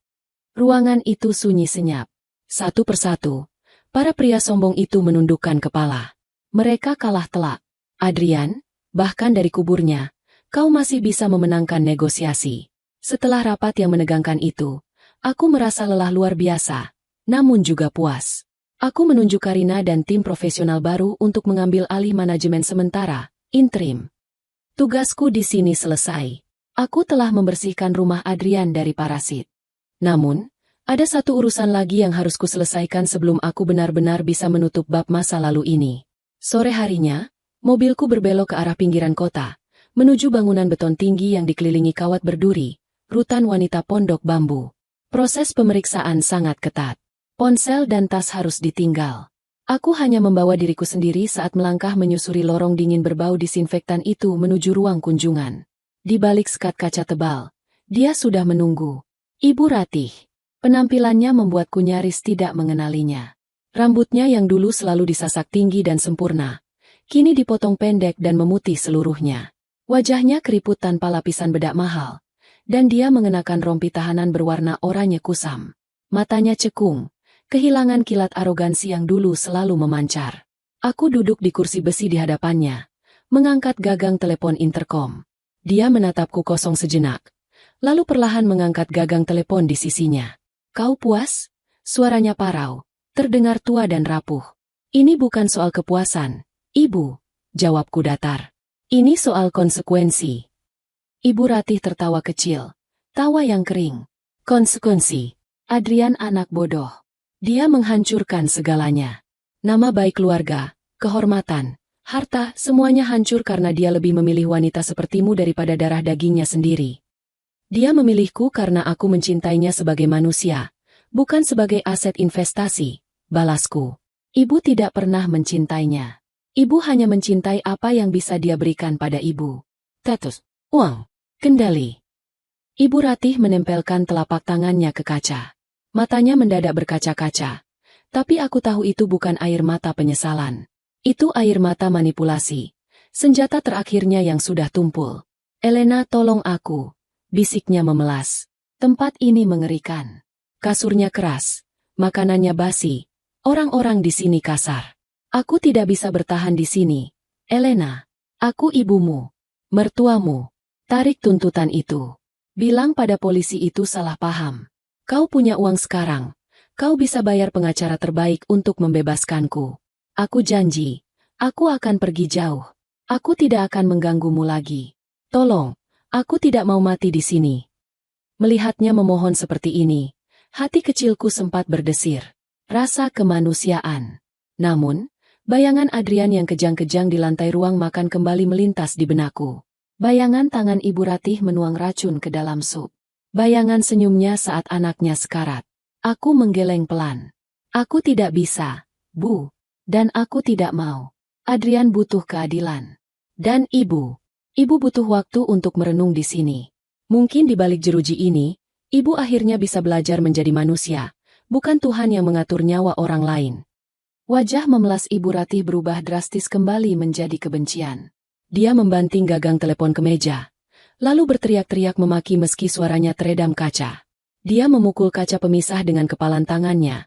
Ruangan itu sunyi senyap. Satu persatu, para pria sombong itu menundukkan kepala. Mereka kalah telak. Adrian, bahkan dari kuburnya, kau masih bisa memenangkan negosiasi. Setelah rapat yang menegangkan itu, aku merasa lelah luar biasa, namun juga puas. Aku menunjuk Karina dan tim profesional baru untuk mengambil alih manajemen sementara, interim. Tugasku di sini selesai. Aku telah membersihkan rumah Adrian dari parasit. Namun, ada satu urusan lagi yang harus kuselesaikan sebelum aku benar-benar bisa menutup bab masa lalu ini. Sore harinya, mobilku berbelok ke arah pinggiran kota, menuju bangunan beton tinggi yang dikelilingi kawat berduri, rutan wanita pondok bambu. Proses pemeriksaan sangat ketat. Ponsel dan tas harus ditinggal. Aku hanya membawa diriku sendiri saat melangkah menyusuri lorong dingin berbau disinfektan itu menuju ruang kunjungan. Di balik sekat kaca tebal, dia sudah menunggu. Ibu Ratih. Penampilannya membuatku nyaris tidak mengenalinya. Rambutnya yang dulu selalu disasak tinggi dan sempurna, kini dipotong pendek dan memutih seluruhnya. Wajahnya keriput tanpa lapisan bedak mahal, dan dia mengenakan rompi tahanan berwarna oranye kusam. Matanya cekung, kehilangan kilat arogansi yang dulu selalu memancar. Aku duduk di kursi besi di hadapannya, mengangkat gagang telepon interkom. Dia menatapku kosong sejenak, lalu perlahan mengangkat gagang telepon di sisinya. Kau puas? Suaranya parau, terdengar tua dan rapuh. Ini bukan soal kepuasan, Ibu, jawabku datar. Ini soal konsekuensi. Ibu Ratih tertawa kecil, tawa yang kering. Konsekuensi. Adrian anak bodoh. Dia menghancurkan segalanya. Nama baik keluarga, kehormatan, harta, semuanya hancur karena dia lebih memilih wanita sepertimu daripada darah dagingnya sendiri. Dia memilihku karena aku mencintainya sebagai manusia, bukan sebagai aset investasi, balasku. Ibu tidak pernah mencintainya. Ibu hanya mencintai apa yang bisa dia berikan pada ibu. Status, uang, kendali. Ibu Ratih menempelkan telapak tangannya ke kaca. Matanya mendadak berkaca-kaca. Tapi aku tahu itu bukan air mata penyesalan. Itu air mata manipulasi. Senjata terakhirnya yang sudah tumpul. Elena, tolong aku, bisiknya memelas. Tempat ini mengerikan. Kasurnya keras, makanannya basi. Orang-orang di sini kasar. Aku tidak bisa bertahan di sini. Elena, aku ibumu, mertuamu. Tarik tuntutan itu. Bilang pada polisi itu salah paham. Kau punya uang sekarang. Kau bisa bayar pengacara terbaik untuk membebaskanku. Aku janji, aku akan pergi jauh. Aku tidak akan mengganggumu lagi. Tolong, aku tidak mau mati di sini. Melihatnya memohon seperti ini, hati kecilku sempat berdesir. Rasa kemanusiaan. Namun, bayangan Adrian yang kejang-kejang di lantai ruang makan kembali melintas di benakku. Bayangan tangan Ibu Ratih menuang racun ke dalam sup. Bayangan senyumnya saat anaknya sekarat. Aku menggeleng pelan. Aku tidak bisa, Bu. Dan aku tidak mau. Adrian butuh keadilan. Dan ibu butuh waktu untuk merenung di sini. Mungkin di balik jeruji ini, ibu akhirnya bisa belajar menjadi manusia, bukan Tuhan yang mengatur nyawa orang lain. Wajah memelas Ibu Ratih berubah drastis kembali menjadi kebencian. Dia membanting gagang telepon ke meja, lalu berteriak-teriak memaki meski suaranya teredam kaca. Dia memukul kaca pemisah dengan kepalan tangannya,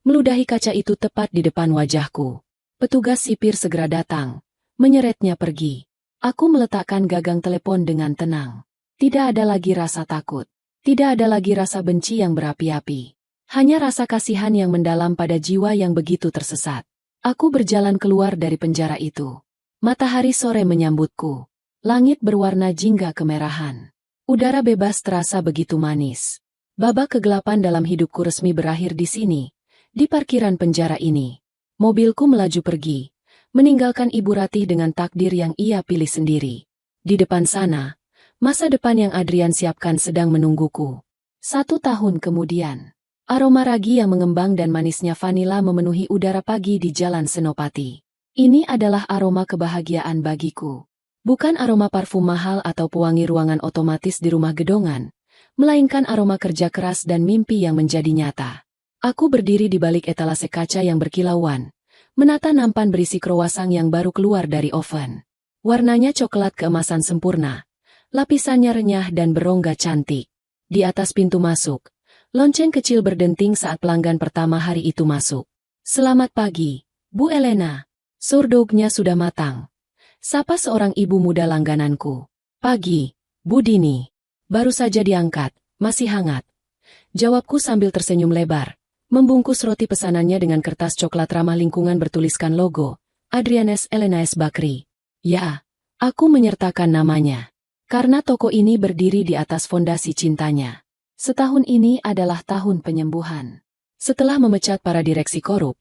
meludahi kaca itu tepat di depan wajahku. Petugas sipir segera datang, menyeretnya pergi. Aku meletakkan gagang telepon dengan tenang. Tidak ada lagi rasa takut. Tidak ada lagi rasa benci yang berapi-api. Hanya rasa kasihan yang mendalam pada jiwa yang begitu tersesat. Aku berjalan keluar dari penjara itu. Matahari sore menyambutku. Langit berwarna jingga kemerahan. Udara bebas terasa begitu manis. Babak kegelapan dalam hidupku resmi berakhir di sini, di parkiran penjara ini. Mobilku melaju pergi, meninggalkan Ibu Ratih dengan takdir yang ia pilih sendiri. Di depan sana, masa depan yang Adrian siapkan sedang menungguku. 1 tahun kemudian. Aroma ragi yang mengembang dan manisnya vanila memenuhi udara pagi di Jalan Senopati. Ini adalah aroma kebahagiaan bagiku. Bukan aroma parfum mahal atau pewangi ruangan otomatis di rumah gedongan, melainkan aroma kerja keras dan mimpi yang menjadi nyata. Aku berdiri di balik etalase kaca yang berkilauan, menata nampan berisi krowasang yang baru keluar dari oven. Warnanya coklat keemasan sempurna, lapisannya renyah dan berongga cantik. Di atas pintu masuk, lonceng kecil berdenting saat pelanggan pertama hari itu masuk. "Selamat pagi, Bu Elena." Sourdoughnya sudah matang. Sapa seorang ibu muda langgananku. "Pagi, Bu Dini." "Baru saja diangkat, masih hangat." Jawabku sambil tersenyum lebar, membungkus roti pesanannya dengan kertas coklat ramah lingkungan bertuliskan logo, Adrianes Elenaes Bakri. Ya, aku menyertakan namanya. Karena toko ini berdiri di atas fondasi cintanya. Setahun ini adalah tahun penyembuhan. Setelah memecat para direksi korup,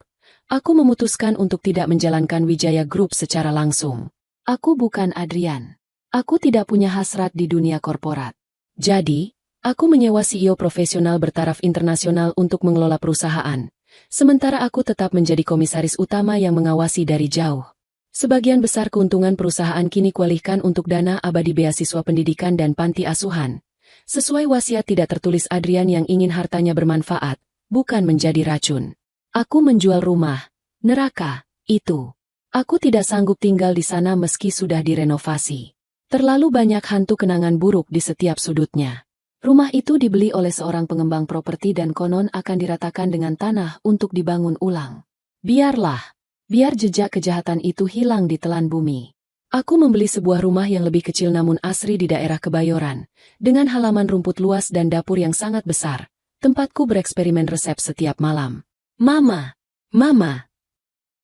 aku memutuskan untuk tidak menjalankan Wijaya Group secara langsung. Aku bukan Adrian. Aku tidak punya hasrat di dunia korporat. Jadi, aku menyewa CEO profesional bertaraf internasional untuk mengelola perusahaan, sementara aku tetap menjadi komisaris utama yang mengawasi dari jauh. Sebagian besar keuntungan perusahaan kini kualihkan untuk dana abadi beasiswa pendidikan dan panti asuhan. Sesuai wasiat tidak tertulis Adrian yang ingin hartanya bermanfaat, bukan menjadi racun. Aku menjual rumah, neraka, itu. Aku tidak sanggup tinggal di sana meski sudah direnovasi. Terlalu banyak hantu kenangan buruk di setiap sudutnya. Rumah itu dibeli oleh seorang pengembang properti dan konon akan diratakan dengan tanah untuk dibangun ulang. Biarlah, biar jejak kejahatan itu hilang di telan bumi. Aku membeli sebuah rumah yang lebih kecil namun asri di daerah Kebayoran, dengan halaman rumput luas dan dapur yang sangat besar, tempatku bereksperimen resep setiap malam. "Mama! Mama!"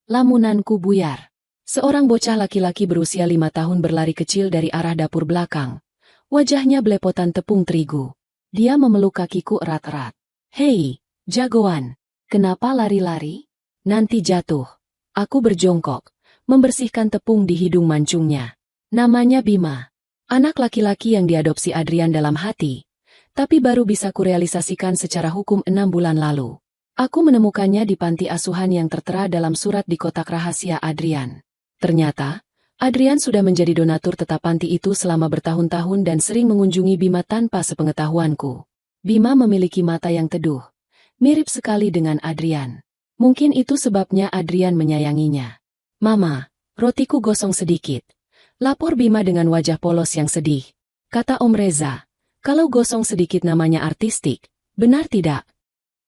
Lamunanku buyar. Seorang bocah laki-laki berusia 5 tahun berlari kecil dari arah dapur belakang. Wajahnya belepotan tepung terigu. Dia memeluk kakiku erat-erat. "Hei, jagoan, kenapa lari-lari? Nanti jatuh." Aku berjongkok, membersihkan tepung di hidung mancungnya. Namanya Bima. Anak laki-laki yang diadopsi Adrian dalam hati, tapi baru bisa kurealisasikan secara hukum 6 bulan lalu. Aku menemukannya di panti asuhan yang tertera dalam surat di kotak rahasia Adrian. Ternyata, Adrian sudah menjadi donatur tetap panti itu selama bertahun-tahun dan sering mengunjungi Bima tanpa sepengetahuanku. Bima memiliki mata yang teduh, mirip sekali dengan Adrian. Mungkin itu sebabnya Adrian menyayanginya. "Mama, rotiku gosong sedikit," lapor Bima dengan wajah polos yang sedih. Kata Om Reza, "Kalau gosong sedikit namanya artistik, benar tidak?"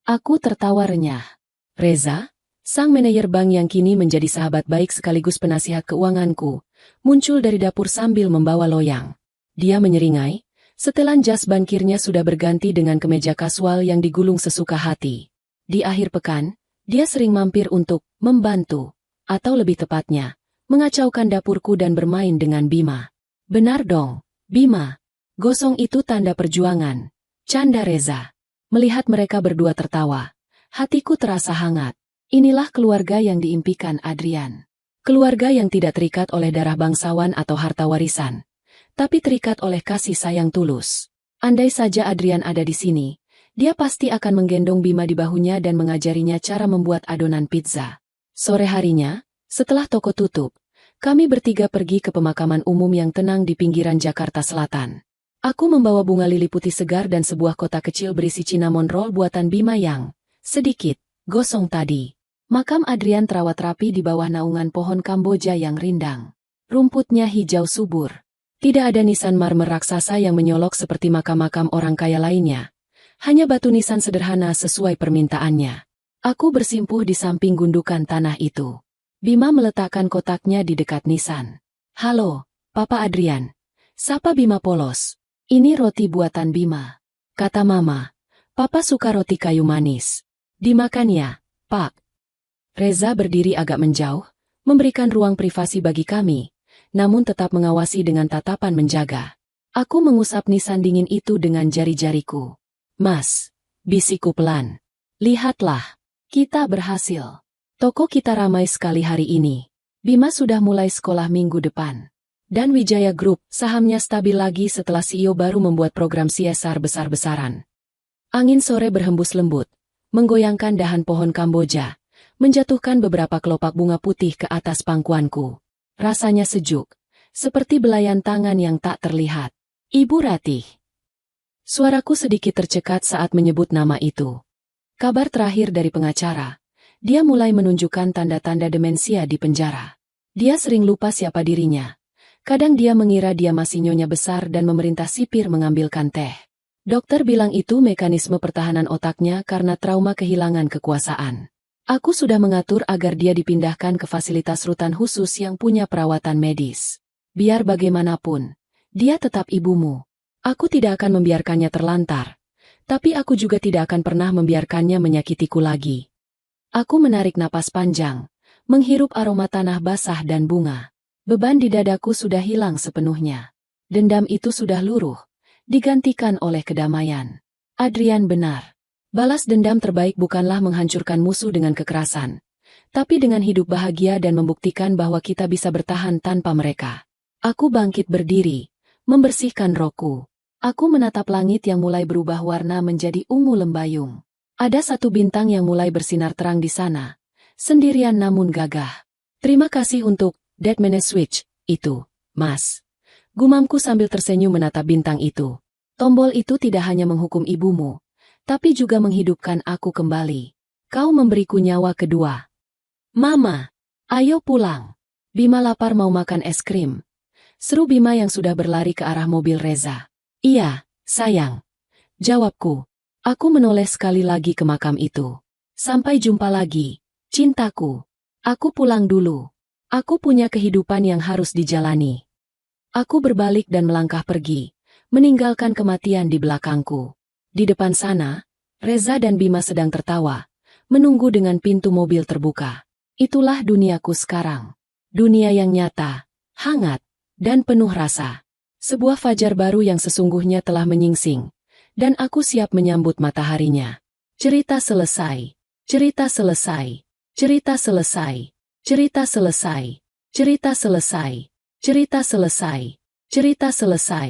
Aku tertawa renyah. Reza, sang manajer bank yang kini menjadi sahabat baik sekaligus penasihat keuanganku, muncul dari dapur sambil membawa loyang. Dia menyeringai, setelan jas bankirnya sudah berganti dengan kemeja kasual yang digulung sesuka hati. Di akhir pekan, dia sering mampir untuk membantu, atau lebih tepatnya, mengacaukan dapurku dan bermain dengan Bima. "Benar dong, Bima. Gosong itu tanda perjuangan," canda Reza. Melihat mereka berdua tertawa, hatiku terasa hangat. Inilah keluarga yang diimpikan Adrian. Keluarga yang tidak terikat oleh darah bangsawan atau harta warisan, tapi terikat oleh kasih sayang tulus. Andai saja Adrian ada di sini, dia pasti akan menggendong Bima di bahunya dan mengajarinya cara membuat adonan pizza. Sore harinya, setelah toko tutup, kami bertiga pergi ke pemakaman umum yang tenang di pinggiran Jakarta Selatan. Aku membawa bunga lili putih segar dan sebuah kotak kecil berisi cinnamon roll buatan Bima yang sedikit gosong tadi. Makam Adrian terawat rapi di bawah naungan pohon Kamboja yang rindang. Rumputnya hijau subur. Tidak ada nisan marmer raksasa yang menyolok seperti makam-makam orang kaya lainnya. Hanya batu nisan sederhana sesuai permintaannya. Aku bersimpuh di samping gundukan tanah itu. Bima meletakkan kotaknya di dekat nisan. Halo, Papa Adrian. Sapa Bima polos. Ini roti buatan Bima. Kata Mama. Papa suka roti kayu manis. Dimakan ya, Pak. Reza berdiri agak menjauh, memberikan ruang privasi bagi kami, namun tetap mengawasi dengan tatapan menjaga. Aku mengusap nisan dingin itu dengan jari-jariku. Mas, bisikku pelan. Lihatlah, kita berhasil. Toko kita ramai sekali hari ini. Bima sudah mulai sekolah minggu depan. Dan Wijaya Group, sahamnya stabil lagi setelah CEO baru membuat program CSR besar-besaran. Angin sore berhembus lembut, menggoyangkan dahan pohon Kamboja, menjatuhkan beberapa kelopak bunga putih ke atas pangkuanku. Rasanya sejuk, seperti belayan tangan yang tak terlihat. Ibu Ratih. Suaraku sedikit tercekat saat menyebut nama itu. Kabar terakhir dari pengacara, dia mulai menunjukkan tanda-tanda demensia di penjara. Dia sering lupa siapa dirinya. Kadang dia mengira dia masih nyonya besar dan memerintah sipir mengambilkan teh. Dokter bilang itu mekanisme pertahanan otaknya karena trauma kehilangan kekuasaan. Aku sudah mengatur agar dia dipindahkan ke fasilitas rutan khusus yang punya perawatan medis. Biar bagaimanapun, dia tetap ibumu. Aku tidak akan membiarkannya terlantar. Tapi aku juga tidak akan pernah membiarkannya menyakitiku lagi. Aku menarik napas panjang, menghirup aroma tanah basah dan bunga. Beban di dadaku sudah hilang sepenuhnya. Dendam itu sudah luruh, digantikan oleh kedamaian. Adrian benar. Balas dendam terbaik bukanlah menghancurkan musuh dengan kekerasan, tapi dengan hidup bahagia dan membuktikan bahwa kita bisa bertahan tanpa mereka. Aku bangkit berdiri, membersihkan rokku. Aku menatap langit yang mulai berubah warna menjadi ungu lembayung. Ada satu bintang yang mulai bersinar terang di sana, sendirian namun gagah. Terima kasih untuk Dead Man's Switch, itu, Mas. Gumamku sambil tersenyum menatap bintang itu. Tombol itu tidak hanya menghukum ibumu, tapi juga menghidupkan aku kembali. Kau memberiku nyawa kedua. Mama, ayo pulang. Bima lapar mau makan es krim. Seru Bima yang sudah berlari ke arah mobil Reza. Iya, sayang. Jawabku. Aku menoleh sekali lagi ke makam itu. Sampai jumpa lagi, cintaku. Aku pulang dulu. Aku punya kehidupan yang harus dijalani. Aku berbalik dan melangkah pergi, meninggalkan kematian di belakangku. Di depan sana, Reza dan Bima sedang tertawa, menunggu dengan pintu mobil terbuka. Itulah duniaku sekarang. Dunia yang nyata, hangat, dan penuh rasa. Sebuah fajar baru yang sesungguhnya telah menyingsing, dan aku siap menyambut mataharinya. Cerita selesai. Cerita selesai. Cerita selesai. Cerita selesai. Cerita selesai. Cerita selesai. Cerita selesai.